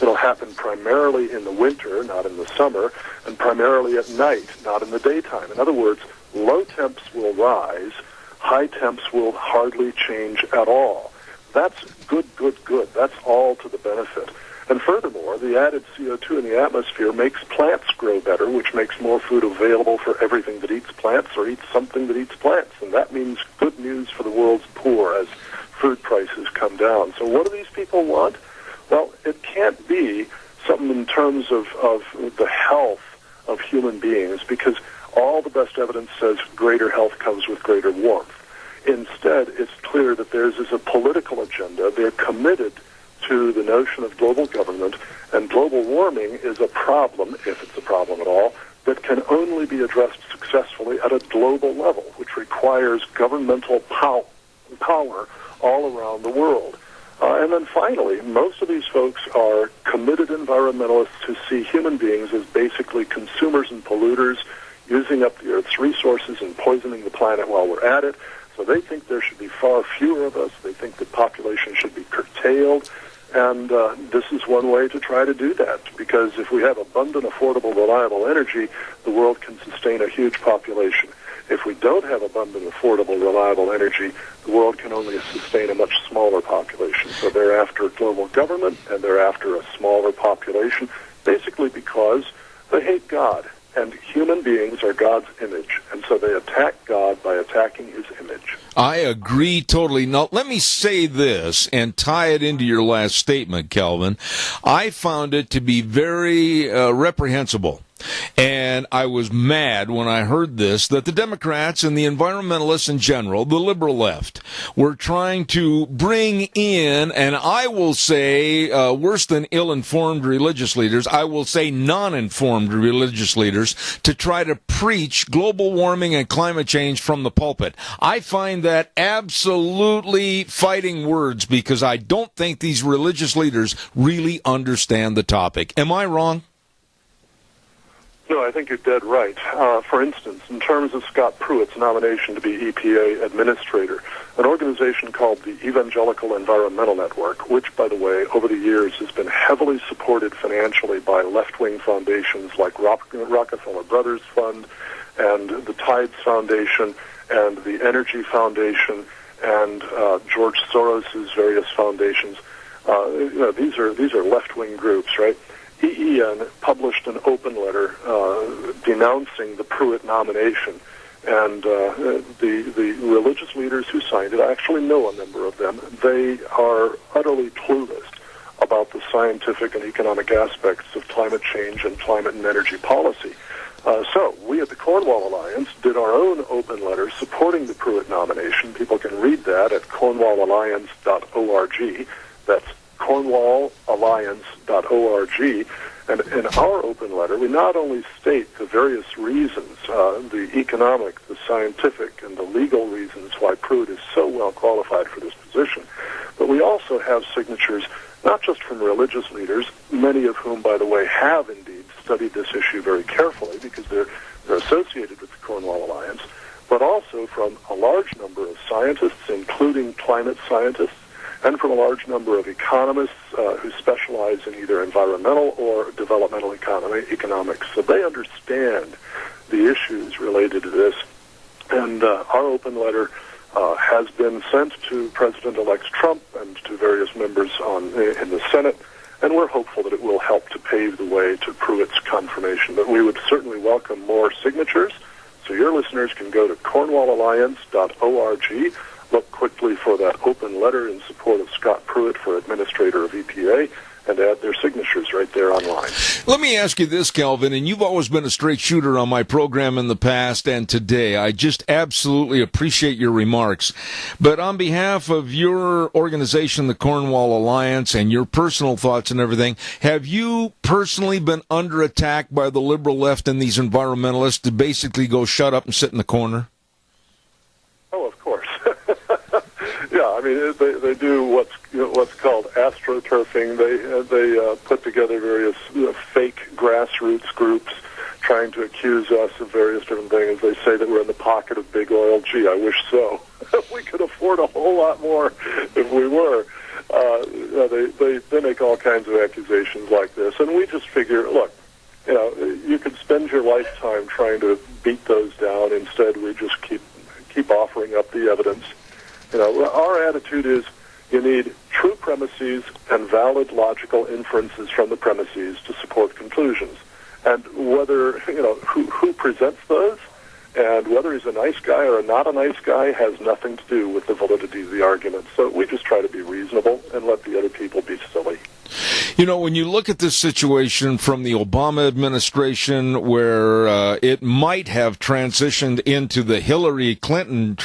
M: It'll happen primarily in the winter, not in the summer, and primarily at night, not in the daytime. In other words, low temps will rise, high temps will hardly change at all. That's good. That's all to the benefit. And furthermore, the added CO2 in the atmosphere makes plants grow better, which makes more food available for everything that eats plants or eats something that eats plants. And that means good news for the world's poor as food prices come down. So what do these people want? Well, it can't be something in terms of the health of human beings, because all the best evidence says greater health comes with greater warmth. Instead, it's clear that theirs is a political agenda. They're committed to the notion of global government, and global warming is a problem, if it's a problem at all, that can only be addressed successfully at a global level, which requires governmental power all around the world. And then finally, most of these folks are committed environmentalists who see human beings as basically consumers and polluters, using up the Earth's resources and poisoning the planet while we're at it. So they think there should be far fewer of us. They think that population should be curtailed. And this is one way to try to do that, because if we have abundant, affordable, reliable energy, the world can sustain a huge population. If we don't have abundant, affordable, reliable energy, the world can only sustain a much smaller population. So they're after global government, and they're after a smaller population, basically because they hate God. And human beings are God's image, and so they attack God by attacking his image.
B: I agree totally. Now, let me say this and tie it into your last statement, Calvin. I found it to be very reprehensible And I was mad when I heard this, that the Democrats and the environmentalists in general, the liberal left, were trying to bring in, and I will say, worse than ill-informed religious leaders, I will say non-informed religious leaders, to try to preach global warming and climate change from the pulpit. I find that absolutely fighting words, because I don't think these religious leaders really understand the topic. Am I wrong?
M: No, I think you're dead right. For instance, in terms of Scott Pruitt's nomination to be EPA administrator, an organization called the Evangelical Environmental Network, which, by the way, over the years has been heavily supported financially by left-wing foundations like Rockefeller Brothers Fund and the Tides Foundation and the Energy Foundation and George Soros's various foundations. These are left-wing groups, right? EEN published an open letter denouncing the Pruitt nomination, and the religious leaders who signed it, I actually know a number of them, they are utterly clueless about the scientific and economic aspects of climate change and climate and energy policy. So we at the Cornwall Alliance did our own open letter supporting the Pruitt nomination. People can read that at cornwallalliance.org. That's cornwallalliance.org, and in our open letter, we not only state the various reasons, the economic, the scientific, and the legal reasons why Pruitt is so well qualified for this position, but we also have signatures not just from religious leaders, many of whom, by the way, have indeed studied this issue very carefully because they're associated with the Cornwall Alliance, but also from a large number of scientists, including climate scientists, and from a large number of economists who specialize in either environmental or developmental economics. So they understand the issues related to this. And our open letter has been sent to President-elect Trump and to various members in the Senate, and we're hopeful that it will help to pave the way to Pruitt's confirmation. But we would certainly welcome more signatures, so your listeners can go to cornwallalliance.org, look quickly for that open letter in support of Scott Pruitt for administrator of EPA, and add their signatures right there online.
B: Let me ask you this, Calvin, and you've always been a straight shooter on my program in the past and today. I just absolutely appreciate your remarks. But on behalf of your organization, the Cornwall Alliance, and your personal thoughts and everything, have you personally been under attack by the liberal left and these environmentalists to basically go shut up and sit in the corner?
M: Oh, of course. Yeah, I mean, they do what's called astroturfing. They put together various fake grassroots groups trying to accuse us of various different things. They say that we're in the pocket of big oil. Gee, I wish so. We could afford a whole lot more if we were. They make all kinds of accusations like this, and we just figure, look, you could spend your lifetime trying to beat those down. Instead, we just keep offering up the evidence. Our attitude is you need true premises and valid logical inferences from the premises to support conclusions. And whether, who presents those and whether he's a nice guy or not a nice guy has nothing to do with the validity of the argument. So we just try to be reasonable and let the other people be silly.
B: When you look at this situation from the Obama administration, where it might have transitioned into the Hillary Clinton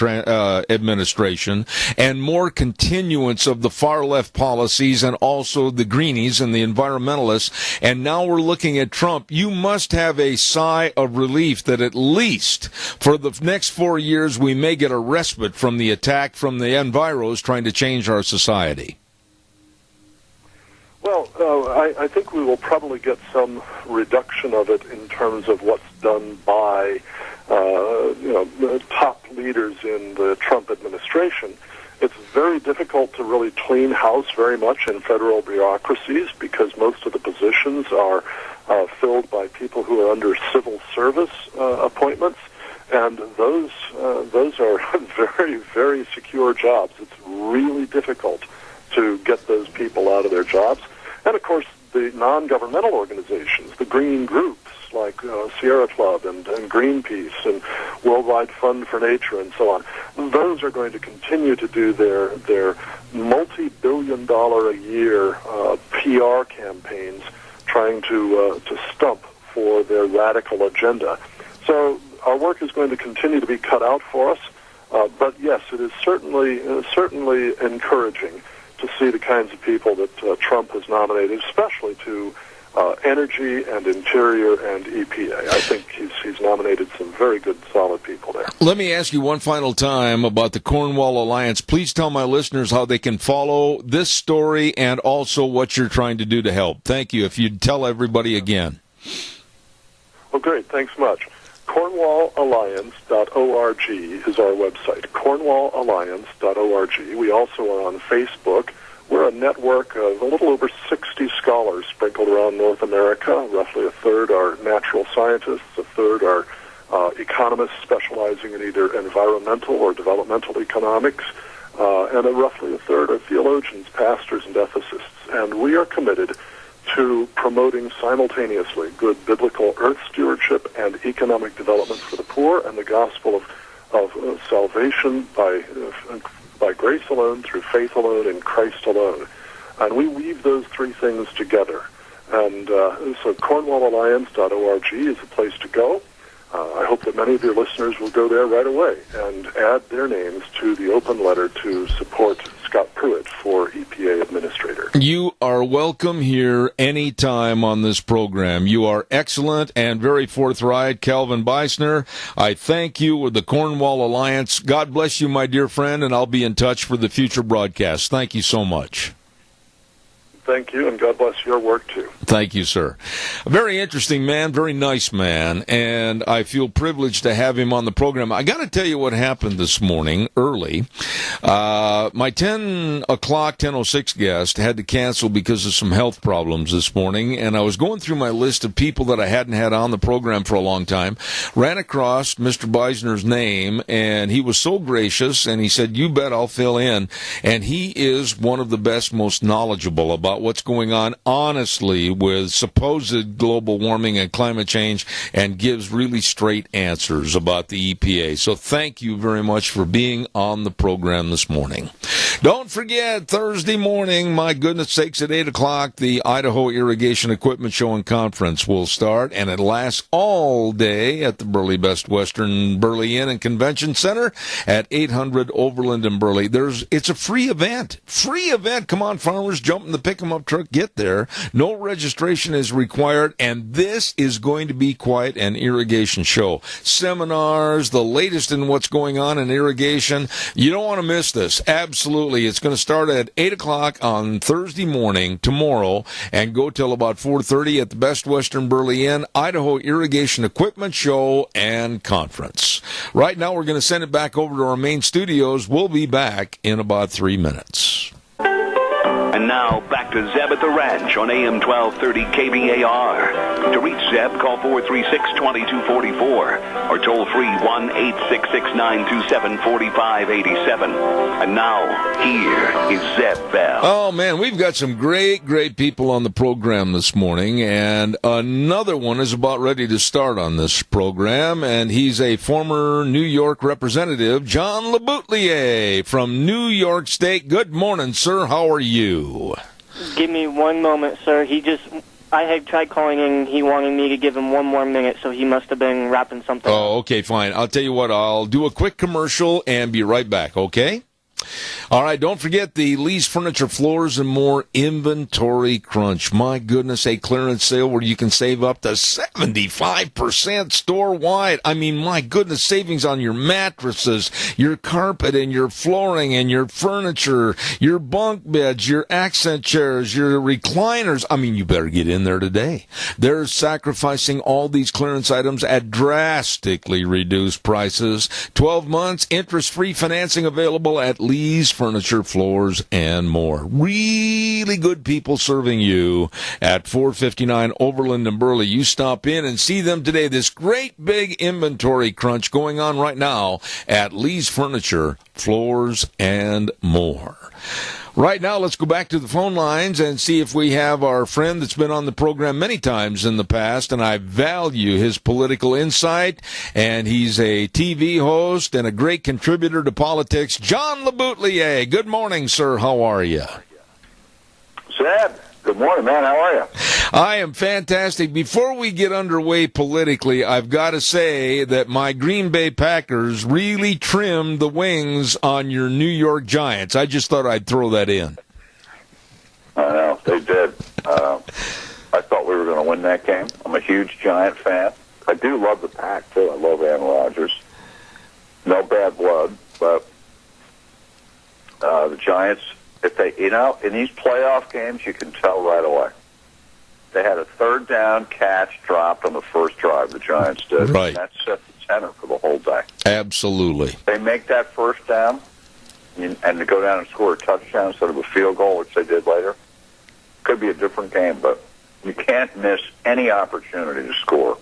B: administration, and more continuance of the far-left policies and also the greenies and the environmentalists, and now we're looking at Trump, you must have a sigh of relief that at least for the next 4 years we may get a respite from the attack from the enviros trying to change our society.
M: Well, I think we will probably get some reduction of it in terms of what's done by, top leaders in the Trump administration. It's very difficult to really clean house very much in federal bureaucracies because most of the positions are filled by people who are under civil service appointments, and those are very, very secure jobs. It's really difficult to get those people out of their jobs. And, of course, the non-governmental organizations, the green groups like Sierra Club and Greenpeace and Worldwide Fund for Nature and so on, those are going to continue to do their multi-billion-dollar-a-year PR campaigns trying to stump for their radical agenda. So our work is going to continue to be cut out for us. But yes, it is certainly encouraging to see the kinds of people that Trump has nominated, especially to Energy and Interior and EPA. I think he's nominated some very good, solid people there.
B: Let me ask you one final time about the Cornwall Alliance. Please tell my listeners how they can follow this story and also what you're trying to do to help. Thank you. If you'd tell everybody again.
M: Well, great. Thanks much. CornwallAlliance.org is our website. CornwallAlliance.org. We also are on Facebook. We're a network of a little over 60 scholars sprinkled around North America. Roughly a third are natural scientists, a third are economists specializing in either environmental or developmental economics, and roughly a third are theologians, pastors, and ethicists. And we are committed to promoting simultaneously good biblical earth stewardship and economic development for the poor and the gospel of salvation by grace alone, through faith alone, in Christ alone. And we weave those three things together. And so CornwallAlliance.org is the place to go. I hope that many of your listeners will go there right away and add their names to the open letter to support Scott Pruitt for EPA Administrator.
B: You are welcome here anytime on this program. You are excellent and very forthright, Calvin Beisner. I thank you with the Cornwall Alliance. God bless you, my dear friend, and I'll be in touch for the future broadcasts. Thank you so much.
M: Thank you, and God bless your work, too.
B: Thank you, sir. A very interesting man, very nice man, and I feel privileged to have him on the program. I got to tell you what happened this morning, early. My 10 o'clock, 10:06 guest had to cancel because of some health problems this morning, and I was going through my list of people that I hadn't had on the program for a long time, ran across Mr. Beisner's name, and he was so gracious, and he said, "You bet I'll fill in," and he is one of the best, most knowledgeable about what's going on, honestly, with supposed global warming and climate change, and gives really straight answers about the EPA. So thank you very much for being on the program this morning. Don't forget, Thursday morning, my goodness sakes, at 8 o'clock, the Idaho Irrigation Equipment Show and Conference will start, and it lasts all day at the Burley Best Western Burley Inn and Convention Center at 800 Overland and Burley. It's a free event. Free event. Come on, farmers, jump in the pick-em-up truck, get there. No registration is required, and this is going to be quite an irrigation show. Seminars, the latest in what's going on in irrigation. You don't want to miss this. Absolutely. It's going to start at 8 o'clock on Thursday morning, tomorrow, and go till about 4:30 at the Best Western Burley Inn, Idaho Irrigation Equipment Show and Conference. Right now, we're going to send it back over to our main studios. We'll be back in about 3 minutes.
A: And now, back to Zeb at the Ranch on AM 1230 KBAR. To reach Zeb, call 436-2244 or toll free 1-866-927-4587. And now, here is Zeb Bell.
B: Oh, man, we've got some great people on the program this morning, and another one is about ready to start on this program, and he's a former New York representative, John LeBoutelier from New York State. Good morning, sir. How are you?
C: Give me one moment, sir. I had tried calling in. He wanted me to give him one more minute, so he must have been wrapping something up.
B: Oh, okay, fine. I'll tell you what, I'll do a quick commercial and be right back, okay? All right, don't forget the Lee's Furniture, Floors, and More Inventory Crunch. My goodness, a clearance sale where you can save up to 75% store-wide. I mean, my goodness, savings on your mattresses, your carpet, and your flooring, and your furniture, your bunk beds, your accent chairs, your recliners. I mean, you better get in there today. They're sacrificing all these clearance items at drastically reduced prices. 12 months, interest-free financing available at Lee's Furniture, Floors, and More. Really good people serving you at 459 Overland and Burley. You stop in and see them today. This great big inventory crunch going on right now at Lee's Furniture, Floors, and More. Right now, let's go back to the phone lines and see if we have our friend that's been on the program many times in the past, and I value his political insight, and he's a TV host and a great contributor to politics, John LeBoutelier. Good morning, sir. How are you?
N: Zeb, Good morning, man. How are you?
B: I am fantastic. Before we get underway politically, I've got to say that my Green Bay Packers really trimmed the wings on your New York Giants. I just thought I'd throw that in.
N: I know, they did. I thought we were going to win that game. I'm a huge Giant fan. I do love the Pack, too. I love Aaron Rodgers. No bad blood, but the Giants, if they, in these playoff games, you can tell right away. They had a third down catch dropped on the first drive, the Giants did.
B: Right.
N: And that set the tenor for the whole day.
B: Absolutely.
N: They make that first down and to go down and score a touchdown instead of a field goal, which they did later. Could be a different game, but you can't miss any opportunity to score.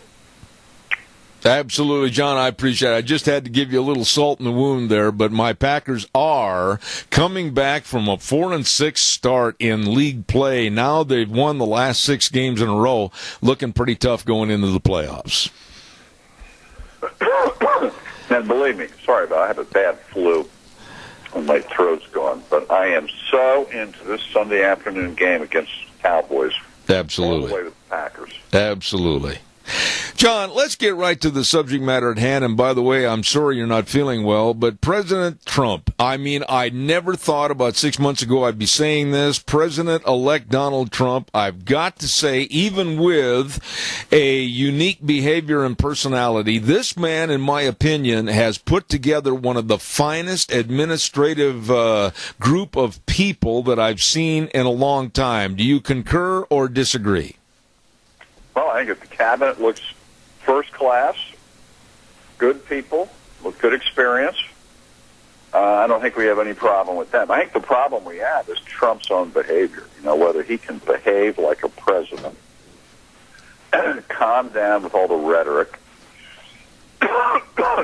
B: Absolutely, John, I appreciate it. I just had to give you a little salt in the wound there, but my Packers are coming back from a 4-6 start in league play. Now they've won the last 6 games in a row, looking pretty tough going into the playoffs.
N: And believe me, sorry about it, I have a bad flu and my throat's gone, but I am so into this Sunday afternoon game against Cowboys.
B: Absolutely.
N: All the way to the Packers.
B: Absolutely. John, let's get right to the subject matter at hand. And by the way, I'm sorry you're not feeling well, but President Trump, I mean, I never thought about 6 months ago I'd be saying this. President-elect Donald Trump, I've got to say, even with a unique behavior and personality, this man, in my opinion, has put together one of the finest administrative group of people that I've seen in a long time. Do you concur or disagree?
N: Well, I think if the cabinet looks first class, good people with good experience, I don't think we have any problem with them. I think the problem we have is Trump's own behavior. Whether he can behave like a president, calm down with all the rhetoric,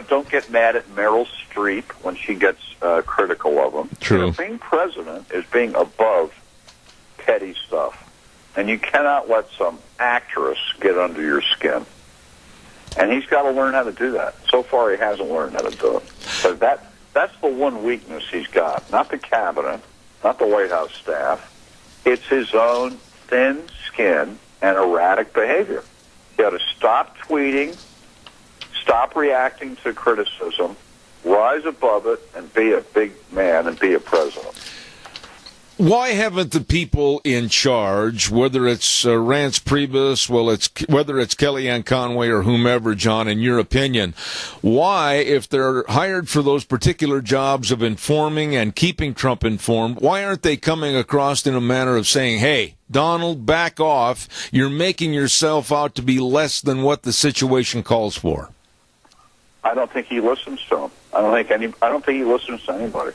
N: don't get mad at Meryl Streep when she gets critical of him.
B: True.
N: Being president is being above petty stuff. And you cannot let some actress get under your skin. And he's got to learn how to do that. So far, he hasn't learned how to do it. But that's the one weakness he's got. Not the cabinet, not the White House staff. It's his own thin skin and erratic behavior. He ought to stop tweeting, stop reacting to criticism, rise above it, and be a big man and be a president.
B: Why haven't the people in charge, whether it's Reince Priebus, whether it's Kellyanne Conway or whomever, John, in your opinion, why, if they're hired for those particular jobs of informing and keeping Trump informed, why aren't they coming across in a manner of saying, hey, Donald, back off, you're making yourself out to be less than what the situation calls for?
N: I don't think he listens to him. I don't think he listens to anybody.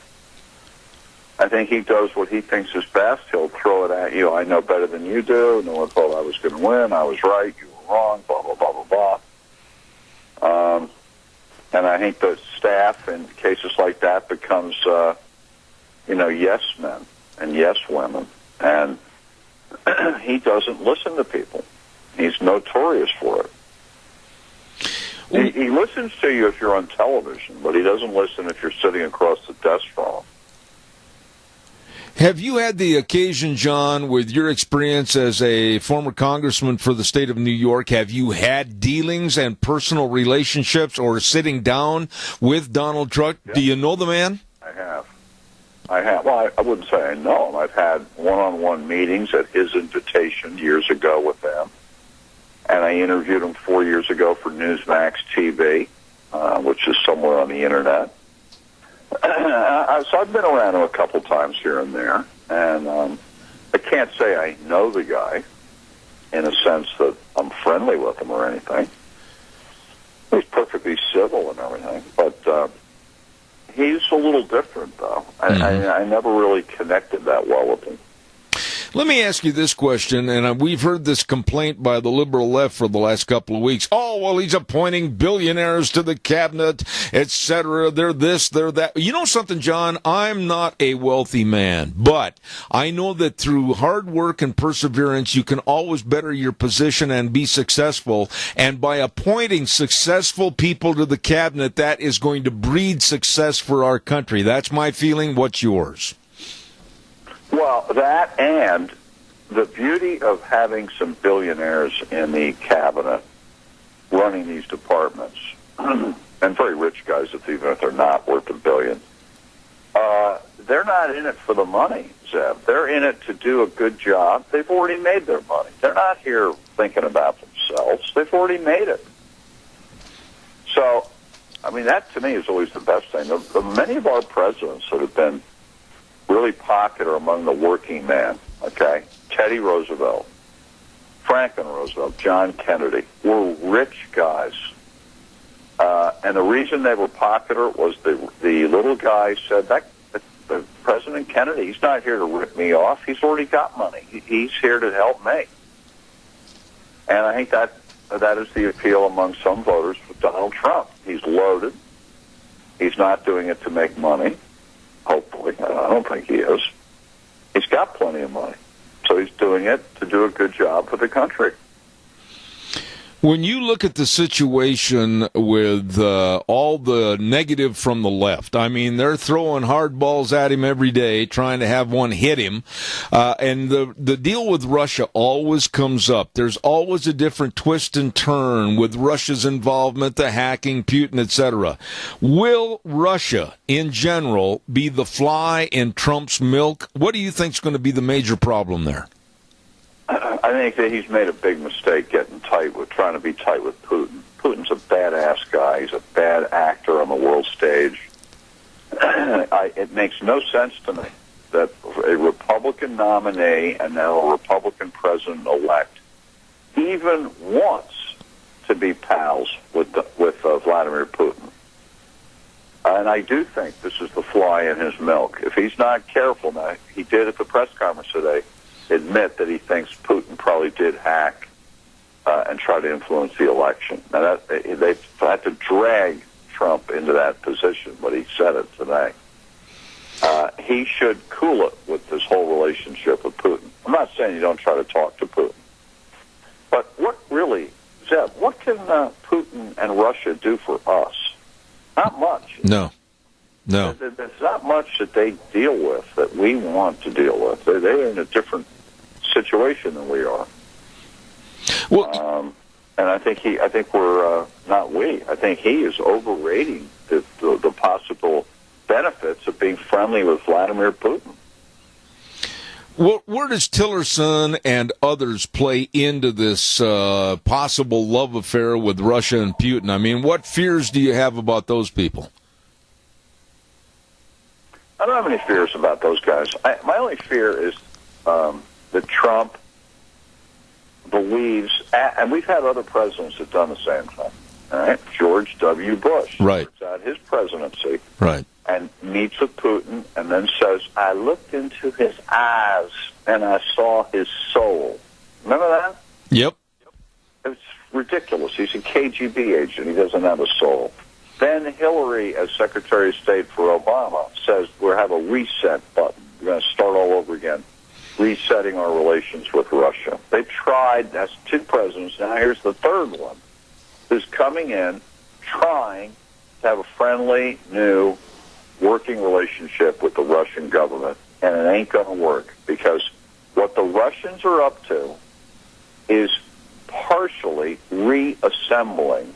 N: I think he does what he thinks is best. He'll throw it at you. I know better than you do. No one thought I was going to win. I was right. You were wrong. Blah, blah, blah, blah, blah. And I think the staff in cases like that becomes, yes men and yes women. And he doesn't listen to people. He's notorious for it. He listens to you if you're on television, but he doesn't listen if you're sitting across the desk from him.
B: Have you had the occasion, John, with your experience as a former congressman for the state of New York, have you had dealings and personal relationships or sitting down with Donald Trump? Yeah. Do you know the man?
N: I have. Well, I wouldn't say I know him. I've had one-on-one meetings at his invitation years ago with them. And I interviewed him 4 years ago for Newsmax TV, which is somewhere on the Internet. So I've been around him a couple times here and there, and I can't say I know the guy in a sense that I'm friendly with him or anything. He's perfectly civil and everything, but he's a little different, though. I never really connected that well with him.
B: Let me ask you this question, and we've heard this complaint by the liberal left for the last couple of weeks. Oh, well, he's appointing billionaires to the cabinet, etc. They're this, they're that. You know something, John? I'm not a wealthy man, but I know that through hard work and perseverance, you can always better your position and be successful. And by appointing successful people to the cabinet, that is going to breed success for our country. That's my feeling. What's yours?
N: Well, that and the beauty of having some billionaires in the cabinet running these departments, and very rich guys, even if they're not worth $1 billion, they're not in it for the money, Zeb. They're in it to do a good job. They've already made their money. They're not here thinking about themselves. They've already made it. So, I mean, that to me is always the best thing. Many of our presidents that have been really popular among the working man, okay, Teddy Roosevelt, Franklin Roosevelt, John Kennedy, were rich guys. And the reason they were popular was the little guy said, that President Kennedy, he's not here to rip me off. He's already got money. He's here to help me. And I think that is the appeal among some voters with Donald Trump. He's loaded. He's not doing it to make money, hopefully. I don't think he is. He's got plenty of money. So he's doing it to do a good job for the country.
B: When you look at the situation with all the negative from the left, I mean, they're throwing hard balls at him every day, trying to have one hit him. And the deal with Russia always comes up. There's always a different twist and turn with Russia's involvement, the hacking, Putin, etc. Will Russia, in general, be the fly in Trump's milk? What do you think is going to be the major problem there?
N: I think that he's made a big mistake trying to be tight with Putin. Putin's a badass guy. He's a bad actor on the world stage. It makes no sense to me that a Republican nominee and now a Republican president-elect even wants to be pals with Vladimir Putin. And I do think this is the fly in his milk. If he's not careful now, he did at the press conference today admit that he thinks Putin probably did hack and try to influence the election. Now, they've had to drag Trump into that position, but he said it today. He should cool it with this whole relationship with Putin. I'm not saying you don't try to talk to Putin. But what really, Zeb, what can Putin and Russia do for us? Not much.
B: No.
N: There's not much that they deal with that we want to deal with. They're in a different situation than we are.
B: Well,
N: and I think he is overrating the possible benefits of being friendly with Vladimir Putin.
B: Well, where does Tillerson and others play into this possible love affair with Russia and Putin? I mean, what fears do you have about those people?
N: I don't have any fears about those guys. My only fear is that Trump believes, and we've had other presidents that have done the same thing. All right, George W. Bush
B: starts
N: out his presidency,
B: right,
N: and meets with Putin, and then says, "I looked into his eyes and I saw his soul." Remember that?
B: Yep.
N: It's ridiculous. He's a KGB agent. He doesn't have a soul. Then Hillary, as Secretary of State for Obama, says we'll have a reset button. We're going to start all over again, resetting our relations with Russia. They tried. That's two presidents. Now here's the third one, who's coming in trying to have a friendly, new, working relationship with the Russian government, and it ain't going to work because what the Russians are up to is partially reassembling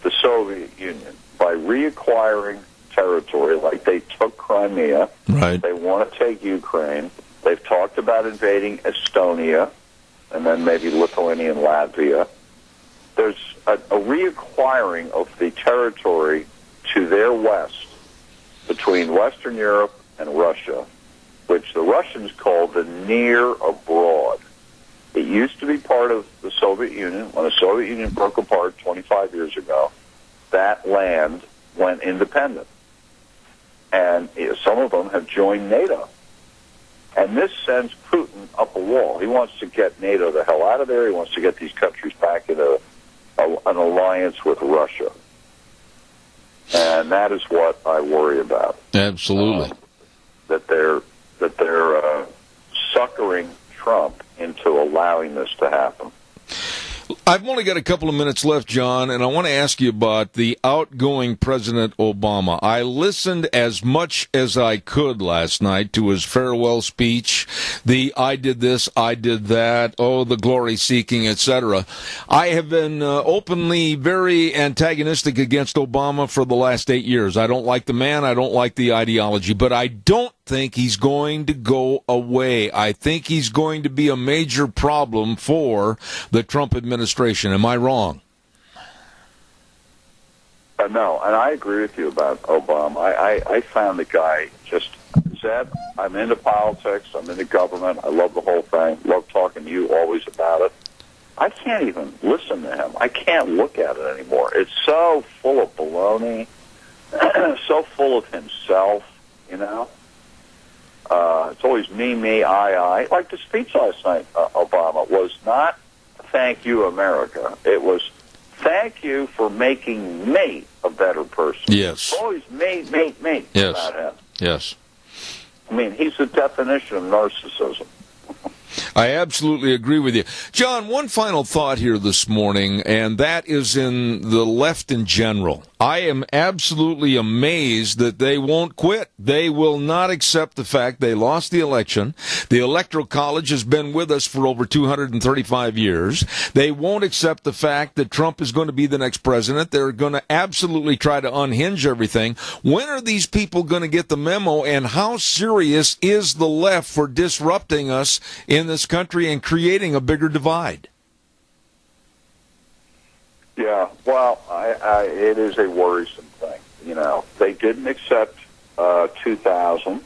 N: the Soviet Union by reacquiring territory, like they took Crimea.
B: Right.
N: They want to take Ukraine. They've talked about invading Estonia and then maybe Lithuania and Latvia. There's a reacquiring of the territory to their west between Western Europe and Russia, which the Russians call the near abroad. It used to be part of the Soviet Union. When the Soviet Union broke apart 25 years ago, that land went independent. And some of them have joined NATO. And this sends Putin up a wall. He wants to get NATO the hell out of there. He wants to get these countries back into an alliance with Russia. And that is what I worry about.
B: Absolutely.
N: That they're suckering Trump into allowing this to happen.
B: I've only got a couple of minutes left, John, and I want to ask you about the outgoing President Obama. I listened as much as I could last night to his farewell speech, the I did this, I did that, the glory-seeking, etc. I have been openly very antagonistic against Obama for the last 8 years. I don't like the man, I don't like the ideology, but I don't think he's going to go away. I think he's going to be a major problem for the Trump administration. Am I wrong?
N: No, and I agree with you about Obama. I found the guy just, Zeb, I'm into politics, I'm into government, I love the whole thing, love talking to you always about it. I can't even listen to him. I can't look at it anymore. It's so full of baloney, so full of himself, you know. It's always me, I. Like the speech last night, Obama, was not thank you, America. It was thank you for making me a better person.
B: Yes.
N: It's always me
B: yes.
N: about him.
B: Yes.
N: I mean, he's the definition of narcissism.
B: I absolutely agree with you. John, one final thought here this morning, and that is in the left in general. I am absolutely amazed that they won't quit. They will not accept the fact they lost the election. The Electoral College has been with us for over 235 years. They won't accept the fact that Trump is going to be the next president. They're going to absolutely try to unhinge everything. When are these people going to get the memo, and how serious is the left for disrupting us in this country and creating a bigger divide?
N: Yeah, well, it is a worrisome thing. You know, they didn't accept 2000,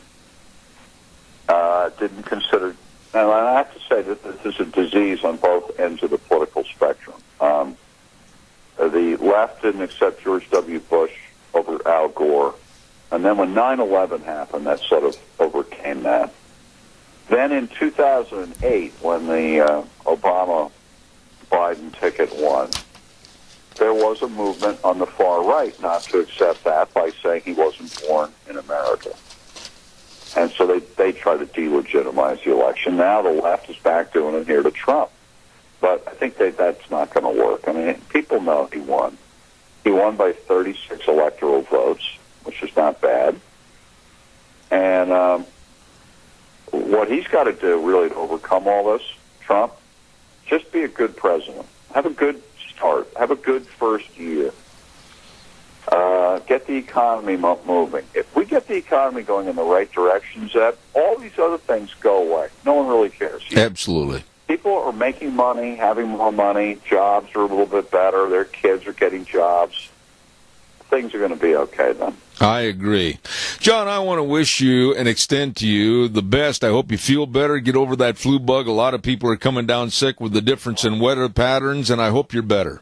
N: didn't consider, and I have to say that this is a disease on both ends of the political spectrum. The left didn't accept George W. Bush over Al Gore, and then when 9/11 happened, that sort of overcame that. Then in 2008, when the Obama-Biden ticket won, there was a movement on the far right not to accept that by saying he wasn't born in America. And so they try to delegitimize the election. Now the left is back doing it here to Trump. But I think that's not going to work. I mean, people know he won. He won by 36 electoral votes, which is not bad. And what he's got to do, really, to overcome all this, Trump, just be a good president. Have a good start. Have a good first year. Get the economy moving. If we get the economy going in the right direction, Zeb, all these other things go away. No one really cares.
B: Absolutely.
N: People are making money, having more money. Jobs are a little bit better. Their kids are getting jobs. Things are going to be okay then.
B: I agree. John, I want to wish you and extend to you the best. I hope you feel better, get over that flu bug. A lot of people are coming down sick with the difference in weather patterns, and I hope you're better.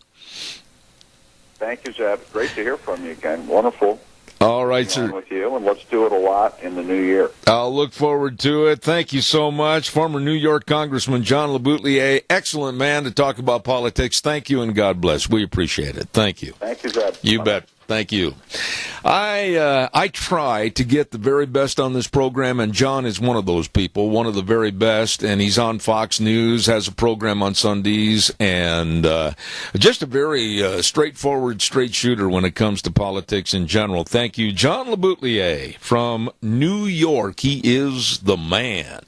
N: Thank you, Zeb. Great to hear from you again. Wonderful.
B: All right, sir.
N: With you, and let's do it a lot in the new year.
B: I'll look forward to it. Thank you so much. Former New York Congressman John LeBoutelier, excellent man to talk about politics. Thank you, and God bless. We appreciate it. Thank you.
N: Thank you, Zeb.
B: You bet. Thank you. I try to get the very best on this program, and John is one of those people, one of the very best, and he's on Fox News, has a program on Sundays, and just a very straightforward, straight shooter when it comes to politics in general. Thank you, John LeBoutelier from New York. He is the man.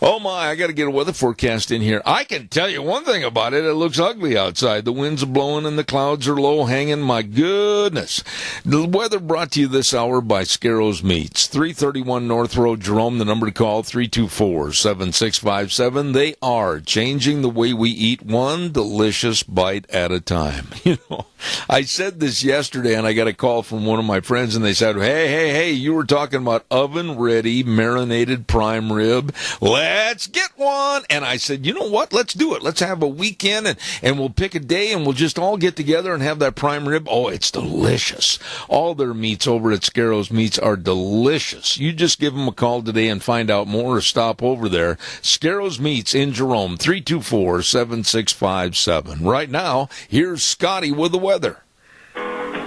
B: Oh, my, I got to get a weather forecast in here. I can tell you one thing about it. It looks ugly outside. The winds are blowing and the clouds are low hanging. My goodness. The weather brought to you this hour by Scarrows Meats. 331 North Road, Jerome. The number to call, 324-7657. They are changing the way we eat, one delicious bite at a time. You know, I said this yesterday, and I got a call from one of my friends, and they said, hey, you were talking about oven-ready, marinated prime rib. Let's get one. And I said, you know what? Let's do it. Let's have a weekend, and we'll pick a day, and we'll just all get together and have that prime rib. Oh, it's delicious. All their meats over at Scarrows Meats are delicious. You just give them a call today and find out more, or stop over there. Scarrows Meats in Jerome, 324-7657. Right now, here's Scotty with the weather.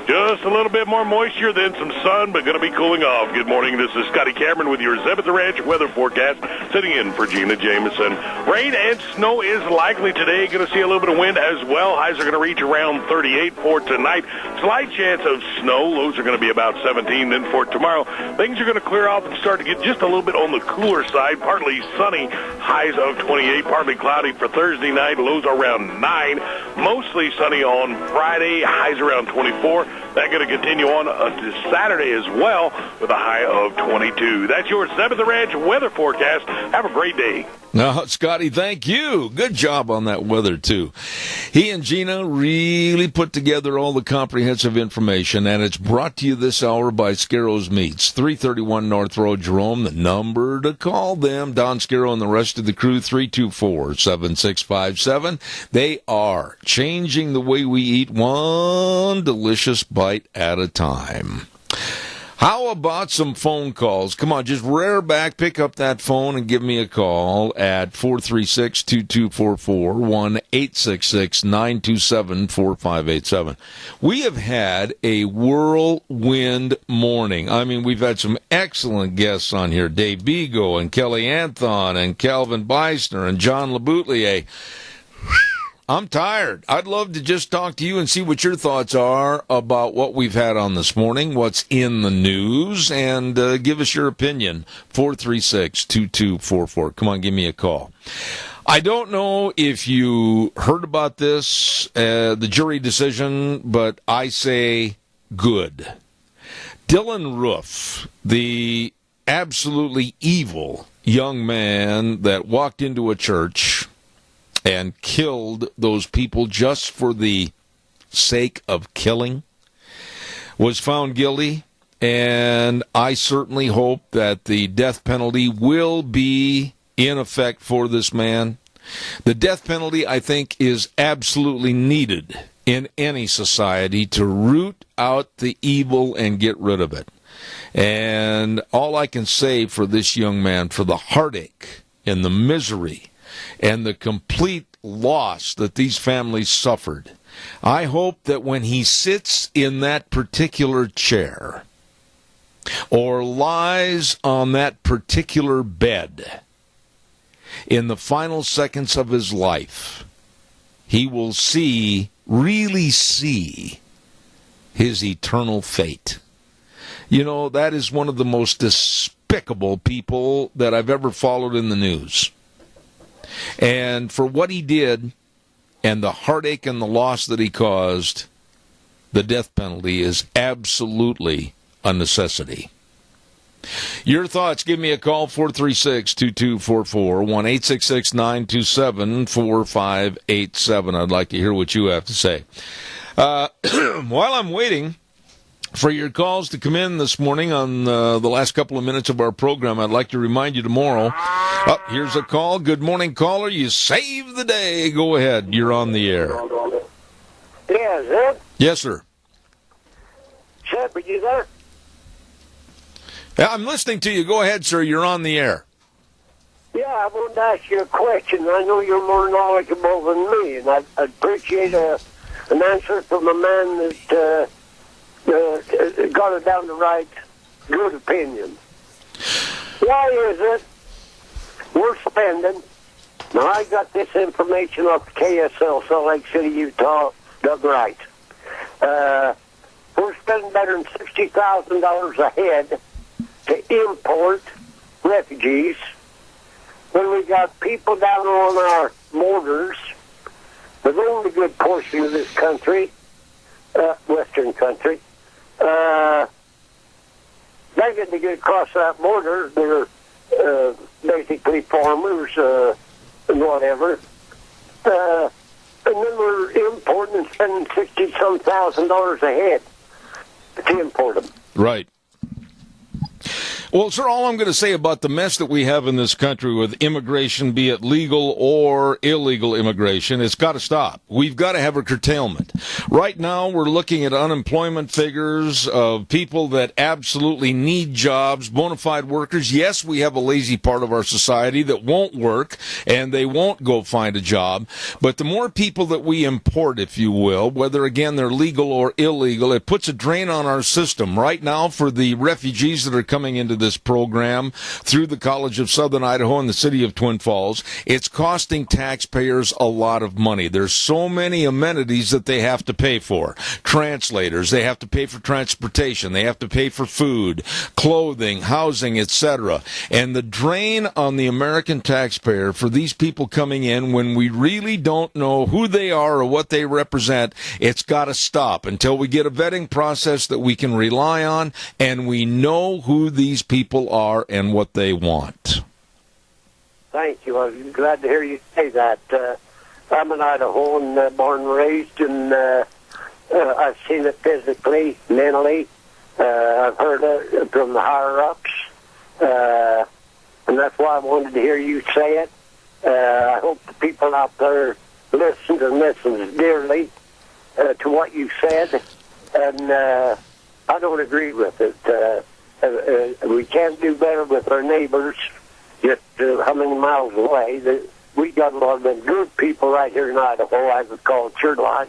D: Just a little bit more moisture, then some sun, but going to be cooling off. Good morning. This is Scotty Cameron with your Zeb at the Ranch weather forecast, sitting in for Gina Jameson. Rain and snow is likely today. Going to see a little bit of wind as well. Highs are going to reach around 38 for tonight. Slight chance of snow. Lows are going to be about 17. Then for tomorrow, things are going to clear off and start to get just a little bit on the cooler side. Partly sunny. Highs of 28. Partly cloudy for Thursday night. Lows are around 9. Mostly sunny on Friday. Highs around 24. That's going to continue on to Saturday as well with a high of 22. That's your 7th Ranch weather forecast. Have a great day.
B: No, Scotty, thank you. Good job on that weather, too. He and Gina really put together all the comprehensive information, and it's brought to you this hour by Scarro's Meats, 331 North Road, Jerome. The number to call them, Don Scarrow and the rest of the crew, 324-7657. They are changing the way we eat, one delicious bite at a time. How about some phone calls? Come on, just rear back, pick up that phone, and give me a call at 436-2244, 1-866-927-4587. We have had a whirlwind morning. I mean, we've had some excellent guests on here, Dave Bigo and Kelly Anthon and Calvin Beisner and John LeBoutelier. I'm tired. I'd love to just talk to you and see what your thoughts are about what we've had on this morning, what's in the news, and give us your opinion. 436-2244. Come on, give me a call. I don't know if you heard about this, the jury decision, but I say good. Dylan Roof, the absolutely evil young man that walked into a church and killed those people just for the sake of killing, was found guilty, and I certainly hope that the death penalty will be in effect for this man. The death penalty, I think, is absolutely needed in any society to root out the evil and get rid of it. And all I can say for this young man, for the heartache and the misery and the complete loss that these families suffered, I hope that when he sits in that particular chair or lies on that particular bed in the final seconds of his life, he will really see his eternal fate. You know, that is one of the most despicable people that I've ever followed in the news. And for what he did and the heartache and the loss that he caused, the death penalty is absolutely a necessity. Your thoughts, give me a call, 436-2244, 1-866-927-4587. I'd like to hear what you have to say. While I'm waiting for your calls to come in this morning on the last couple of minutes of our program, I'd like to remind you tomorrow. Oh, here's a call. Good morning, caller. You saved the day. Go ahead. You're on the air.
H: Yeah, Zeb?
B: Yes, sir.
H: Zeb, are you there?
B: Yeah, I'm listening to you. Go ahead, sir. You're on the air.
H: Yeah, I wanted to ask you a question. I know you're more knowledgeable than me, and I appreciate an answer from a man that got it down the right, good opinion. Why is it we're spending, now I got this information off KSL, Salt Lake City, Utah, Doug Wright. We're spending better than $60,000 a head to import refugees when we got people down on our borders, the only good portion of this country, Western country, they get to get across that border. They're basically farmers and whatever. And then we're importing and spending $60-some thousand a head to import them.
B: Right. Well, sir, all I'm going to say about the mess that we have in this country with immigration, be it legal or illegal immigration, it's got to stop. We've got to have a curtailment. Right now, we're looking at unemployment figures of people that absolutely need jobs, bona fide workers. Yes, we have a lazy part of our society that won't work, and they won't go find a job. But the more people that we import, if you will, whether, again, they're legal or illegal, it puts a drain on our system. Right now, for the refugees that are coming into this program through the College of Southern Idaho and the city of Twin Falls, it's costing taxpayers a lot of money. There's so many amenities that they have to pay for. Translators, they have to pay for transportation, they have to pay for food, clothing, housing, etc. And the drain on the American taxpayer for these people coming in when we really don't know who they are or what they represent, it's got to stop until we get a vetting process that we can rely on and we know who these people are and what they want.
H: Thank you. I'm glad to hear you say that. I'm an Idahoan, born and raised, and I've seen it physically, mentally. I've heard it from the higher-ups, and that's why I wanted to hear you say it. I hope the people out there listen dearly to what you said, and I don't agree with it. We can't do better with our neighbors just how many miles away. We got a lot of them good people right here in Idaho, agriculture, like,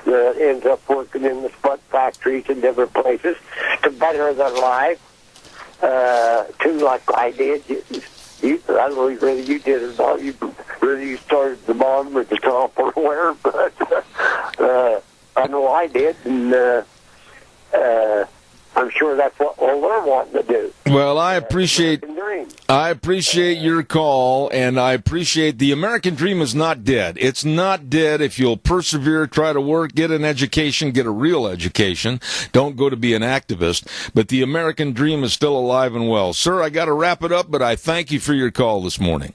H: that ends up working in the spud factories in different places to better their life, too, like I did. I don't know whether you did it or not, whether you started at the bottom or the top or where, but I know I did, and I'm sure that's what all they're wanting to do.
B: Well, I appreciate your call, and I appreciate the American dream is not dead. It's not dead if you'll persevere, try to work, get an education, get a real education. Don't go to be an activist. But the American dream is still alive and well. Sir, I got to wrap it up, but I thank you for your call this morning.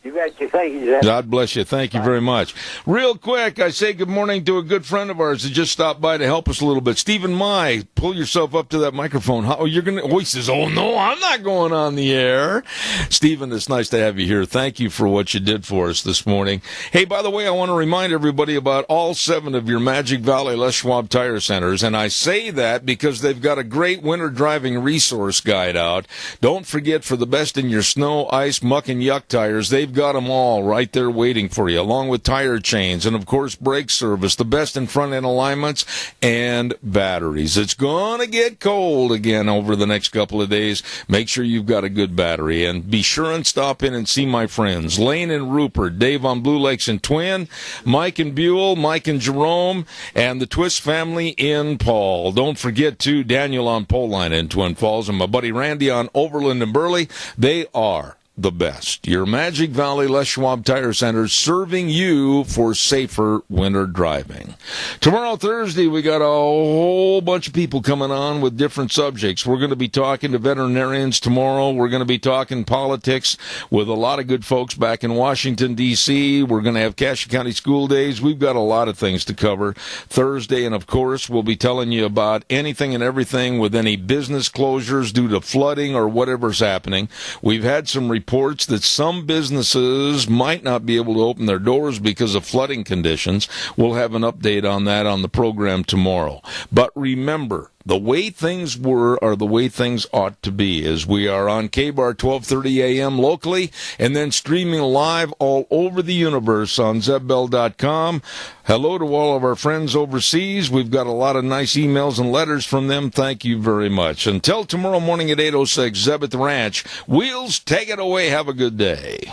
H: You betcha. Thank you, Zeb.
B: God bless you. Thank you very much. Real quick, I say good morning to a good friend of ours that just stopped by to help us a little bit. Stephen Mai, pull yourself up to that microphone. He says, oh, no, I'm not going on the air. Stephen, it's nice to have you here. Thank you for what you did for us this morning. Hey, by the way, I want to remind everybody about all 7 of your Magic Valley Les Schwab Tire Centers, and I say that because they've got a great winter driving resource guide out. Don't forget, for the best in your snow, ice, muck, and yuck tires, they've got them all right there waiting for you, along with tire chains and, of course, brake service, the best in front-end alignments, and batteries. It's going to get cold again over the next couple of days. Make sure you've got a good battery, and be sure and stop in and see my friends, Lane and Rupert, Dave on Blue Lakes and Twin, Mike and Buell, Mike and Jerome, and the Twist family in Paul. Don't forget, too, Daniel on Pole Line in Twin Falls and my buddy Randy on Overland and Burley. They are the best. Your Magic Valley Les Schwab Tire Centers serving you for safer winter driving. Tomorrow, Thursday, we got a whole bunch of people coming on with different subjects. We're going to be talking to veterinarians tomorrow. We're going to be talking politics with a lot of good folks back in Washington, D.C. We're going to have Cassia County School Days. We've got a lot of things to cover Thursday, and of course, we'll be telling you about anything and everything with any business closures due to flooding or whatever's happening. We've had some reports that some businesses might not be able to open their doors because of flooding conditions. We'll have an update on that on the program tomorrow. But remember, the way things were are the way things ought to be, as we are on KBAR 1230 AM locally and then streaming live all over the universe on ZebBell.com. Hello to all of our friends overseas. We've got a lot of nice emails and letters from them. Thank you very much. Until tomorrow morning at 8:06, Zeb at the Ranch. Wheels, take it away. Have a good day.